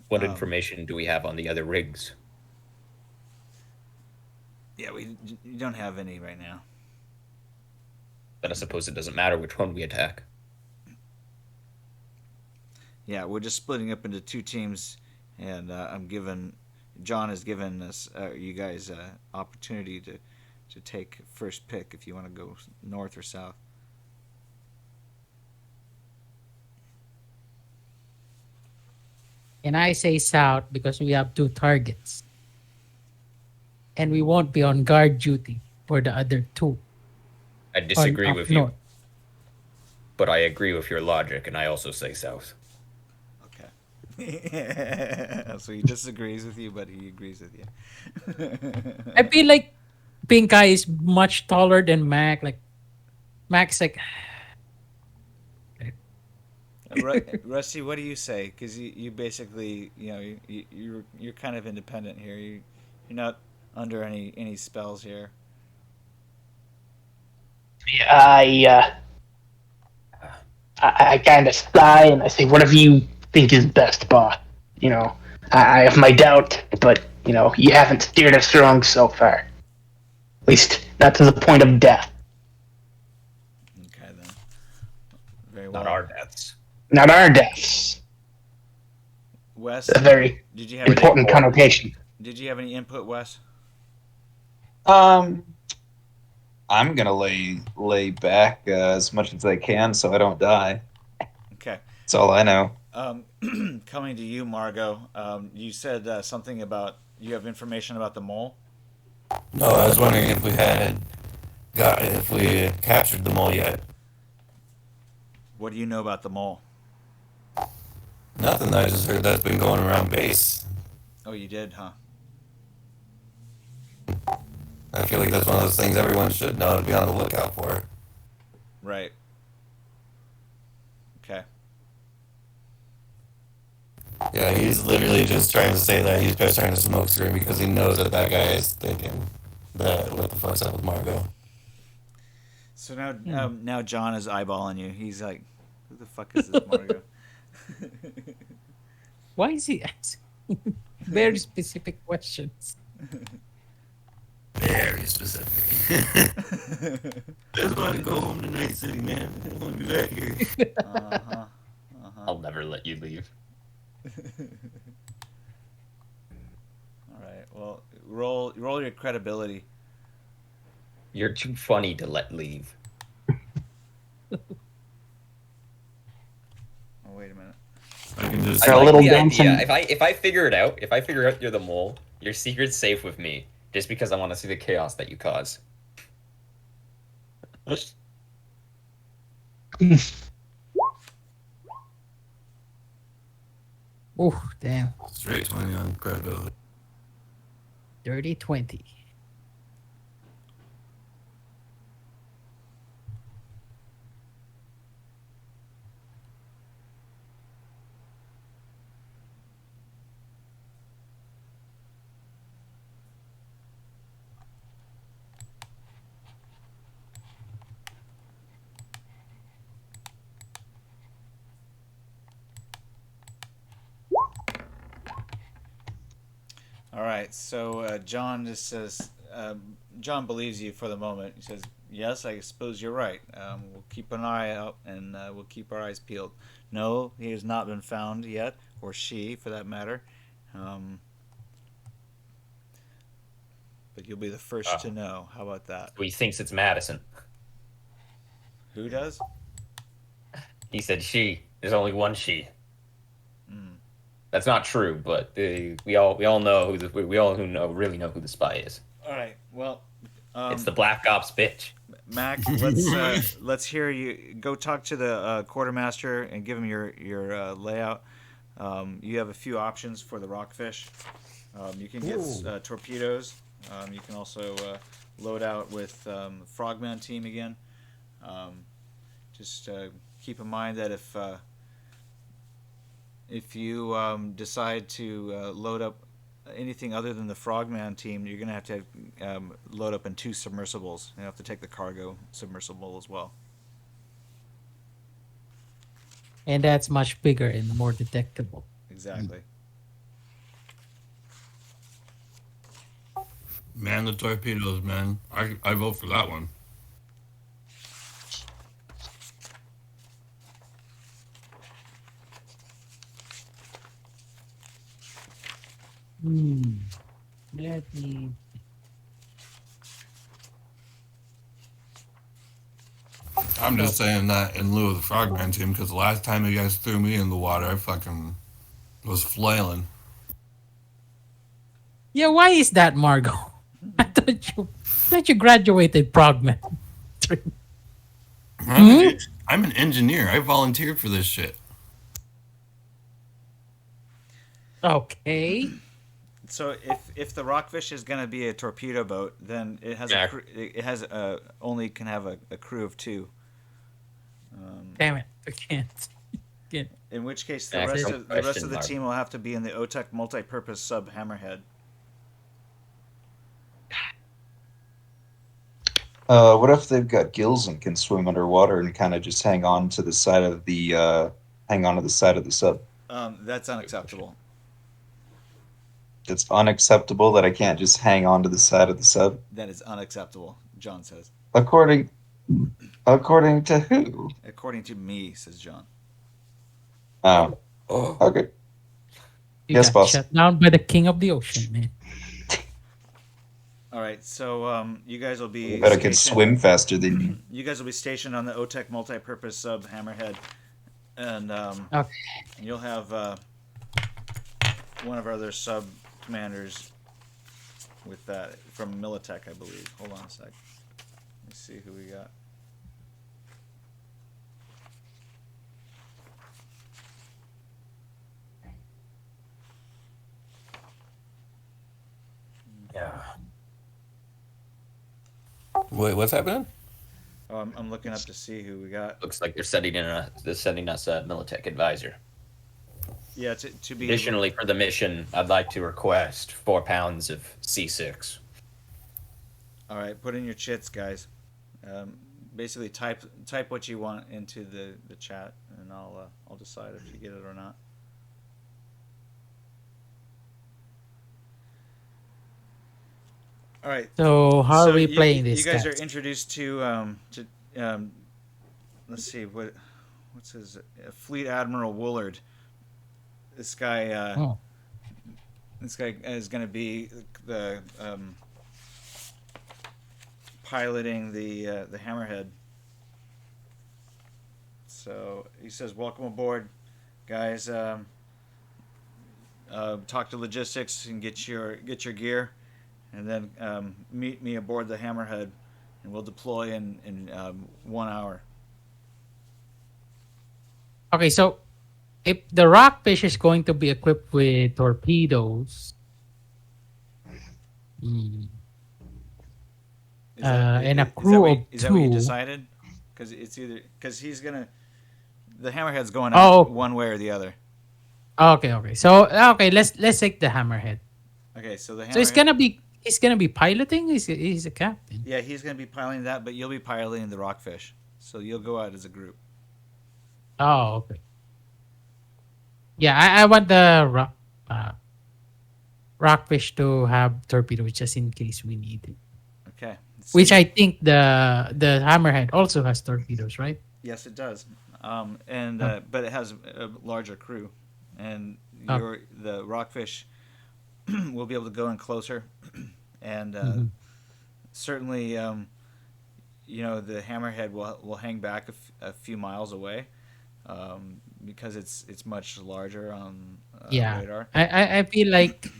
What information do we have on the other rigs? yeah, we don't have any right now. But I suppose it doesn't matter which one we attack. Yeah, we're just splitting up into two teams, and John has given us you guys opportunity to take first pick if you want to go north or south. And I say south because we have two targets. And we won't be on guard duty for the other two. I disagree up with you, north. but I agree with your logic, and I also say south. Okay. So he disagrees with you, but he agrees with you. I feel like PinkEye is much taller than Mac. Like Mac's like Rusty, what do you say? Because you basically, you're kind of independent here. You're not under any spells here. Yeah, I kind of sigh and I say, whatever you think is best, boss. I have my doubt, but you haven't steered us wrong so far. At least not to the point of death. Okay then. Very well. Not our deaths. Not our deaths. Wes, A very did you have important connotation. Did you have any input, Wes? I'm gonna lay back as much as I can so I don't die. Okay. That's all I know. Coming to you, Margot. You said something about you have information about the mole. No, I was wondering if we had captured the mole yet. What do you know about the mole? Nothing. I just heard that's been going around base. Oh, you did, huh? I feel like that's one of those things everyone should know to be on the lookout for. Right. Okay. Yeah, he's literally just trying to say that he's just trying to smoke screen because he knows that that guy is thinking that what the fuck's up with Margot. So now John is eyeballing you. He's like, "Who the fuck is this Margot?" why is he asking very specific questions? Very specific. I just want to go home to Night City, man. I don't want to be back here. I'll never let you leave. All right. Well, roll your credibility. You're too funny to let leave. Oh, wait a minute. I can just. Like a little the dancing- idea. If I figure it out, if I figure out you're the mole, your secret's safe with me. Just because I want to see the chaos that you cause. Oh, damn. Straight 20 on credibility. 30-20. All right, so John just says, John believes you for the moment. He says, yes, I suppose you're right. We'll keep an eye out and we'll keep our eyes peeled. No, he has not been found yet, or she for that matter. But you'll be the first to know. How about that? So he thinks it's Madison. Who does? He said she. There's only one she. That's not true, but we all know who really know who the spy is. All right, well, It's the Black Ops bitch. Mac, let's hear you. Go talk to the quartermaster and give him your layout. You have a few options for the rockfish. You can get torpedoes. You can also load out with Frogman team again. Just keep in mind that if you decide to load up anything other than the Frogman team, you're going to have load up in 2 submersibles. You have to take the cargo submersible as well. And that's much bigger and more detectable. Exactly. Man, the torpedoes, man. I vote for that one. Let me. I'm just saying that in lieu of the Frogman team because the last time you guys threw me in the water, I fucking was flailing. Yeah, why is that, Margot? I thought you graduated Progman. I'm an engineer. I volunteered for this shit. Okay. So if the rockfish is going to be a torpedo boat, then it has only can have a crew of 2. Damn it, I can't. In which case, the Excellent rest of the question, team will have to be in the OTEC multi-purpose sub Hammerhead. What if they've got gills and can swim underwater and kind of just hang on to the side of the sub? That's unacceptable. It's unacceptable that I can't just hang on to the side of the sub. That is unacceptable, John says. According to who? According to me, says John. Oh, okay. You Yes, got boss. shut down by the king of the ocean, man. All right, so you guys will be. I bet I can swim faster than you. You guys will be stationed on the OTEC multi-purpose sub Hammerhead, and Okay. you'll have one of our other sub commanders with that from Militech, I believe. Hold on a sec. Let's see who we got. Yeah. Wait, what's happening? Oh, I'm looking up to see who we got. Looks like they're sending us a Militech advisor. Yeah, to be Additionally, for the mission, I'd like to request 4 pounds of C6. All right, put in your chits, guys. Basically, type what you want into the chat, and I'll decide if you get it or not. All right. So how are we playing this? You guys guys? are introduced to let's see what's his Fleet Admiral Woolard. This guy this guy is going to be the piloting the Hammerhead. So he says, "Welcome aboard, guys. Talk to logistics and get your gear, and then meet me aboard the Hammerhead, and we'll deploy in 1 hour." Okay, so if the rockfish is going to be equipped with torpedoes, mm, Is that and a is that crew what of is that what you two. decided? Because it's either because he's gonna the hammerhead's going out Oh, one way or the other. okay. So okay, let's take the hammerhead. Okay, so the So hammerhead. he's gonna be piloting. He's a captain. Yeah, he's gonna be piloting that, but you'll be piloting the rockfish. So you'll go out as a group. Oh, okay. Yeah, I want the rockfish to have torpedoes just in case we need it. Okay. Which I think the hammerhead also has torpedoes, right? Yes, it does. And Oh. but it has a larger crew, and Oh. the rockfish will be able to go in closer, and Mhm. certainly the hammerhead will hang back a few miles away, because it's much larger on Yeah, radar. I feel like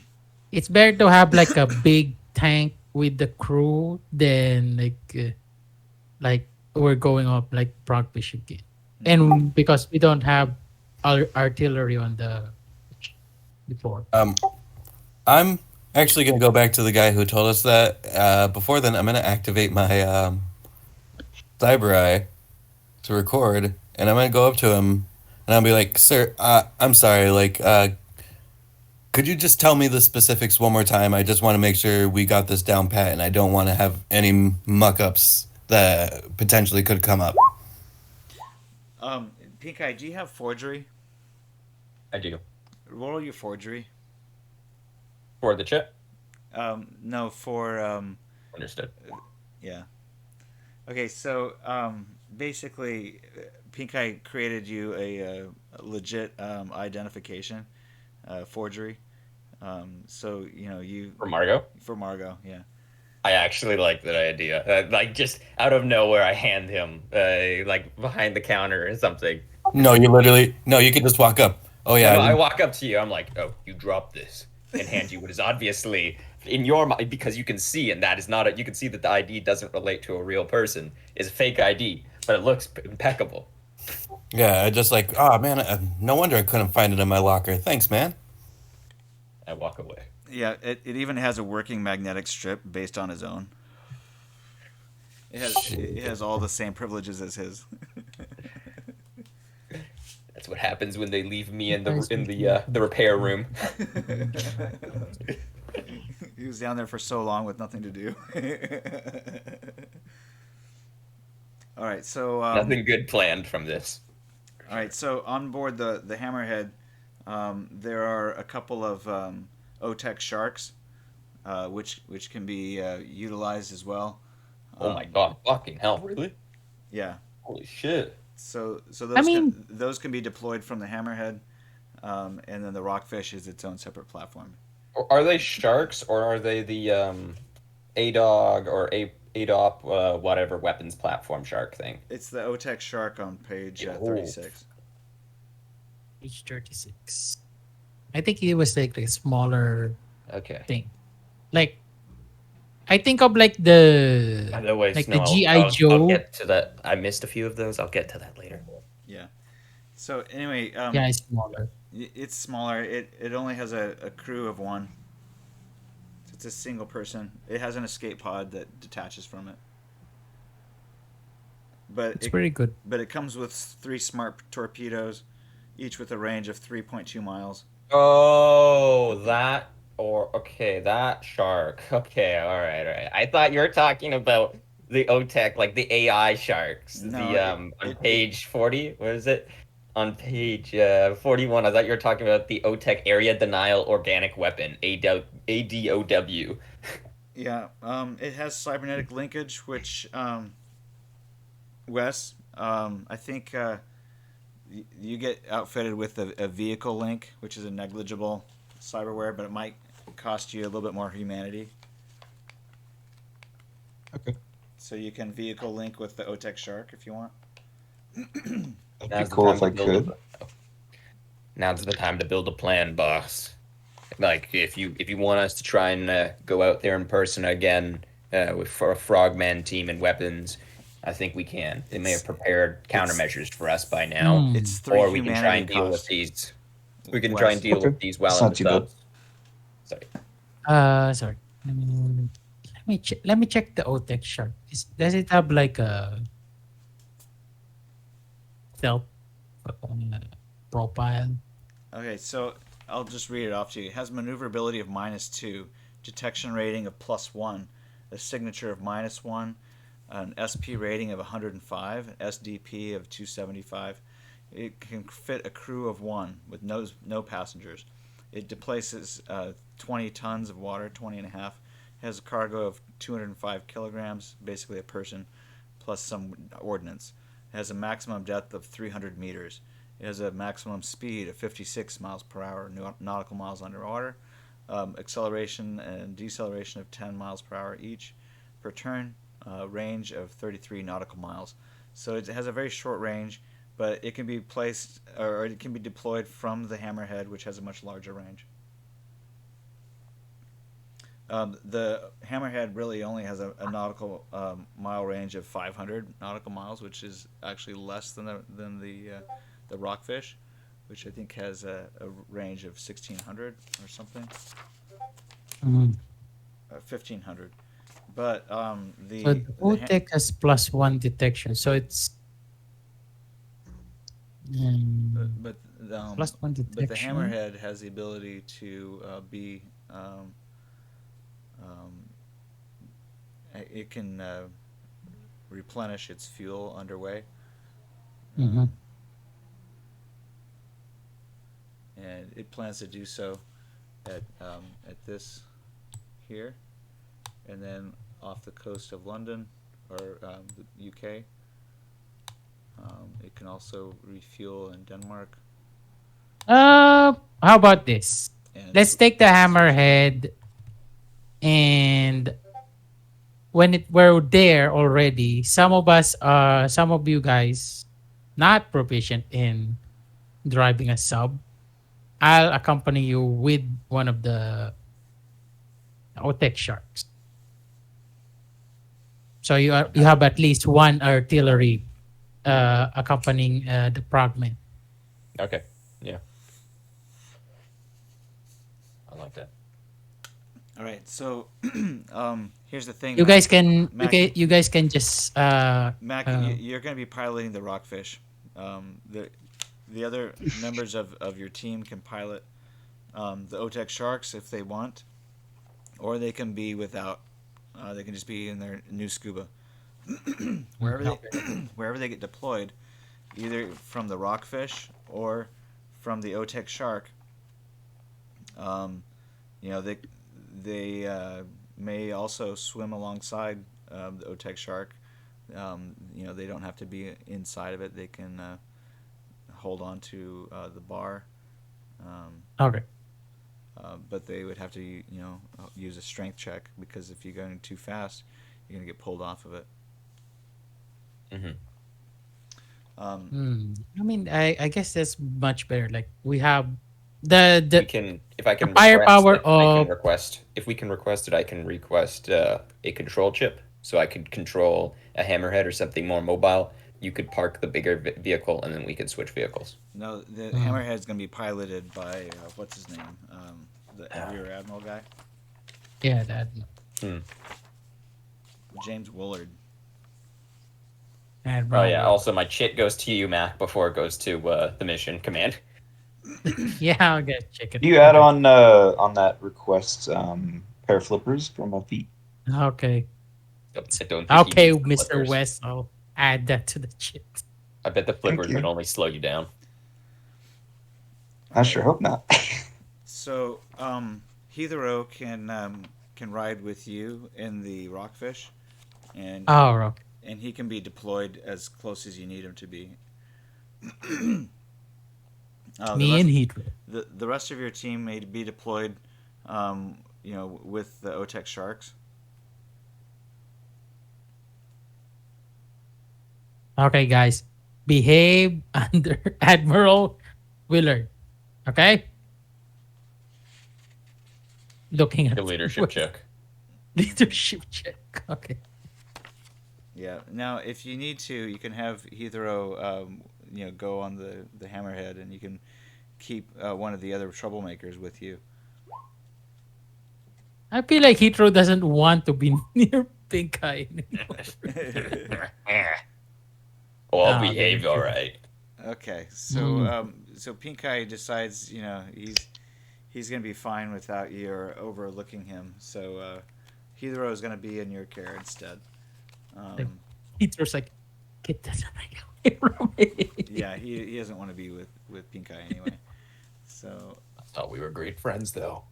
it's better to have like a big tank with the crew than like we're going up like rockfish again, and because we don't have artillery on the before. I'm actually gonna go back to the guy who told us that. Before then, I'm gonna activate my cyber eye to record, and I'm gonna go up to him, and I'll be like, "Sir, I'm sorry. Like, could you just tell me the specifics one more time? I just want to make sure we got this down pat, and I don't want to have any muck ups that potentially could come up." PinkEye, do you have forgery? I do. Roll your forgery. For the chip? No, for Understood. yeah. Okay, so basically, PinkEye created you a legit identification forgery. So you For Margot? for Margot, yeah. I actually like that idea. Like, just out of nowhere, I hand him, like, behind the counter or something. No, you could just walk up. Oh No, yeah, I walk up to you. I'm like, oh, you dropped this, and hand you what is obviously in your mind, because you can see, and that is not a, you can see that the ID doesn't relate to a real person, is a fake ID, but it looks impeccable. yeah. I just like, oh man, no wonder I couldn't find it in my locker. Thanks, man. I walk away. Yeah, it even has a working magnetic strip based on his own. It has all the same privileges as his. That's what happens when they leave me in the repair room. He was down there for so long with nothing to do. All right, so Nothing good planned from this. all right, so on board the Hammerhead, there are a couple of OTEC sharks, which can be utilized as well. Oh my god! Fucking hell! Really? Yeah. Holy shit! So I those mean- those can be deployed from the Hammerhead, and then the Rockfish is its own separate platform. Are they sharks or are they the ADOG or ADOP whatever weapons platform shark thing? It's the OTEC shark on page Oh. 36. Page 36. I think it was like a smaller Okay. thing. Like, I think of like the By the way, like Snow, the G.I. I'll Joe. get to that. I missed a few of those. I'll get to that later. Yeah. So anyway, Yeah, it's smaller. it's smaller. It only has a crew of one. It's a single person. It has an escape pod that detaches from it. But It's pretty good. but it comes with 3 smart torpedoes, each with a range of 3.2 miles. Oh, that that shark. Okay, all right. I thought you were talking about the OTEC, like the AI sharks. No, On page 40, what is it? On page 41, I thought you were talking about the OTEC Area Denial Organic Weapon, ADOW. Yeah, it has cybernetic linkage, which, Wes, I think you get outfitted with a vehicle link, which is a negligible cyberware, but it might cost you a little bit more humanity. Okay. So you can vehicle link with the OTEC Shark if you want. That'd Now's be the cool time if to I build could. Now's the time to build a plan, boss. Like, if you want us to try and go out there in person again for a Frogman team and weapons, I think we can. They may have prepared countermeasures for us by now, Hmm. It's 3 or we can try humanity and deal with cost. these. We can try and West. deal Okay. with these while It's in not the too bad. subs. Sorry. Sorry. Let me check the OTEC shark. Does it have like a stealth profile? Okay, so I'll just read it off to you. It has maneuverability of -2, detection rating of +1, a signature of -1, an SP rating of 105, an SDP of 275. It can fit a crew of 1 with no passengers. It displaces 20 tons of water, 20 and a half. It has a cargo of 205 kilograms, basically a person, plus some ordnance. It has a maximum depth of 300 meters. It has a maximum speed of 56 miles per hour, nautical miles underwater, acceleration and deceleration of 10 miles per hour each per turn, range of 33 nautical miles. So it has a very short range, but it can be placed or it can be deployed from the hammerhead, which has a much larger range. The hammerhead really only has a nautical mile range of 500 nautical miles, which is actually less than the rockfish, which I think has a range of 1,600 or something, Mm. 1,500. But So the OTEC has +1 detection, so it's but +1 but the detection. hammerhead has the ability to be it can replenish its fuel underway. Mhm. And it plans to do so at this here, and then off the coast of London or the UK. It can also refuel in Denmark. How about this? And Let's take the hammerhead, and when we're there already, some of you guys not proficient in driving a sub. I'll accompany you with one of the OTEC sharks. So you have at least one artillery accompanying the fragment. Okay. Yeah. I like that. all right, so here's the thing. You Mac. guys can Mac, you guys can just Mac, you're going to be piloting the rockfish. The other members of your team can pilot the OTEC sharks if they want, or they can be without. They can just be in their new scuba. Wherever they get deployed, either from the rockfish or from the OTEC shark. They may also swim alongside the OTEC shark. They don't have to be inside of it. They can hold on to the bar. okay. But they would have to, use a strength check, because if you're going too fast, you're going to get pulled off of it. Mm-hmm. I mean, I guess that's much better. Like we have the We can, if I can, the firepower request it, I can of request. If we can request it, I can request a control chip, so I could control a hammerhead or something more mobile. You could park the bigger vehicle, and then we could switch vehicles. No, the hammerhead's going to be piloted by what's his name, the rear admiral guy, yeah that James Woolard. Oh yeah. Also, my chit goes to you, Mac, before it goes to the mission command. yeah, I'll get check it. Do you add on that request pair of flippers for my feet? Okay. I don't think he Okay, needs the Mr. flippers. West, I'll add that to the chit. I bet the flippers you. would only slow you down. I sure hope not. So, Heathrow can ride with you in the rockfish, and Oh, okay. and he can be deployed as close as you need him to be. Me and Heathrow. The rest of your team may be deployed, with the OTEC sharks. Okay, guys, behave under Admiral Willard. Okay. Looking at The leadership check. leadership check. Okay. Yeah. Now, if you need to, you can have Hethro, go on the hammerhead, and you can keep one of the other troublemakers with you. I feel like Hitro doesn't want to be near PinkEye anymore. Oh, I'll Ah, behave very all true. right. Okay. So PinkEye decides, he's gonna be fine without you or overlooking him. So Hethro is gonna be in your care instead. Hitro's like, get that away from me. Yeah, he doesn't want to be with PinkEye anyway. So I thought we were great friends, though.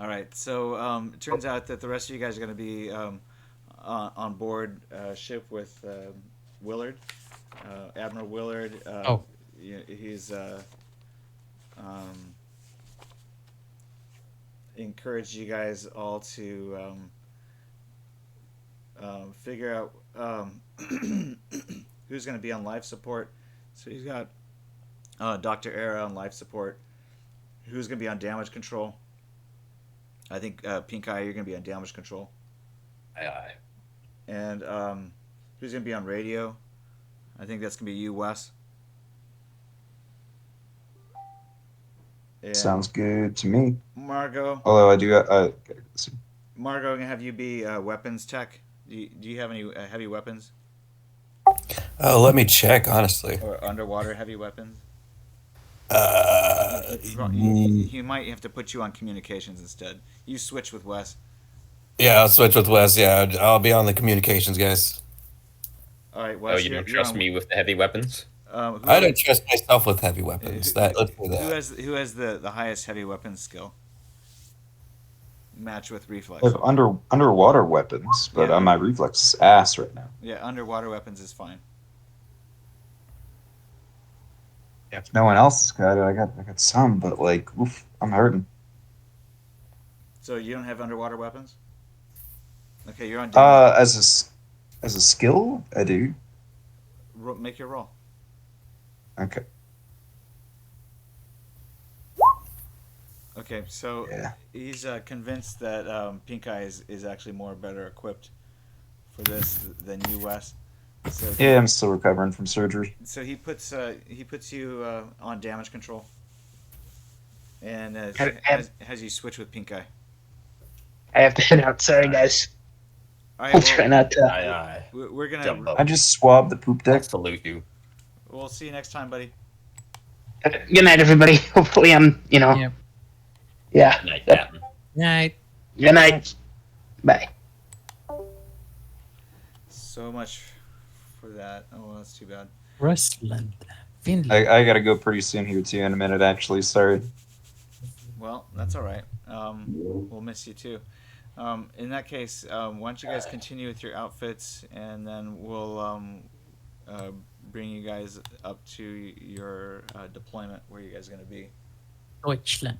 all right. So it turns out that the rest of you guys are going to be on board ship with Willard, Admiral Willard. He's encouraged you guys all to figure out who's going to be on life support. So he's got Dr. Era on life support. Who's going to be on damage control? I think PinkEye, you're going to be on damage control. Aye. And who's going to be on radio? I think that's going to be you, Wes. And Sounds good to me. Margot. Although I do, Margot, I'm going to have you be weapons tech. Do you have any heavy weapons? Let me check, honestly. Or underwater heavy weapons? Mm, He might have to put you on communications instead. You switch with Wes. yeah, I'll switch with Wes. Yeah, I'll be on the communications, guys. All right, Wes. Oh, you don't trust me with the heavy weapons? I don't trust myself with heavy weapons. Let's say that. Who has the highest heavy weapons skill? Match with reflex. I have underwater weapons, but Yeah. my reflex is ass right now. Yeah, underwater weapons is fine. If no one else has got it, I got some, but like, oof, I'm hurting. So you don't have underwater weapons? Okay, you're on damage. As a skill, I do. Make your roll. Okay. Okay, so Yeah. he's convinced that PinkEye is actually better equipped for this than you, Wes. So Yeah, I'm still recovering from surgery. So he puts you on damage control, and has you switch with PinkEye. I have to head out. Sorry, guys. All I'll right, try not to. Aye. we're gonna. Jumbo. I just swabbed the poop I deck. salute you. We'll see you next time, buddy. Good night, everybody. Hopefully, Yeah. Yeah. Night, Captain. Night. Good night. Bye. So much for that. Oh, that's too bad. Rusland. Finland. I gotta go pretty soon here too in a minute. Actually, sorry. Well, that's all right. We'll miss you too. In that case, why don't you guys continue with your outfits, and then we'll bring you guys up to your deployment where you guys are going to be. Deutschland.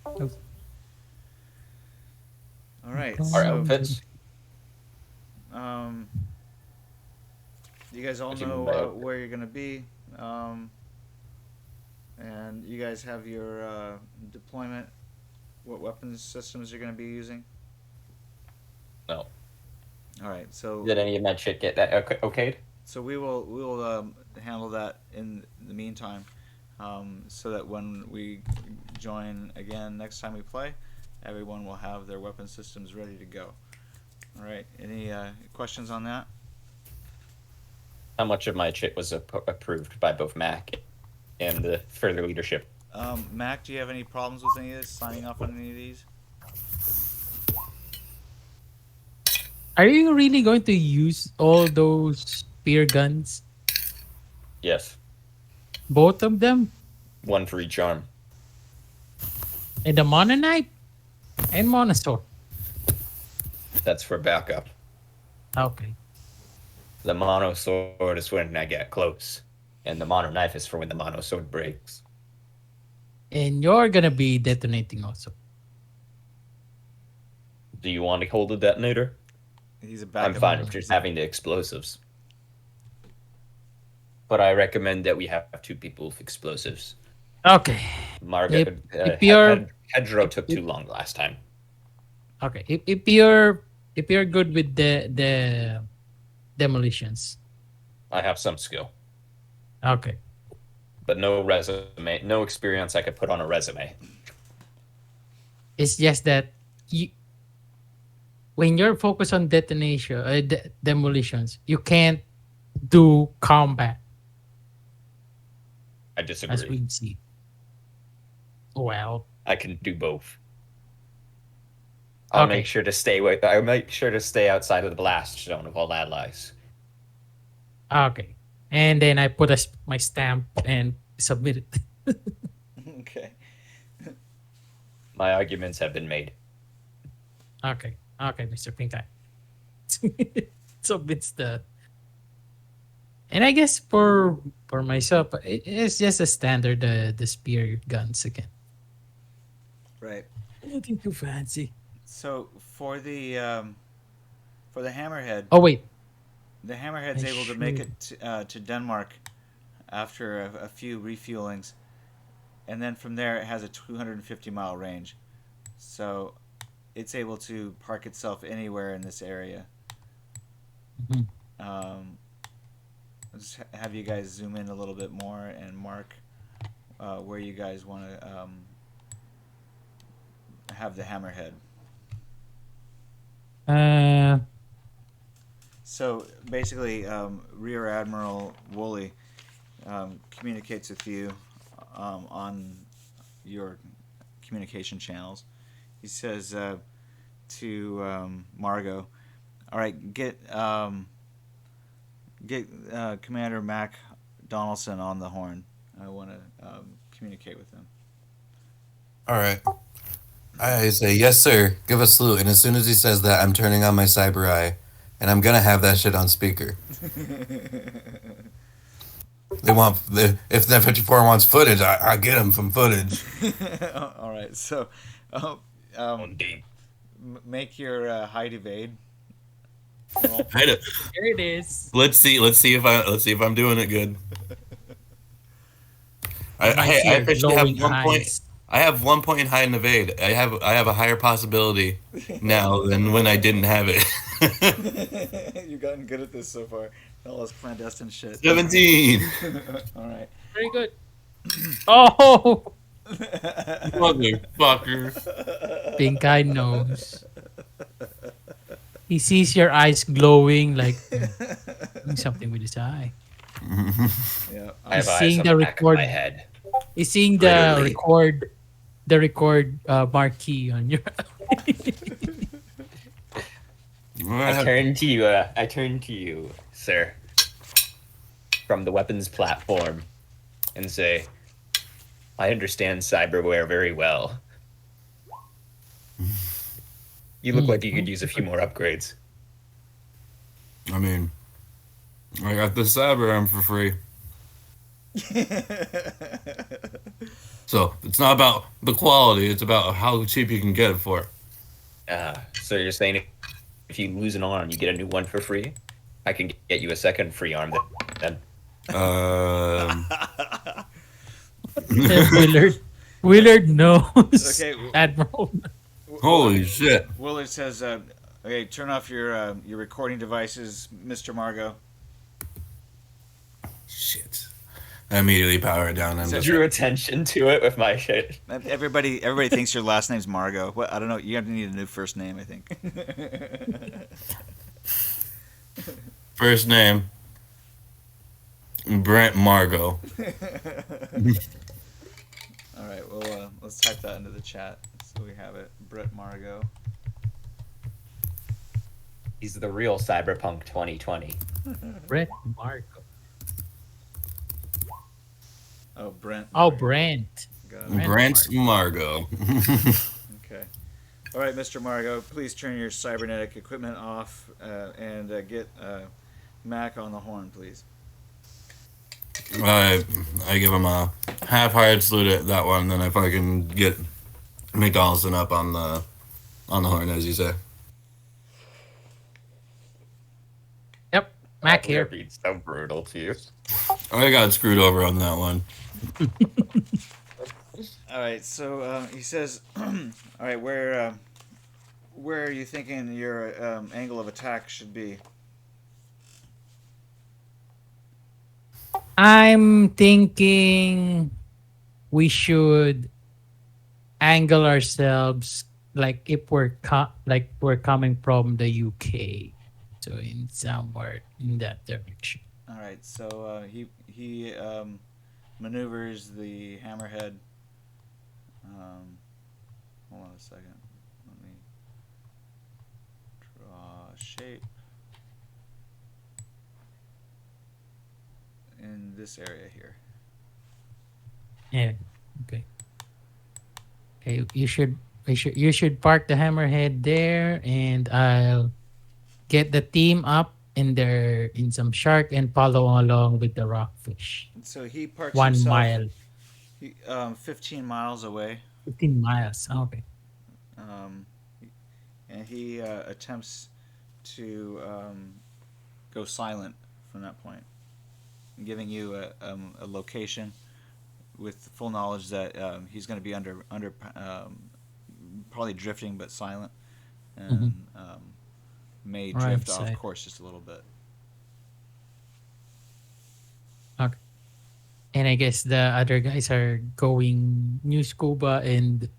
All right. Our Our So, outfits. you guys all What do you know mean by outfit? where you're going to be, and you guys have your deployment. What weapons systems you're going to be using? No. All right. So Did any of that shit get that okayed? So we will handle that in the meantime, so that when we join again next time we play, everyone will have their weapon systems ready to go. All right. Any questions on that? How much of my shit was approved by both Mac and the further leadership? Mac, do you have any problems with any of this? Signing off on any of these? Are you really going to use all those spear guns? Yes. Both of them? One for each arm. And the Mononite? And Monosaur? That's for backup. Okay. The mono sword is when I get close, and the mono knife is for when the mono sword breaks. And you're gonna be detonating also. Do you want to hold the detonator? He's a backup. I'm fine with just having the explosives. But I recommend that we have 2 people with explosives. Okay. Margaret, If you're- Hedgerow took too long last time. Okay. If you're good with the demolitions? I have some skill, Okay. but no resume, no experience I could put on a resume. It's just that you, when you're focused on detonation, demolitions, you can't do combat I as disagree. we see. Well, I can do both. I'll Okay. make sure to stay with. I'll make sure to stay outside of the blast zone of all allies. okay. And then I put my stamp and submit it. Okay. My arguments have been made. Okay. Okay, Mr. PinkEye. Submits the. And I guess for myself, it's just a standard the spear guns again. Right. Nothing too fancy. So for the hammerhead, Oh wait, the hammerhead's I able to make it to Denmark after a few refuelings, and then from there it has a 250-mile range. So it's able to park itself anywhere in this area. Mhm. I'll just have you guys zoom in a little bit more and mark where you guys want to have the hammerhead. So basically, Rear Admiral Woolley communicates with you on your communication channels. He says to Margot, "All right, get Commander Mac Donaldson on the horn. I want to communicate with him." All right. I say, yes, sir. Give a salute. And as soon as he says that, I'm turning on my cyber eye. And I'm going to have that shit on speaker. If that 54 wants footage, I get him from footage. All right, so make your hide evade roll. There it is. Let's see if I'm doing it good. I officially have 1 point. I have 1 point in hide and evade. I have a higher possibility now than when I didn't have it. You've gotten good at this so far. All this clandestine shit. 17. All right. Very good. Oh, Motherfucker. PinkEye knows. He sees your eyes glowing like doing something with his eye. Yeah. I have He's eyes seeing on the the back of record. my head. He's seeing the Literally. record marquee on your. I turn to you, sir, from the weapons platform, and say, "I understand cyberware very well. You look like you could use a few more upgrades." I mean, I got the cyber arm for free. So it's not about the quality; it's about how cheap you can get it for. So you're saying if you lose an arm, you get a new one for free? I can get you a second free arm then. Willard knows. Okay. Admiral. Holy shit! Willard says, "Okay, turn off your recording devices, Mr. Margot." Shit! I immediately power it down. I'm So just Drew attention to it with my shit. Everybody thinks your last name's Margot. What? I don't know. You have to need a new first name, I think. first name Brent Margot. All right. Well, let's type that into the chat so we have it. Brett Margot. He's the real Cyberpunk 2020. Brent Marco. Oh, Brent. Oh, Margot. Brent. Got it. Brent Margot. Okay. All right, Mr. Margot, please turn your cybernetic equipment off and get Mac on the horn, please. I give him a half-hearted salute at that one, then I fucking get McDonaldson up on the horn, as you say. Yep. Mac here. Being so brutal to you. I got screwed over on that one. All right. So he says, "All right, where are you thinking your angle of attack should be?" I'm thinking we should angle ourselves like if like we're coming from the UK, so in somewhere in that direction. All right, so he maneuvers the hammerhead. Hold on a second. Let me draw a shape in this area here. Yeah. Okay. Okay. You should park the hammerhead there, and I'll get the team up in there in some shark and follow along with the rockfish. So he parks 1 mile, 15 miles away, 15 miles. Okay. um, and he attempts to go silent from that point, giving you a location with full knowledge that he's going to be under probably drifting but silent, and may Right drift off side. course just a little bit. Okay. And I guess the other guys are going new scuba and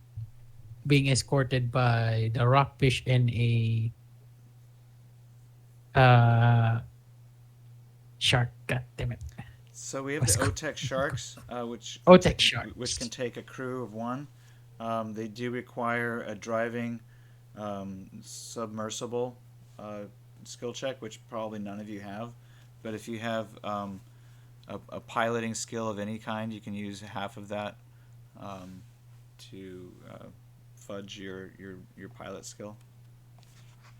being escorted by the rockfish and a uh shark. God damn it. So we have What's the called- OTEC sharks, which OTEC sharks. which can take a crew of one. They do require a driving submersible skill check, which probably none of you have. But if you have a piloting skill of any kind, you can use half of that to fudge your pilot skill.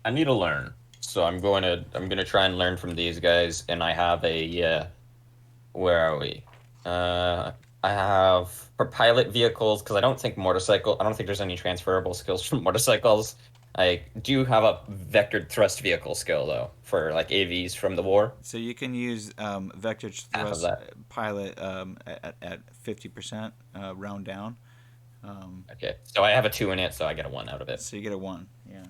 I need to learn, so I'm gonna try and learn from these guys. And I have a where are we? I have for pilot vehicles because I don't think there's any transferable skills from motorcycles. I do have a vectored thrust vehicle skill though for like AVs from the war. So you can use vector Half of thrust that. pilot at 50% round down. Okay, so I have a 2 in it, so I get a 1 out of it. So you get a 1. Yeah.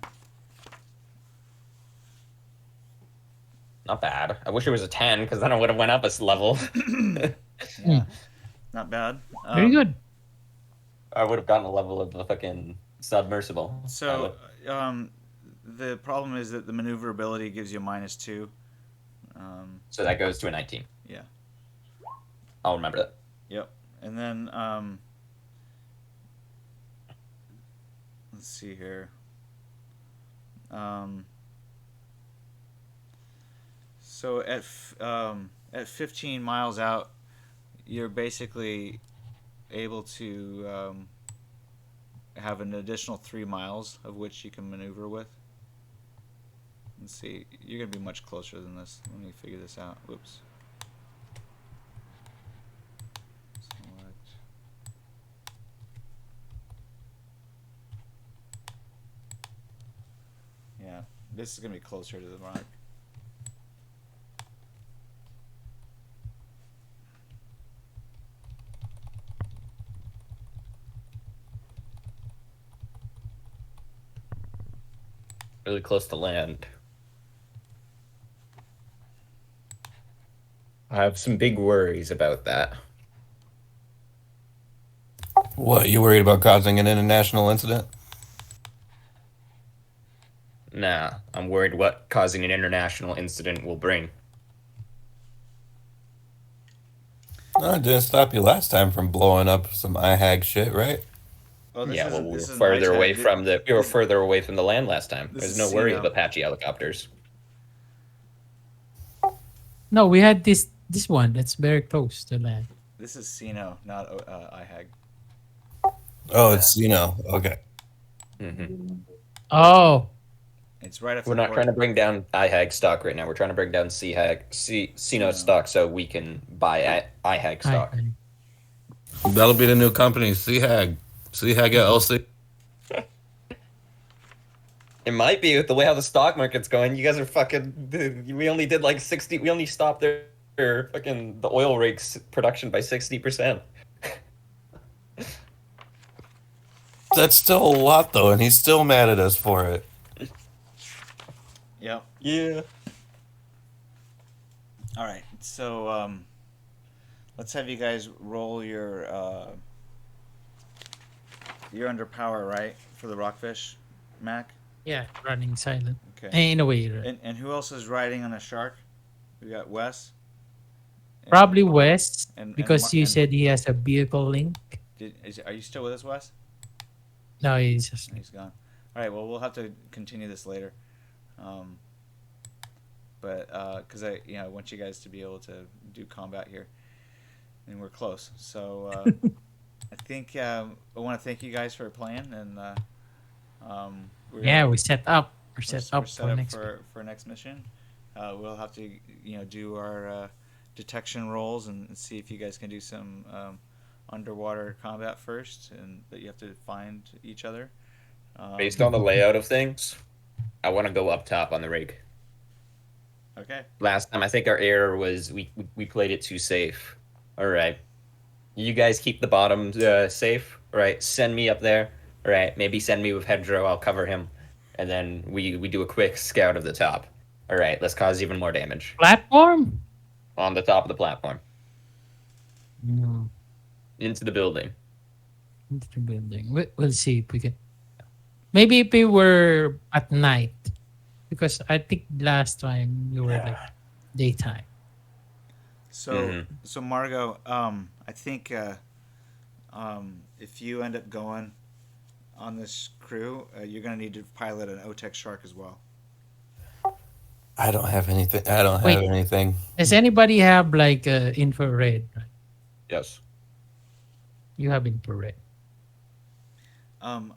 Not bad. I wish it was a 10 because then I would have went up a level. Yeah. Not bad. Very good. I would have gotten a level of the fucking submersible. So the problem is that the maneuverability gives you a -2. So that goes to a 19. Yeah. I'll remember that. Yep. And then let's see here. So at 15 miles out, you're basically able to have an additional 3 miles of which you can maneuver with. Let's see. You're gonna be much closer than this. Let me figure this out. Whoops. Select. Yeah, this is gonna be closer to the mark. Really close to land. I have some big worries about that. What, you worried about causing an international incident? Nah, I'm worried what causing an international incident will bring. No, it didn't stop you last time from blowing up some IHAG shit, right? Oh, Yeah, well, we were this isn't further ITAG. away from the land last time. This There's is no worry Sino. of Apache helicopters. No, we had this one that's very close to land. This is Sino, not IHAG. Oh, it's, okay. Mm-hmm. Oh, It's right after We're not trying to bring down IHAG stock right now. We're trying to bring down Sino stock so we can buy IHAG stock. That'll be the new company, CHAG. CHAG LLC. It might be with the way how the stock market's going. You guys are fucking. We only did like 60. We only stopped their fucking the oil rigs production by 60%. That's still a lot, though, and he's still mad at us for it. Yep. Yeah. All right. So let's have you guys roll your. You're under power, right, for the rockfish, Mac? Yeah, running silent. Okay. In a way, right? And who else is riding on a shark? We got Wes. And- Probably West, and because you and said he has a vehicle link. are you still with us, Wes? No, he's just He's gone. All right. Well, we'll have to continue this later. Um, but because I want you guys to be able to do combat here, and we're close. So I think I want to thank you guys for playing, and yeah. We set up. We're we're, set we're up set for up next. for next mission. We'll have to do our detection rolls and see if you guys can do some underwater combat first, and but you have to find each other. Based on the layout of things, I want to go up top on the rig. Okay. Last time, I think our error was we played it too safe. All right. You guys keep the bottom safe. All right. Send me up there. All right. Maybe send me with Hedro. I'll cover him. And then we do a quick scout of the top. All right. Let's cause even more damage. Platform? On the top of the platform. No. Into the building. Into the building. We'll see if we can. Maybe if we were at night, because I think last time we were like daytime. So so Margot, I think if you end up going on this crew, you're gonna need to pilot an OTEC Shark as well. I don't have anything. I don't Wait. have anything. Does anybody have like infrared? Yes. You have infrared.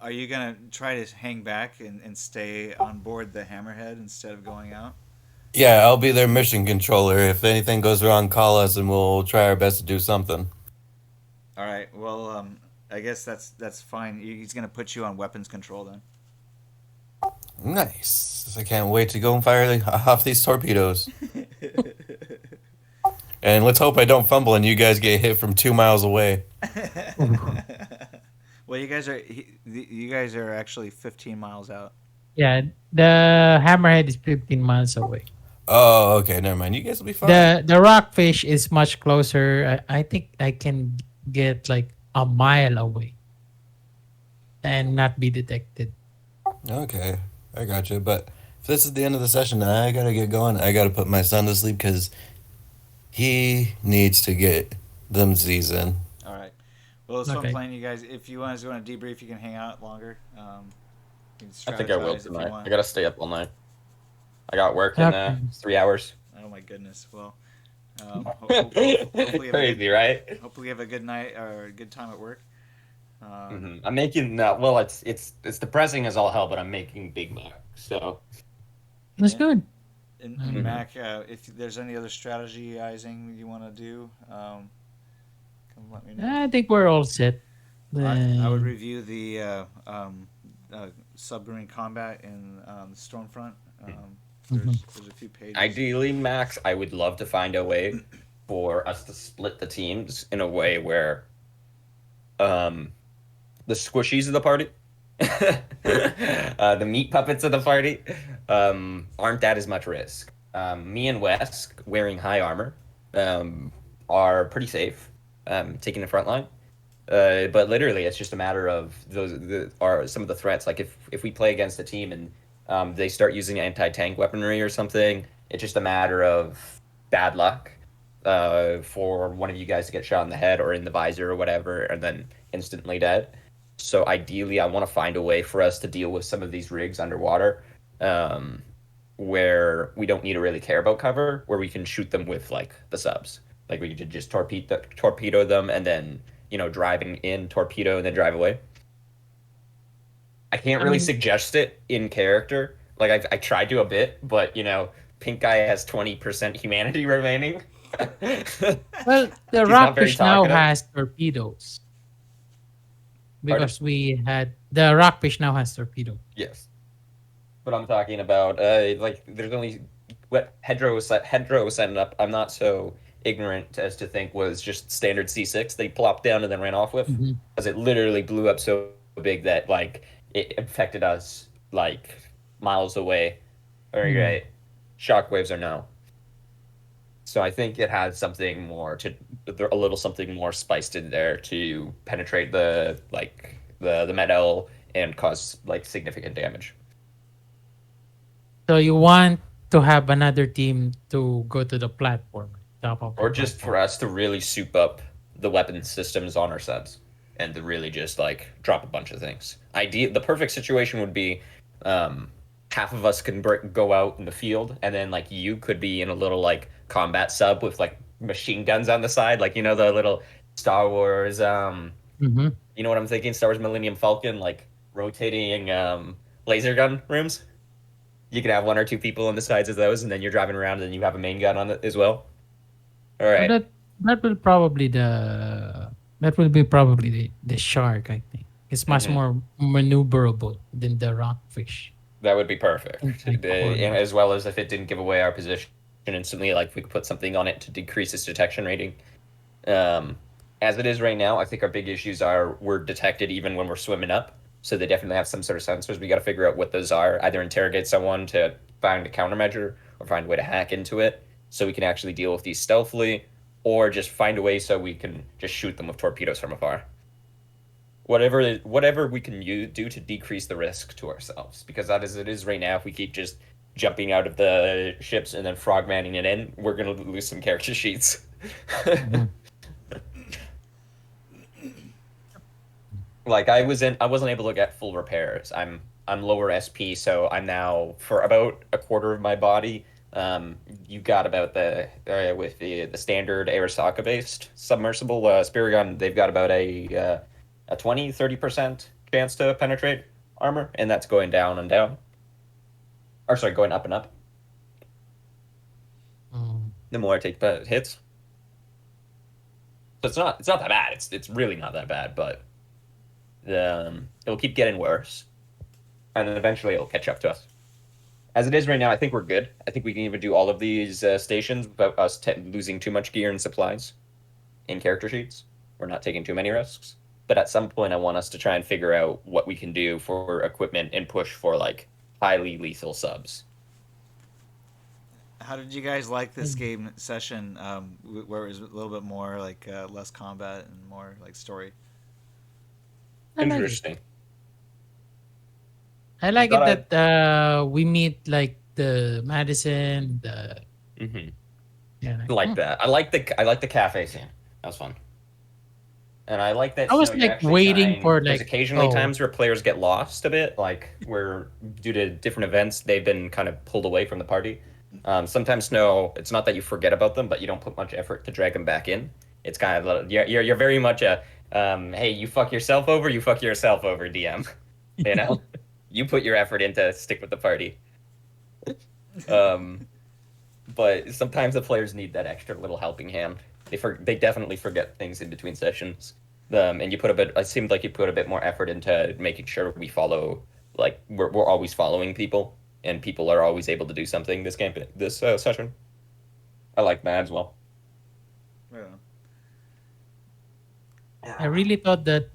Are you gonna try to hang back and stay on board the Hammerhead instead of going out? Yeah, I'll be their mission controller. If anything goes wrong, call us and we'll try our best to do something. All right. Well, I guess that's fine. He's gonna put you on weapons control then. Nice. I can't wait to go and fire off these torpedoes. And let's hope I don't fumble and you guys get hit from 2 miles away. Well, you guys are actually 15 miles out. Yeah, the hammerhead is 15 miles away. Oh, okay. Never mind. You guys will be fine. The rockfish is much closer. I think I can get like a mile away and not be detected. Okay. I got you. But if this is the end of the session, I got to get going. I got to put my son to sleep because he needs to get them Z's in. All right. Well, it's fun Okay. playing you guys. If you guys want to debrief, you can hang out longer. You can I think I will strategize if you tonight. want. I gotta stay up all night. I got work in Okay. 3 hours. Oh my goodness. Well, hopefully you have Crazy, right? hopefully you have a good night or a good time at work. I'm making well. It's depressing as all hell, but I'm making big bucks. So That's good. And Mhm. Mac, if there's any other strategizing you want to do, come let me know. I think we're all set. I would review the submarine combat in the Stormfront. There's a few pages. ideally, Max, I would love to find a way for us to split the teams in a way where the squishies of the party, the meat puppets of the party, aren't that as much risk. Me and Wes, wearing high armor, are pretty safe, taking the front line. But literally, it's just a matter of some of the threats. Like if we play against a team and they start using anti-tank weaponry or something, it's just a matter of bad luck for one of you guys to get shot in the head or in the visor or whatever, and then instantly dead. So ideally, I want to find a way for us to deal with some of these rigs underwater, where we don't need to really care about cover, where we can shoot them with like the subs. Like we could just torpedo them and then driving in, torpedo, and then drive away. I can't really suggest it in character. Like I tried to a bit, but PinkEye has 20% humanity remaining. Well, the He's not very rockfish now talkative. has torpedoes. Because the rockfish now has torpedo. Yes, but I'm talking about like there's only what Hedro was setting up. I'm not so ignorant as to think was just standard C6 they plopped down and then ran off with, because it literally blew up so big that like it affected us like miles away. All right, shockwaves are no. So I think it has something more a little something more spiced in there to penetrate the metal and cause like significant damage. So you want to have another team to go to the platform, top of the Or just for platform. us to really soup up the weapon systems on our subs and to really just like drop a bunch of things. The perfect situation would be half of us can go out in the field, and then like you could be in a little like combat sub with like machine guns on the side, like the little Star Wars Mm-hmm. you know what I'm thinking? Star Wars Millennium Falcon, like rotating laser gun rooms. You can have one or two people on the sides of those, and then you're driving around, and then you have a main gun on it as well. All So right. that will probably that will be probably the shark. I think it's much Mhm. more maneuverable than the rockfish. That would be perfect. Inside corner. As well as if it didn't give away our position instantly, like we could put something on it to decrease its detection rating. Um, as it is right now, I think our big issues are we're detected even when we're swimming up. So they definitely have some sort of sensors. We got to figure out what those are. Either interrogate someone to find a countermeasure, or find a way to hack into it, so we can actually deal with these stealthily, or just find a way so we can just shoot them with torpedoes from afar. Whatever we can do to decrease the risk to ourselves, because that is it is right now. If we keep just jumping out of the ships and then frogmanning it in, we're gonna lose some character sheets. Mhm. Like I wasn't able to get full repairs. I'm lower SP, so I'm now for about a quarter of my body. You got about with the standard Arasaka based submersible Spirigon, they've got about a 20-30% chance to penetrate armor, and that's going down and down. Or sorry, going up and up. Mm. The more I take hits. So it's not that bad. It's really not that bad, but it'll keep getting worse, and then eventually it'll catch up to us. As it is right now, I think we're good. I think we can even do all of these stations without us losing too much gear and supplies in character sheets. We're not taking too many risks. But at some point, I want us to try and figure out what we can do for equipment and push for like highly lethal subs. How did you guys like this game session? Where it was a little bit more like less combat and more like story. I like it. Interesting. I like thought it that we meet like the Madison, the Mm-hmm. yeah. Like that. I like the cafe scene. That was fun. And I like that I was Snow, you like actually waiting shine. for There's like occasionally times where players get lost a bit, like where due to different events they've been kind of pulled away from the party. Sometimes Snow, it's not that you forget about them, but you don't put much effort to drag them back in. It's kind of you're very much a hey, you fuck yourself over, DM. You know, you put your effort in to stick with the party. Um, but sometimes the players need that extra little helping hand. They definitely forget things in between sessions. And you put a bit. It seemed like you put a bit more effort into making sure we follow. Like we're always following people, and people are always able to do something this session. I like that as well. Yeah. I really thought that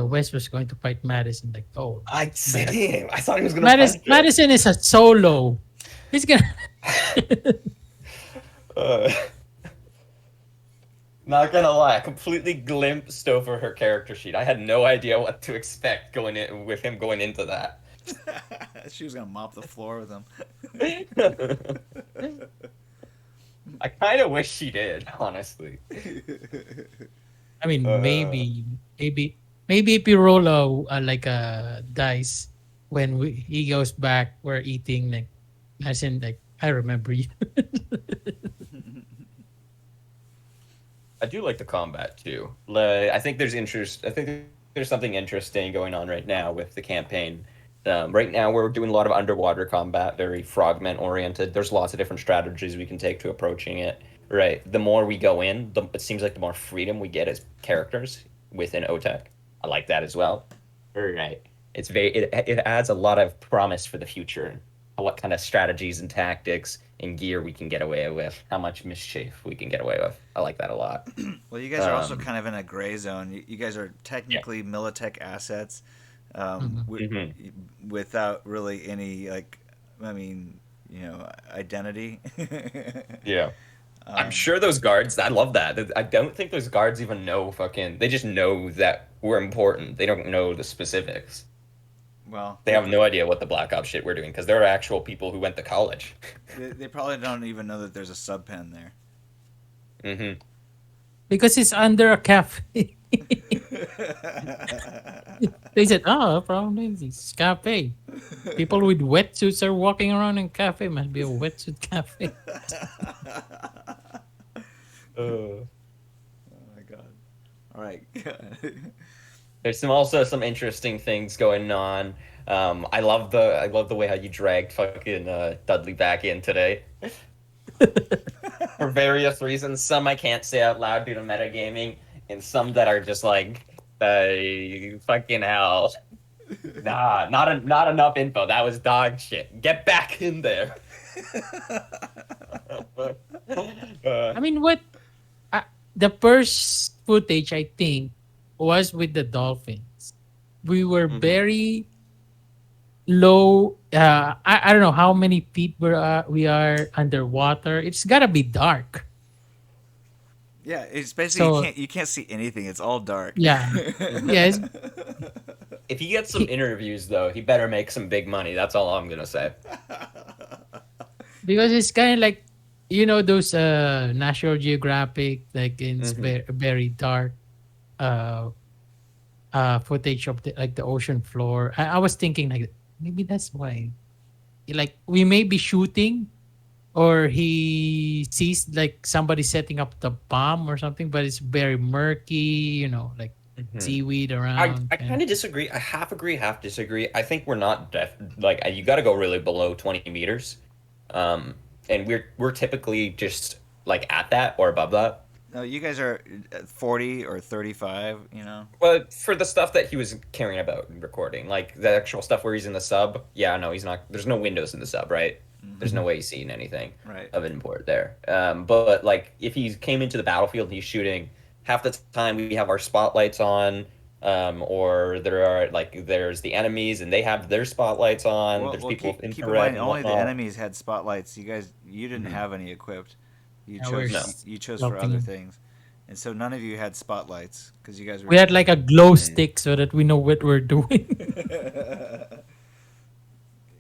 West was going to fight Madison. Like, oh, I thought he was gonna Madison is a solo. He's gonna. Not gonna lie, I completely glimpsed over her character sheet. I had no idea what to expect going in with him going into that. She was gonna mop the floor with him. I kind of wish she did, honestly. I mean, maybe if you roll like a dice when he goes back, we're eating like, as in like I remember you. I do like the combat too. I think there's interest. I think there's something interesting going on right now with the campaign. Right now, we're doing a lot of underwater combat, very frogmen oriented. There's lots of different strategies we can take to approaching it. Right. The more we go in, it seems like the more freedom we get as characters within OTEC. I like that as well. Right. It adds a lot of promise for the future. What kind of strategies and tactics and gear we can get away with, how much mischief we can get away with. I like that a lot. Well, you guys are also kind of in a gray zone. You guys are technically Militech assets, without really any like, I mean, identity. Yeah. I'm sure those guards. I love that. I don't think those guards even know fucking. They just know that we're important. They don't know the specifics. Well, They have no idea what the Black Ops shit we're doing because there are actual people who went to college. they probably don't even know that there's a sub pen there. Mm-hmm. Because it's under a cafe. They said, "Oh, probably it's cafe. People with wetsuits are walking around in cafe. Must be a wetsuit cafe." Oh my god! All right. There's also some interesting things going on. I love the way how you dragged fucking Dudley back in today. For various reasons. Some I can't say out loud due to metagaming, and some that are just like, fucking hell. Nah, not enough info. That was dog shit. Get back in there. I mean, what the first footage I think was with the dolphins. We were very low. I don't know how many feet we are underwater. It's gotta be dark. Yeah, it's basically So- you can't see anything. It's all dark. Yeah, yeah. If he gets some interviews though, he better make some big money. That's all I'm gonna say. Because it's kind of like, you know, those National Geographic, like in very dark footage of the ocean floor. I was thinking like maybe that's why, like we may be shooting, or he sees like somebody setting up the bomb or something, but it's very murky, you know, like seaweed around. I kind of disagree. I half agree, half disagree. I think we're not you got to go really below 20 meters, and we're typically just like at that or above that. No, you guys are at 40 or 35. You know. Well, for the stuff that he was caring about and recording, like the actual stuff where he's in the sub, yeah, no, he's not. There's no windows in the sub, right? There's no way he's seeing anything of import there. But like if he came into the battlefield and he's shooting, half the time we have our spotlights on, or there's the enemies and they have their spotlights on. There's people keep in infrared mind, and only the whatnot. enemies had spotlights. You didn't have any equipped. You Yeah, we're chose for other helping. things, and so none of you had spotlights because you guys were. We had like a glow stick so that we know what we're doing.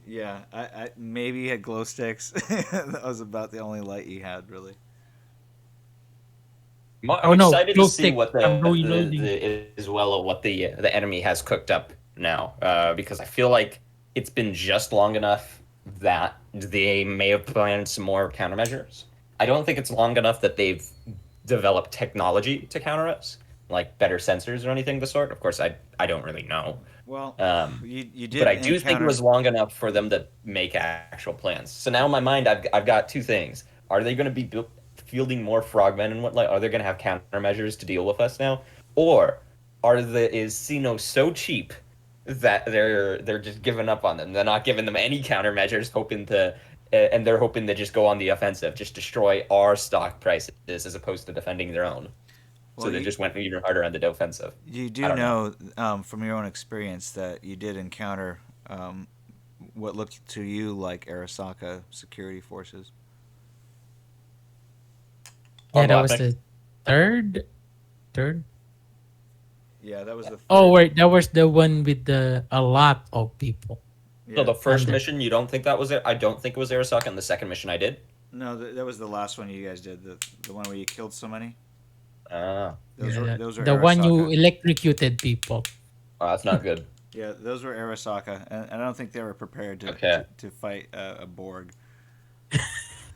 Yeah, I maybe you had glow sticks. That was about the only light you had, really. I'm no, excited to glow see stick. what I'm reloading. as well what the enemy has cooked up now, because I feel like it's been just long enough that they may have planned some more countermeasures. I don't think it's long enough that they've developed technology to counter us, like better sensors or anything of the sort. Of course, I don't really know. Well, you did. But I do think it encounter- was long enough for them to make actual plans. So now in my mind, I've got two things. Are they going to be fielding more frogmen and whatnot? Are they going to have countermeasures to deal with us now? Or is Sino so cheap that they're just giving up on them? They're not giving them any countermeasures, and they're hoping to just go on the offensive, just destroy our stock prices as opposed to defending their own. Well, So they just went even harder on the defensive. You I do don't know from your own experience that you did encounter what looked to you like Arasaka security forces. Yeah, that Although I was think- the third. Yeah, that was the. Oh wait, that was the one with a lot of people. Yeah. So the first Under. mission, you don't think that was it? I don't think it was Arasaka, and the second mission I did. No, that was the last one you guys did. The one where you killed so many. Ah, Those were The one you Arasaka. electrocuted people. oh, that's not good. Yeah, those were Arasaka, and I don't think they were prepared Okay. to fight a Borg.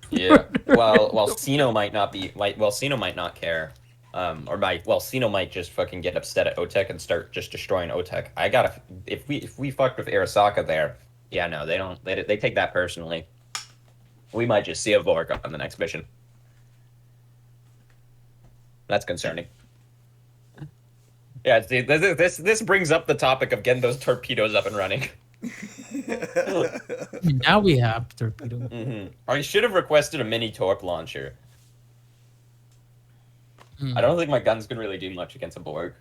Yeah. Well, Sino might not be. Sino might not care. Sino might just fucking get upset at OTEC and start just destroying OTEC. If we fucked with Arasaka there, yeah, no, they don't. They take that personally. We might just see a Borg on the next mission. That's concerning. Yeah, see, this brings up the topic of getting those torpedoes up and running. Now we have torpedo. Mm-hmm. I should have requested a mini torp launcher. Hmm. I don't think my guns can really do much against a Borg.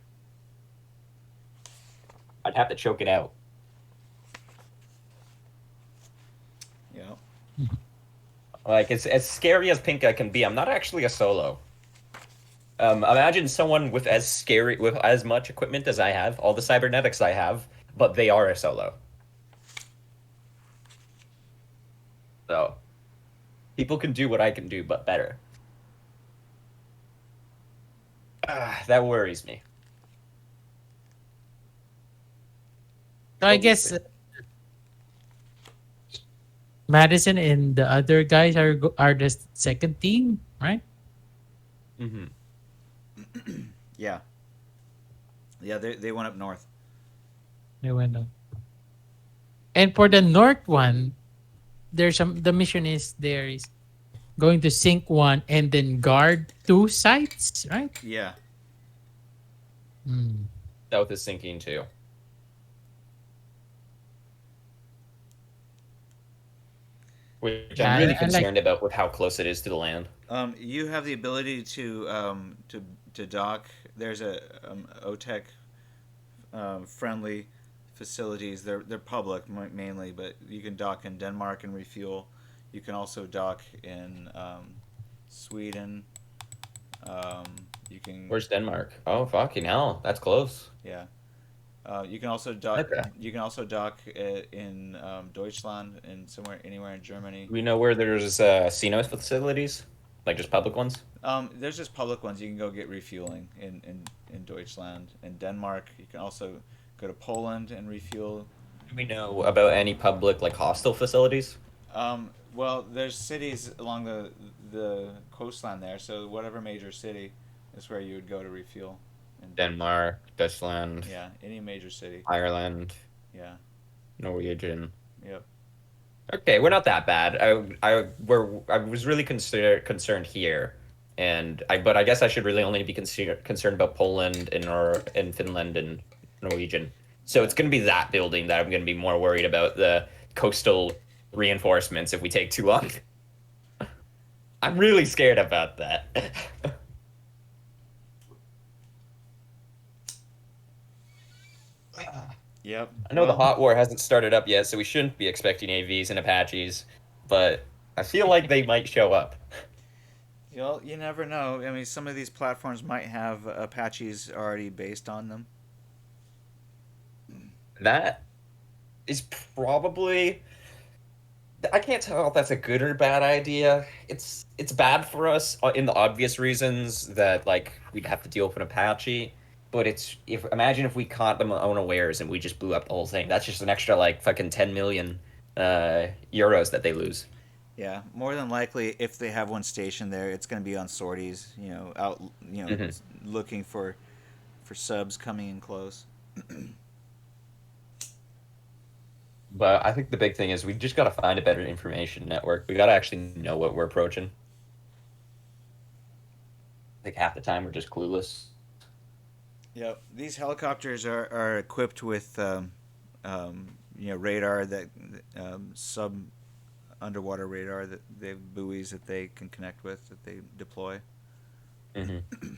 I'd have to choke it out. Yeah. Like, as scary as PinkEye can be, I'm not actually a solo. Imagine someone with as much equipment as I have, all the cybernetics I have, but they are a solo. So, people can do what I can do, but better. That worries me. So I guess Madison and the other guys are the second team, right? Mm-hmm. Yeah. Yeah, they went up north. They went up. And for the north one, the mission is there is going to sink one and then guard two sites, right? Yeah. Hmm. South is sinking too. Which Yeah, I'm really I like- concerned about with how close it is to the land. You have the ability to dock. There's a OTEC friendly facilities. They're public mainly, but you can dock in Denmark and refuel. You can also dock in Sweden. You can. Where's Denmark? Oh, fucking hell. That's close. Yeah. You can also dock. Okay. You can also dock in Deutschland and anywhere in Germany. We know where there's CNO facilities? Like just public ones? There's just public ones. You can go get refueling in Deutschland and Denmark. You can also go to Poland and refuel. Do we know about any public, like, hostel facilities? Well, there's cities along the coastline there. So whatever major city is where you would go to refuel. Denmark, Iceland, Yeah, any major city. Ireland, Yeah. Norwegian. Yep. Okay, we're not that bad. I was really concerned here, but I guess I should really only be concerned about Poland and Finland and Norwegian. So it's going to be that building that I'm going to be more worried about, the coastal reinforcements, if we take too long. I'm really scared about that. Yep. I know the hot war hasn't started up yet, so we shouldn't be expecting AVs and Apaches, but I feel like they might show up. Well, you never know. I mean, some of these platforms might have Apaches already based on them. That is probably... I can't tell if that's a good or bad idea. It's bad for us in the obvious reasons that, like, we'd have to deal with an Apache. But imagine if we caught them unawares and we just blew up the whole thing. That's just an extra, like, fucking 10 million euros that they lose. Yeah, more than likely, if they have one stationed there, it's going to be on sorties. Out, looking for subs coming in close. But I think the big thing is we just got to find a better information network. We got to actually know what we're approaching. I think half the time we're just clueless. Yep, these helicopters are equipped with radar that sub underwater radar, that they have buoys that they can connect with, that they deploy. Mm-hmm.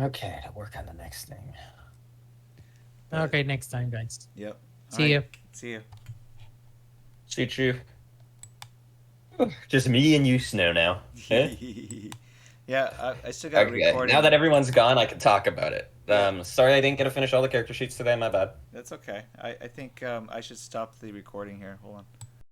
Okay, to work on the next thing. Okay, next time, guys. Yep. See ya. See ya. See you. Just me and you, Snow, now. Eh? Yeah, I still got Okay, recording. now that everyone's gone, I can talk about it. Sorry I didn't get to finish all the character sheets today, my bad. That's okay. I think I should stop the recording here. Hold on.